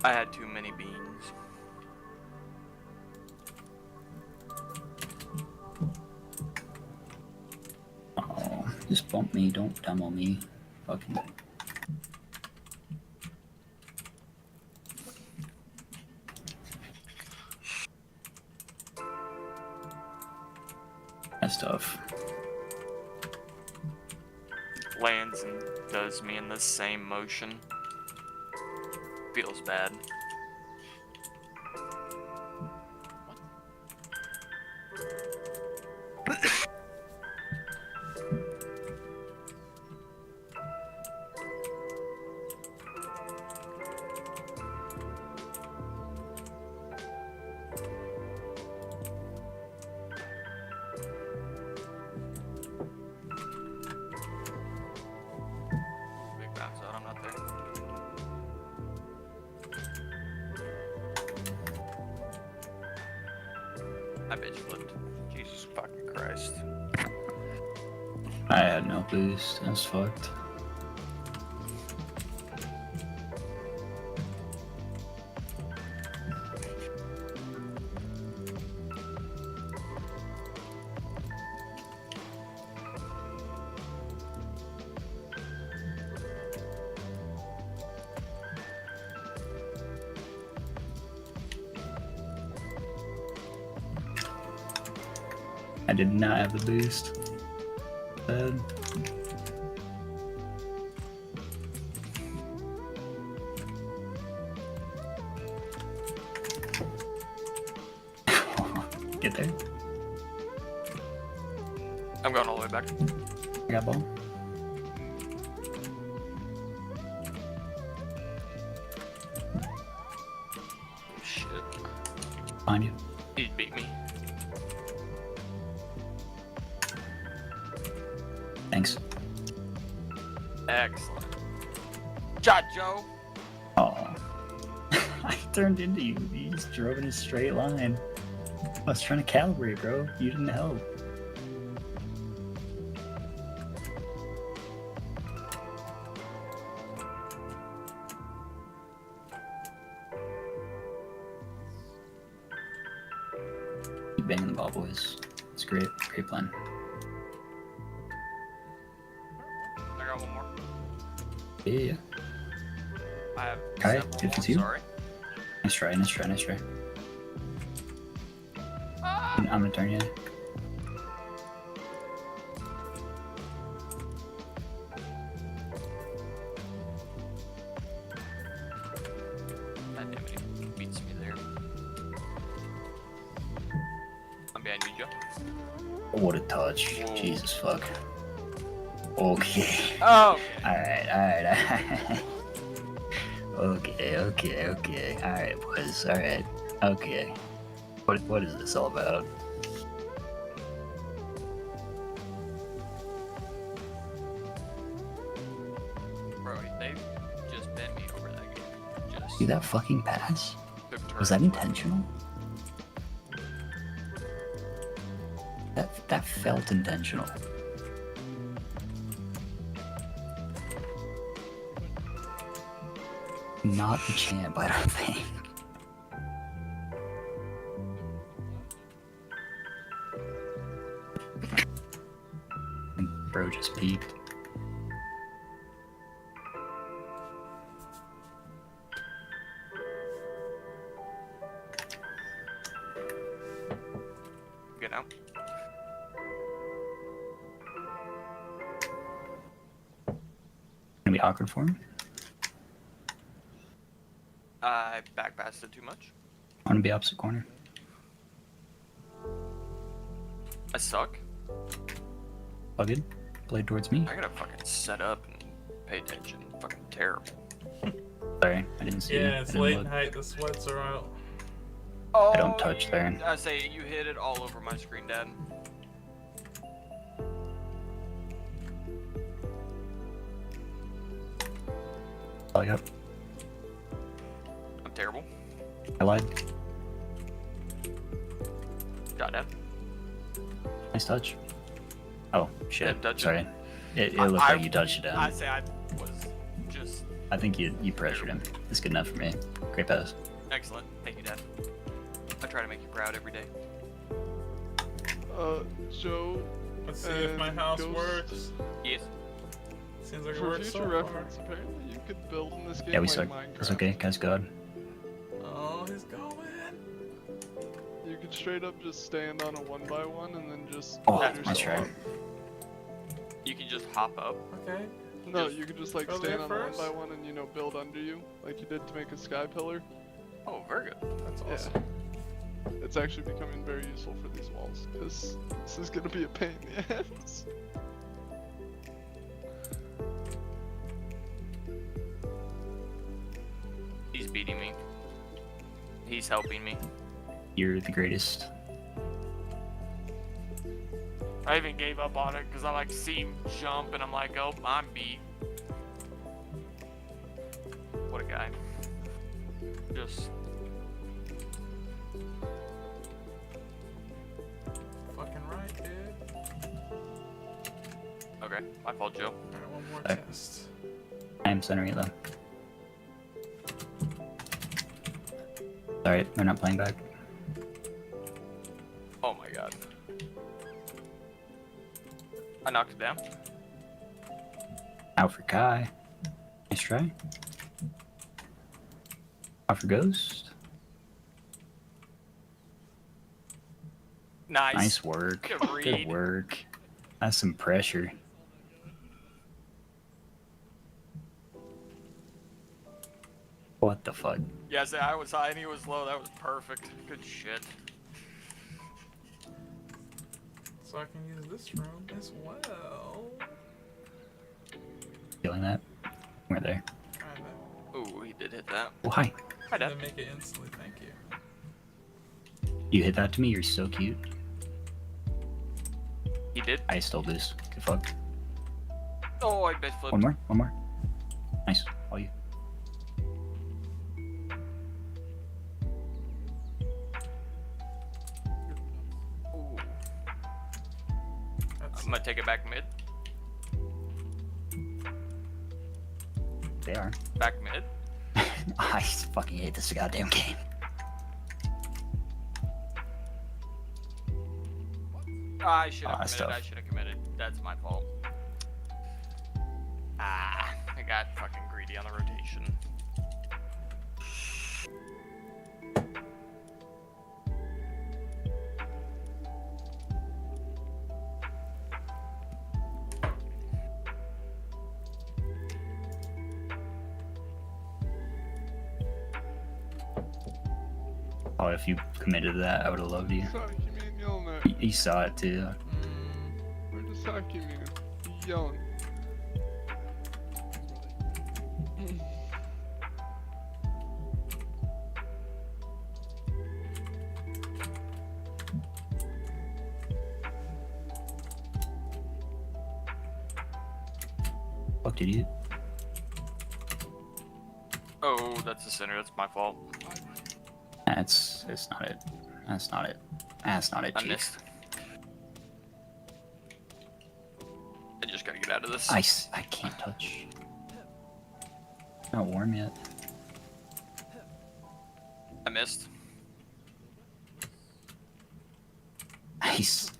I had too many beans. Oh, just bump me, don't demo me. Fucking. That's tough. Lands and does me in the same motion. Feels bad. Big bounce out, I'm not there. I bitch flipped. Jesus fucking Christ. I had no boost. That's fucked. I did not have the boost. Bad. Get there. I'm going all the way back. I got ball. Shit. Behind you. He beat me. Thanks. Excellent. Shot, Joe. Oh. I turned into you. You just drove in a straight line. I was trying to calibrate, bro. You didn't help. Keep banging the ball, boys. It's great. Great plan. I got one more. Yeah. I have Alright, several if more, it's you. sorry. Nice try, nice try, nice try. I'm gonna turn you. God damn it, he beats me there. I'm behind you, Joe. What a touch. Whoa. Jesus fuck. Okay. Oh, okay. Alright. Okay. Alright, boys. Alright. Okay. What is this all about? Bro, they just bent me over that game. Just See that fucking pass? took turns. Was that intentional? That felt intentional. not the champ, I don't think. Bro just peeked. Good now. Gonna be awkward for him. I backpassed it too much. I wanna be opposite corner. I suck. All good. Blade towards me. I gotta fucking set up and pay attention. Fucking terrible. Sorry, I didn't see you. Yeah, it's I didn't late look. night. The sweats are out. Oh, I don't touch there. I say you hit it all over my screen, Dad. Oh, yep. I'm terrible. I lied. Got that. Nice touch. Oh, shit. Didn't touch it. Sorry. It looked like you touched it down. I say I was just I think you pressured him. It's good enough for me. Great pass. excellent. Thank you, Dad. I try to make you proud every day. Joe. Let's see if my house Ghost. works. Yes. Seems like it For works future so reference, apparently you could build in this game Yeah, we like suck. Minecraft. That's okay. Guys, God. Oh, he's going. You could straight up just stand on a 1x1 and then just Oh, build nice try. yourself You can just hop up. Okay. up. No, you could just like go stand there on first? a 1x1 and build under you, like you did to make a sky pillar. Oh, very good. That's Yeah. awesome. It's actually becoming very useful for these walls, because this is gonna be a pain in the ass. He's beating me. He's helping me. You're the greatest. I even gave up on it because I like see him jump and I'm like, oh, I'm beat. What a guy. Just Fucking right, dude. okay. My fault, Joe. Alright, one more Alright. test. I am centering it though. Alright, they're not playing back. Oh my god. I knocked it down. Out for Kai. Nice try. Out for Ghost. Nice. Nice work. Good Good read. work. That's some pressure. What the fuck? Yeah, see, I was high and he was low. That was perfect. Good shit. So I can use this room as well. Feeling that? We're there. Kinda. Ooh, he did hit that. Oh, hi. Hi, Dad. Then make it instantly, thank you. You hit that to me, you're so cute. He did. I stole this. Good fuck. Oh, I bet flipped. One more. Nice. All you. Ooh. That's I'm gonna take it back mid. They are. Back mid. I fucking hate this goddamn game. I should have that's committed. tough. I should have committed. That's my fault. Ah, I got fucking greedy on the rotation. Oh, if you committed to that, I would have loved you. Saki man yelling at You saw it too. Where's the Saki man? He's yelling. Fuck did you? Oh, that's the center. That's my fault. That's not it. That's not it. That's not it, I Chief. missed. I just gotta get out of this. I can't touch. Not warm yet. I missed. Nice.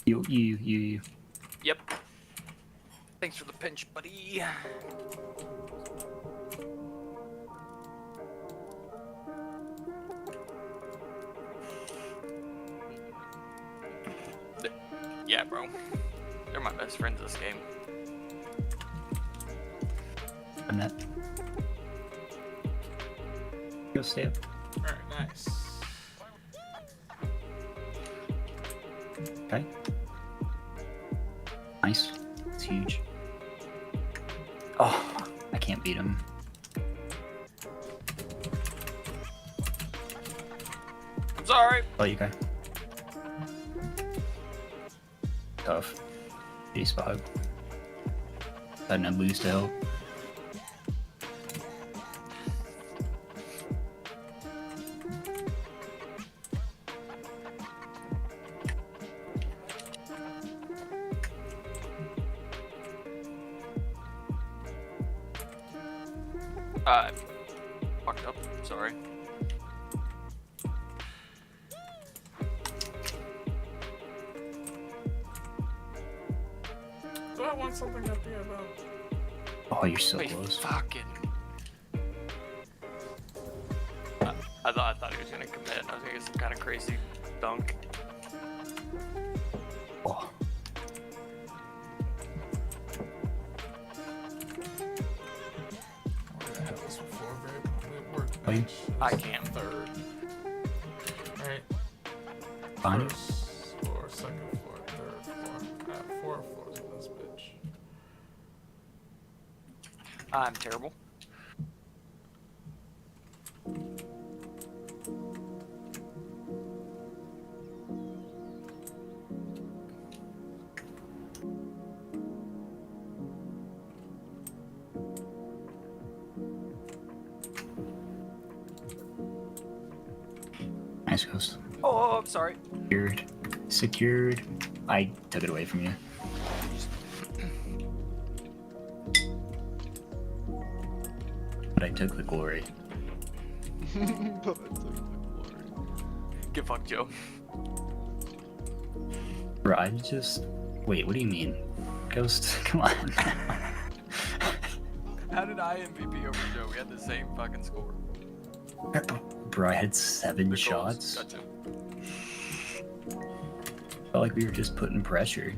You. Yep. Thanks for the pinch, buddy. Yeah, bro. They're my best friends this game. I'm not. Go stay up. Alright, nice. Okay. Nice. It's huge. Oh, I can't beat him. I'm sorry. Oh, you go. Tough. Base spot. Letting him lose to help. Fucked up. Sorry. Do I want something up here about? Oh, you're so Wait, close. Fucking. I thought he was gonna commit. I was gonna get some kind of crazy dunk. Oh. I can't. Third. Alright. Fine. First floor, second floor, third floor. I have 4 floors of this bitch. I'm terrible. Nice ghost. Oh, I'm sorry. Secured. I took it away from you. But I took the glory. Get fucked, Joe. Bro, I just... Wait, what do you mean? Ghost? Come on. How did I MVP over Joe? We had the same fucking score. Bro, I had 7 shots. Gotcha. Felt like we were just putting pressure.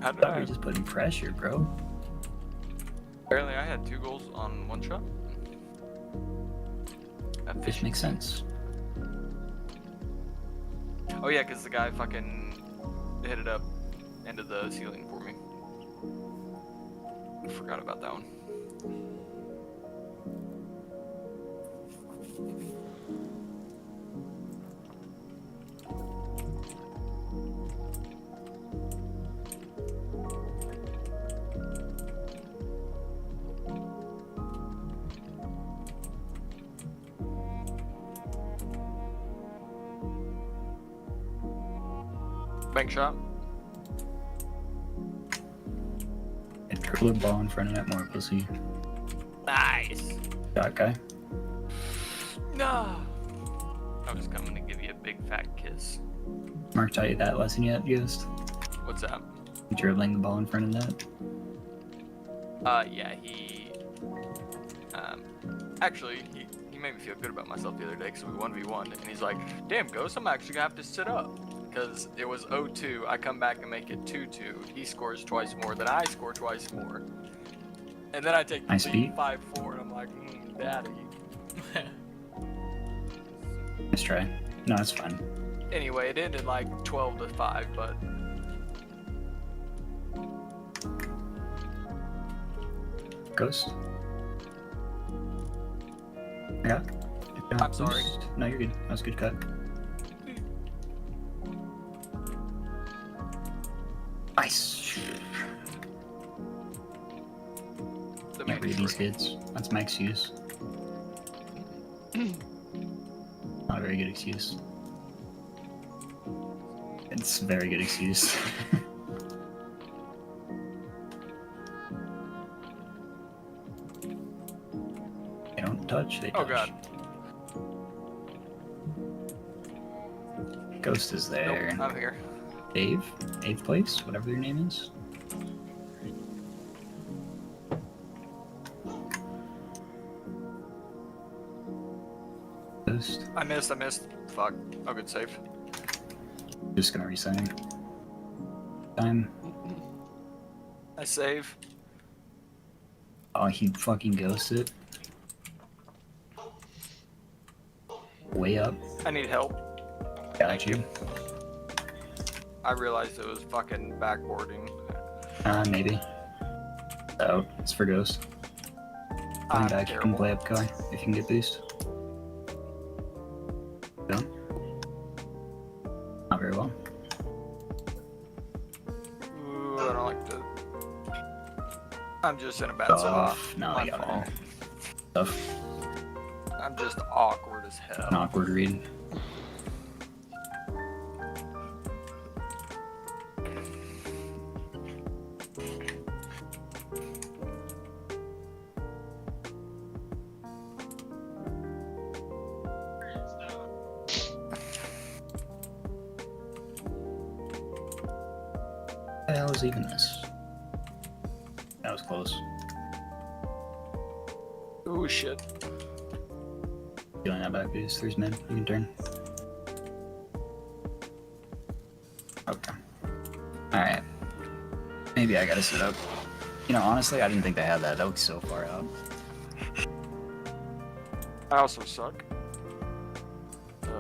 How did Thought we I? were just putting pressure, bro. Apparently, I had 2 goals on 1 shot. Which makes sense. Oh yeah, because the guy fucking hit it up into the ceiling for me. I forgot about that one. Bank shot. And dribble the ball in front of that more pussy. Nice. Shot guy. No. I was coming to give you a big fat kiss. Mark taught you that lesson yet, Ghost? What's that? Dribbling the ball in front of that? Yeah, he... actually, he made me feel good about myself the other day because we 1v1, and he's like, damn, Ghost, I'm actually gonna have to sit up. Because it was 0-2, I come back and make it 2-2. He scores twice more than I score twice more. And then I take the lead 5-4, and I'm like, daddy. Let's try. No, it's fine. Anyway, it ended like 12-5, but... Ghost? Yeah? I'm sorry. No, you're good. That was a good cut. Nice. Can't read these kids. That's my excuse. Not a very good excuse. It's a very good excuse. They don't touch, they touch. Oh god. Ghost is there. Nope, I'm here. Dave? 8th place? Whatever your name is? Ghost. I missed. Fuck. Oh, good save. Just gonna resign. Time. I save. Oh, he fucking ghosted. Way up. I need help. Got you. I realized it was fucking backboarding. Maybe. Oh, it's for Ghost. Coming back, you can play up guy if you can get boost. No? Not very well. Ooh, I don't like the... I'm just in a bad spot. No, I got fault. it. Tough. I'm just awkward as hell. An awkward read. What the hell is even this? That was close. Oh shit. Feeling that back boost. There's mid. You can turn. Okay. Alright. Maybe I gotta sit up. You know, honestly, I didn't think they had that. That looks so far out. I also suck.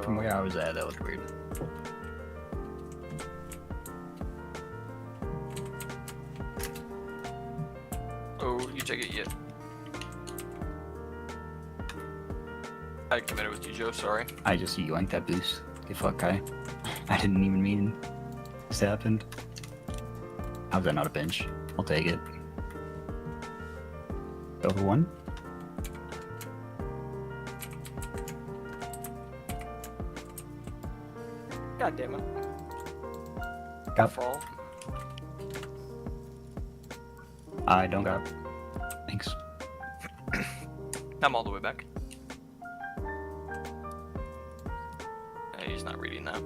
From where I was at, that looked weird. Oh, you take it yet. I committed with you, Joe, sorry. I just yoinked that boost. Get fucked, Kai. I didn't even mean this happened. How's that not a bench? I'll take it. Over one? God damn it. Got fall. I don't got. Thanks. I'm all the way back. Hey, he's not reading that.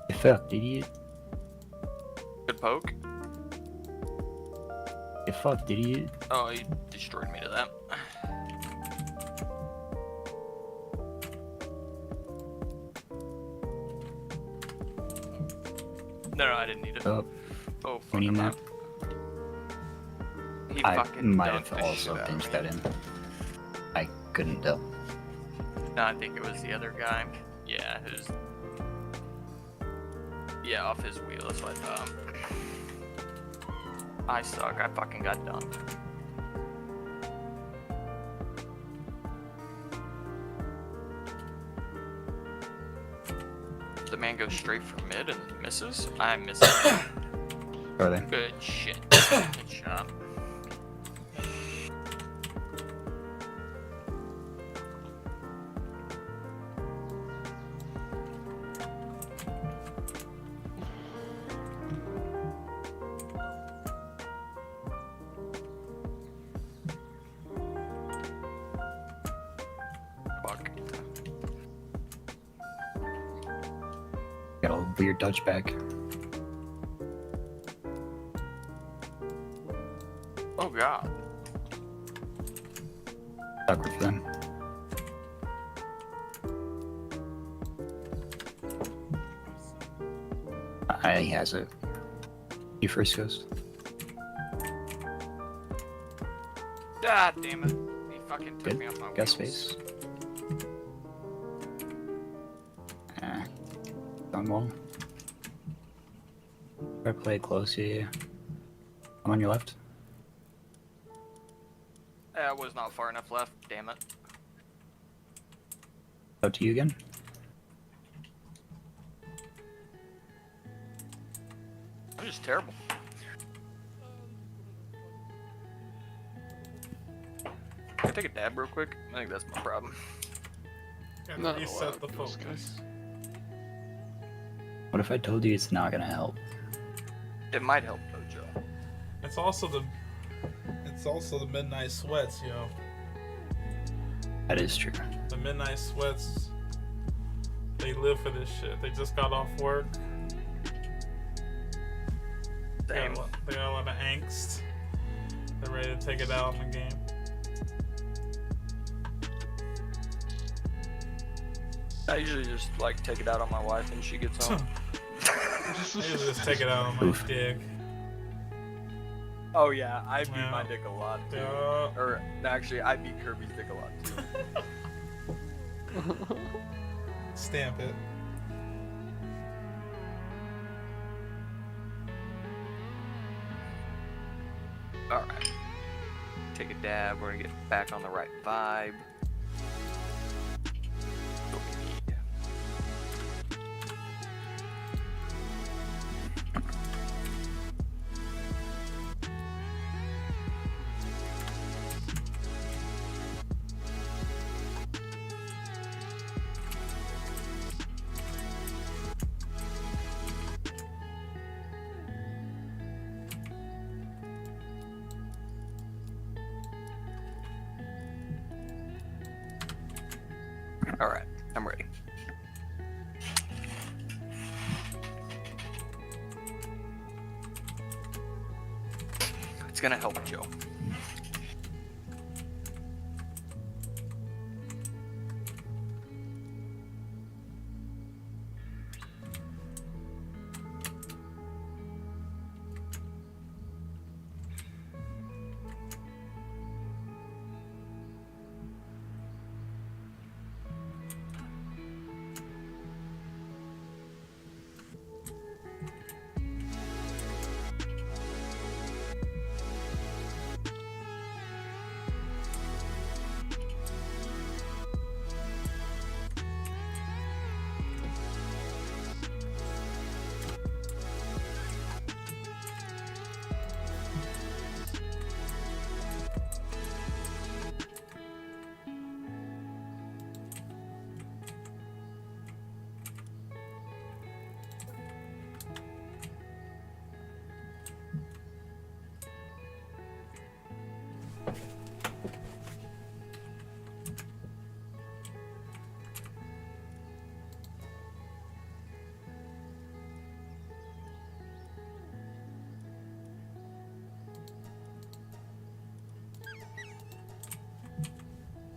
You fucked, idiot. Good poke. You fucked, idiot. Oh, he destroyed me to that. No, I didn't need it. Oh, Oh, we need that. He I fucking might dunked have the also shit out of pinched me. that in. I couldn't tell. No, I think it was the other guy. Yeah, who's... Yeah, off his wheel, that's what I thought. I suck, I fucking got dunked. The man goes straight for mid and misses. I miss it. Are they? Good shit. Good shot. Fuck. Got a weird touchback. Oh god. Awkward for them. He has it. You first, Ghost. God damn it. He fucking took Good. me off my Got wheels. space. Done well. Try to play it close here. I'm on your left. I was not far enough left, damn it. Out to you again. I'm just terrible. Can I take a dab real quick? I think that's my problem. Gotta reset the focus. What if I told you it's not gonna help? It might help though, Joe. It's also the It's also the midnight sweats, yo. That is true. The midnight sweats, they live for this shit. They just got off work. Damn. They got a lot of angst. They're ready to take it out in the game. I usually just like take it out on my wife and she gets home. I usually just take it out on my dick. Oh yeah, I beat my dick a lot too. Yeah. Or actually, I beat Kirby's dick a lot too. Stamp it. Alright. Take a dab, we're gonna get back on the right vibe. What we need. Alright, I'm ready. It's gonna help Joe.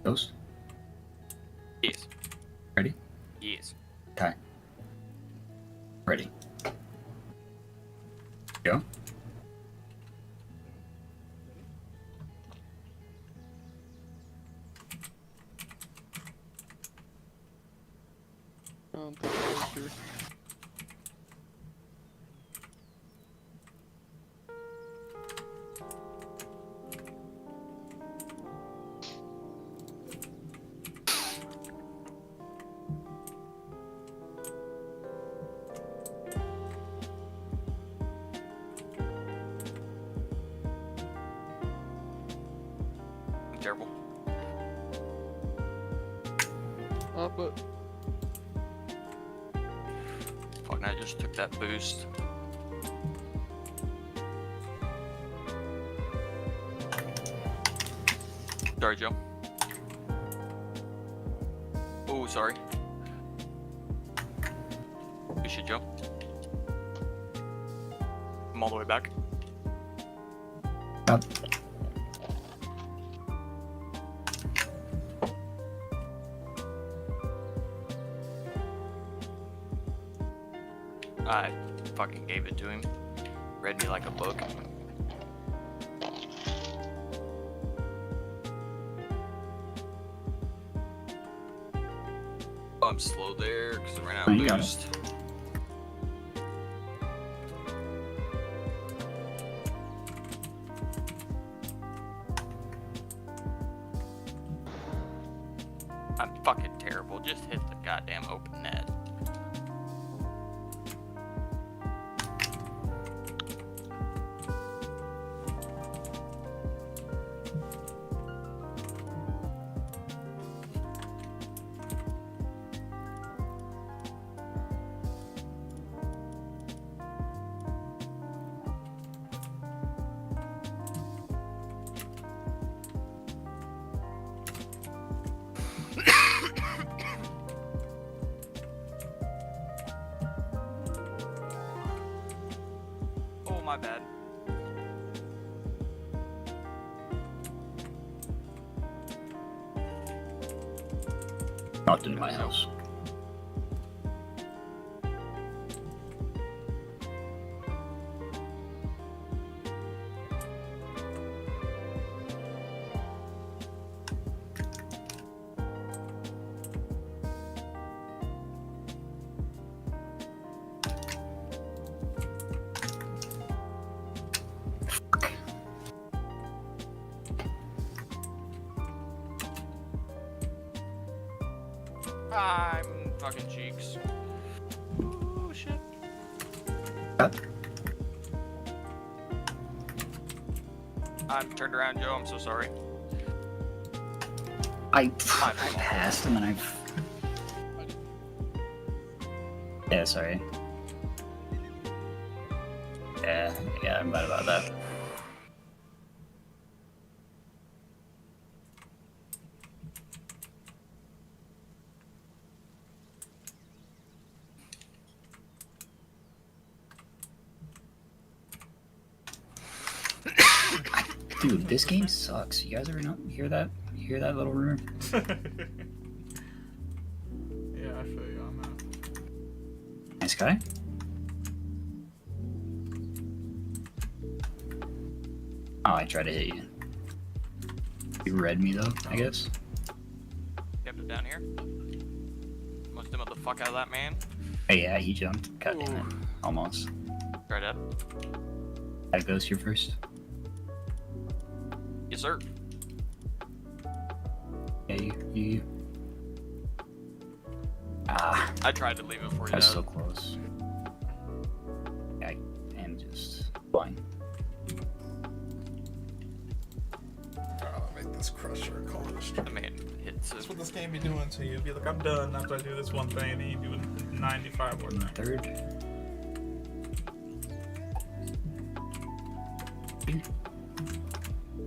Ghost? Yes. Ready? Yes. Okay. Ready. Go. I don't think that was true. Terrible. But Fuck, I just took that boost. Sorry, Joe. Oh, sorry. Good shit, Joe. I'm all the way back. Up. I fucking gave it to him. Read me like a book. Oh, I'm slow there because I ran out of boost. I'm fucking terrible. Just hit the goddamn open net. My bad. Not in my house. I'm fucking cheeks. Ooh, shit. I'm turned around, Joe. I'm so sorry. I passed and then I've. Yeah, sorry. Yeah, I'm bad about that. Dude, this game sucks. You guys ever not hear that? You hear that little rumor? Yeah, I feel you on that. Nice guy. Oh, I tried to hit you. You read me though, I guess. Kept it down here. Must have the fuck out of that man. Oh yeah, he jumped. God damn it. Almost. Right up. That goes here first. Yes, sir. Yeah, you. Ah. I tried to leave it for you. That's so close. Yeah, I am just blind. I'll make this crusher a college. The man hits That's what this game be doing to you. Be like, I'm done after I do this one thing, and then you do 95 more things. Third.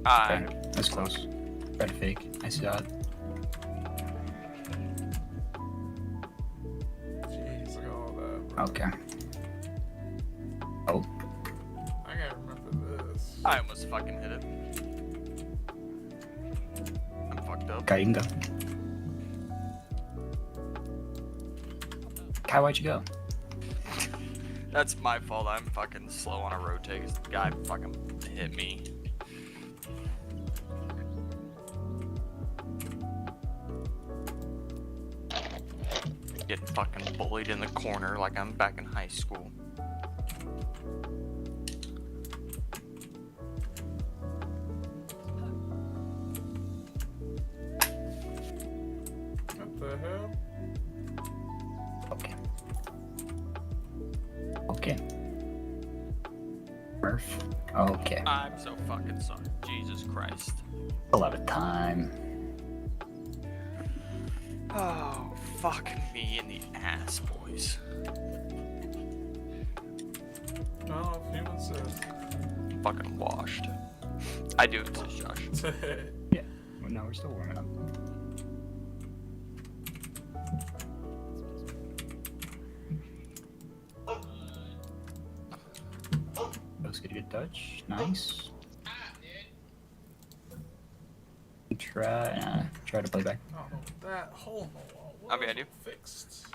Okay, that's close. Try to fake. I see that. Jeez, look at all that. Bro. Okay. Oh. I gotta remember this. I almost fucking hit it. I'm fucked up. Okay, you can go. Kai, why'd you go? That's my fault. I'm fucking slow on a rotate. 'Cause the guy fucking hit me. Getting fucking bullied in the corner like I'm back in high school. What the hell? Okay. Okay. Murph. Okay. I'm so fucking sorry. Jesus Christ. We'll have a time. Oh, fuck me in the ass, boys. Oh, if human says. Fucking washed. I do it, says Josh. Yeah. Well, no, we're still warming up. Let's get a good touch. Nice. Try to play back. Oh, that hole in the wall. I'm behind you. Fixed.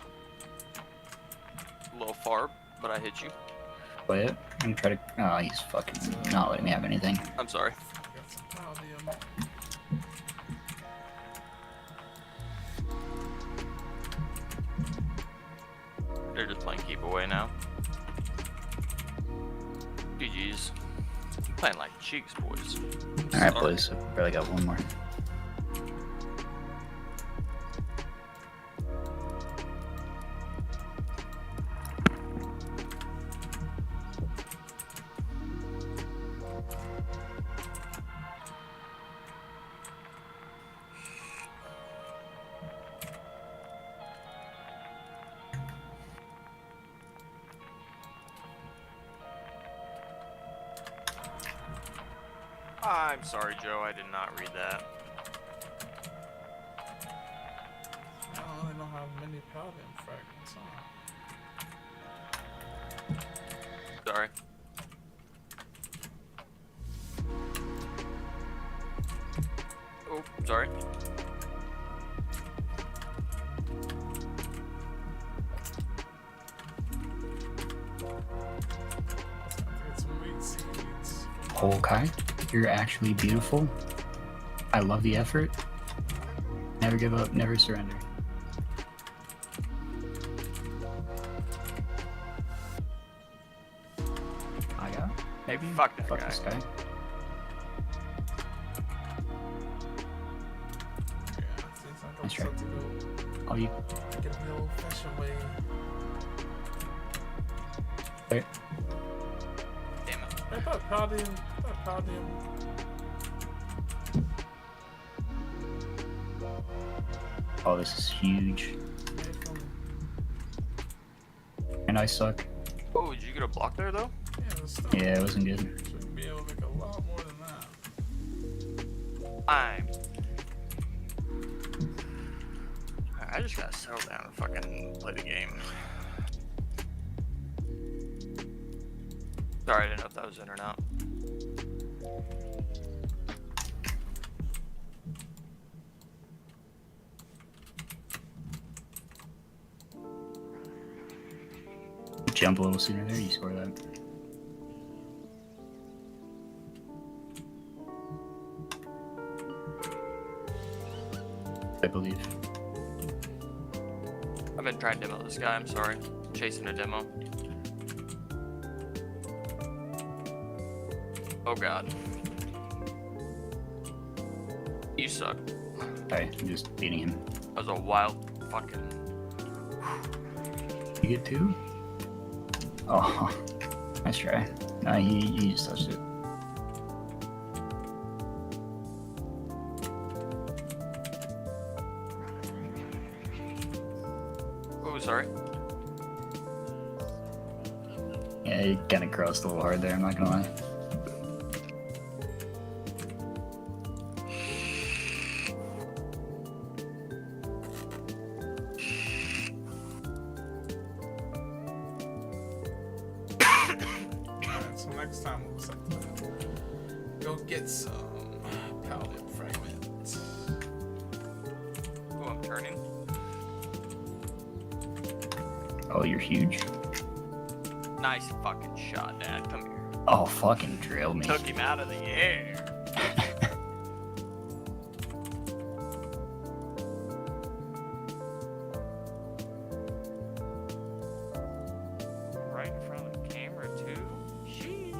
A little far, but I hit you. Play it. I'm gonna try to. Oh, he's fucking not letting me have anything. I'm sorry. Got some palladium. They're just playing keep away now. GG's. Playing like cheeks, boys. Alright, boys. I've barely got one more. I'm sorry, Joe. I did not read that. I don't really know how many paladin fragments are. Sorry. Oh, sorry. Okay, you're actually beautiful. I love the effort. Never give up, never surrender. I got maybe fuck that fuck guy. this guy. That's right. Oh, you. Get the old fashioned way. There. Damn it. I thought Palladium. Oh, this is huge. And I suck. Oh, did you get a block there though? Yeah, it wasn't good. Should be able to make a lot more than that. I just gotta settle down and fucking play the game. Sorry, I didn't know if that was in or not. Jump a little sooner there, you score that. I believe. I've been trying to demo this guy, I'm sorry. Chasing a demo. Oh god. You suck. Hey, I'm just beating him. That was a wild fucking... You get two? Oh, nice try. No, he just touched it. Oh, sorry. Yeah, it kind of crossed a little hard there, I'm not gonna lie. So next time we'll set go get some Paladin fragments. Oh, I'm turning. Oh, you're huge. Nice fucking shot, Dad. Come here. Oh, fucking drill me. Took him out of the air. Right in front of the camera, too? Sheesh.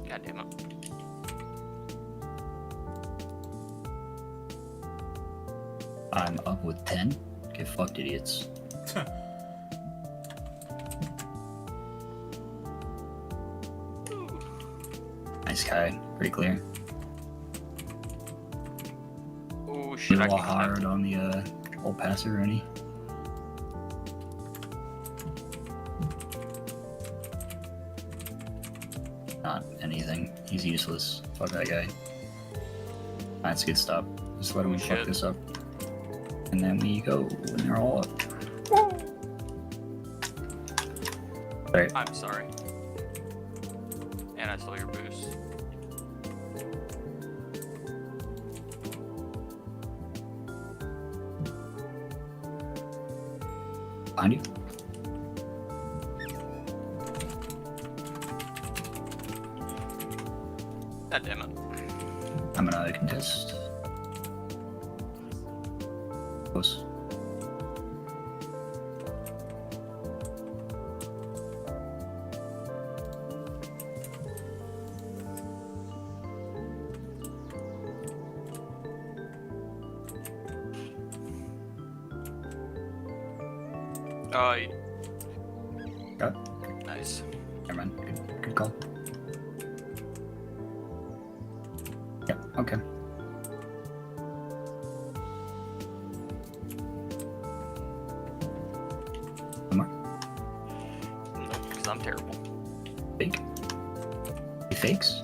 God damn it. I'm up with 10. Get fucked, idiots. Nice guy. Pretty clear. Oh A shit, I little can't hard on the old passer, Rooney. Not anything. He's useless. Fuck that guy. That's a good stop. Just let him fuck shit. this up. And then we go, and they're all up. Alright. I'm sorry. And I stole your boost. Behind you. God damn it. I'm gonna contest. Close. Got it. Nice. Never mind. Good call. Yeah, okay. One more. Nope, because I'm terrible. Fake. He fakes.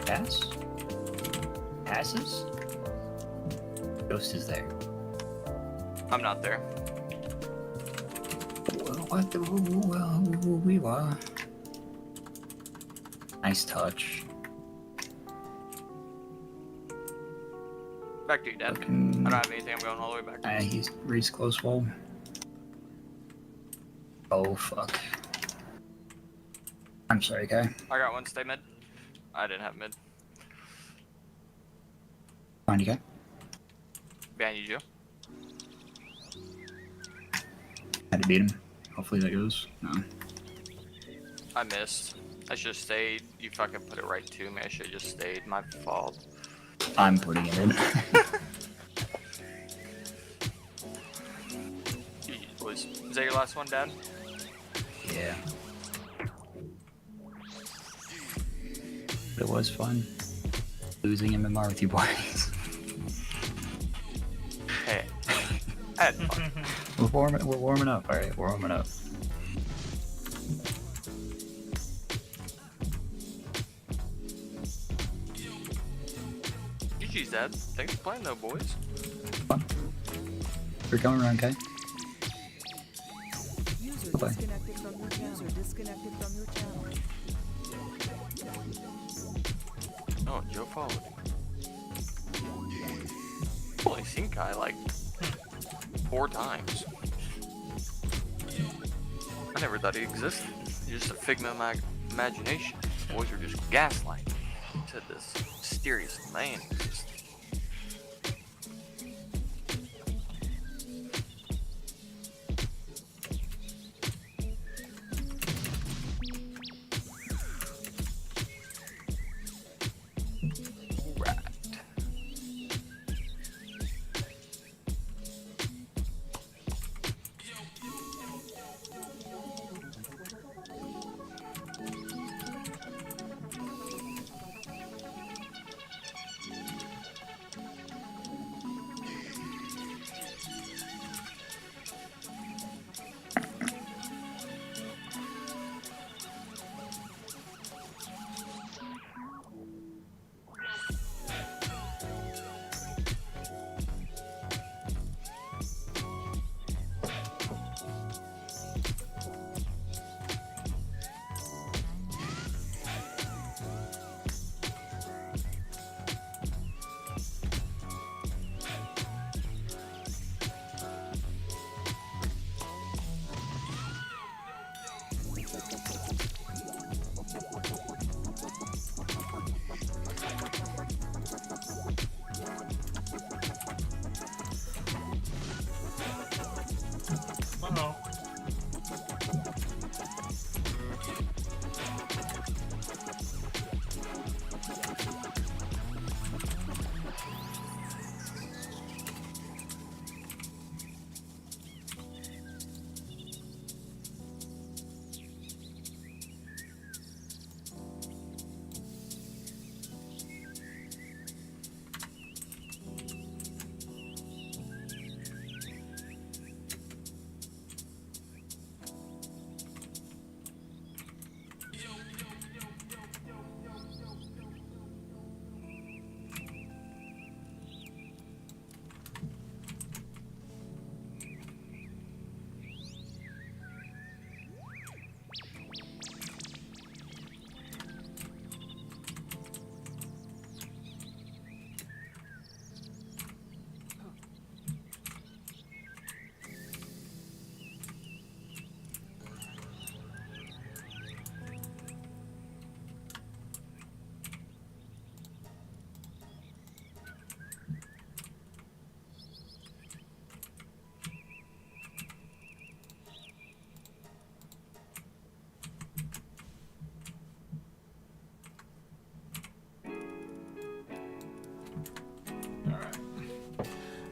Pass. Passes. Ghost is there. I'm not there. Well. Nice touch. Back to you, Dad. I don't have anything. I'm going all the way back. He's Reese close wall. Oh fuck. I'm sorry, Kai. I got one. Stay mid. I didn't have mid. Behind you, Kai. Behind you, Joe. Had to beat him. Hopefully that goes. No. I missed. I should have stayed. You fucking put it right to me. I should have just stayed. My fault. I'm putting it in. Was that your last one, Dad? Yeah. But it was fun. Losing MMR with you boys. Hey. I had fun. We're warming up, alright? We're warming up. GG's, Dad. Thanks for playing, though, boys. We're coming around, Kai. Bye-bye. Disconnected from your channel. User disconnected from your channel. Oh, Joe followed. I've only seen Kai like 4 times. I never thought he existed. He's just a figment of my imagination. Boys are just gaslighting. Said this mysterious man existed.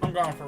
I'm gone for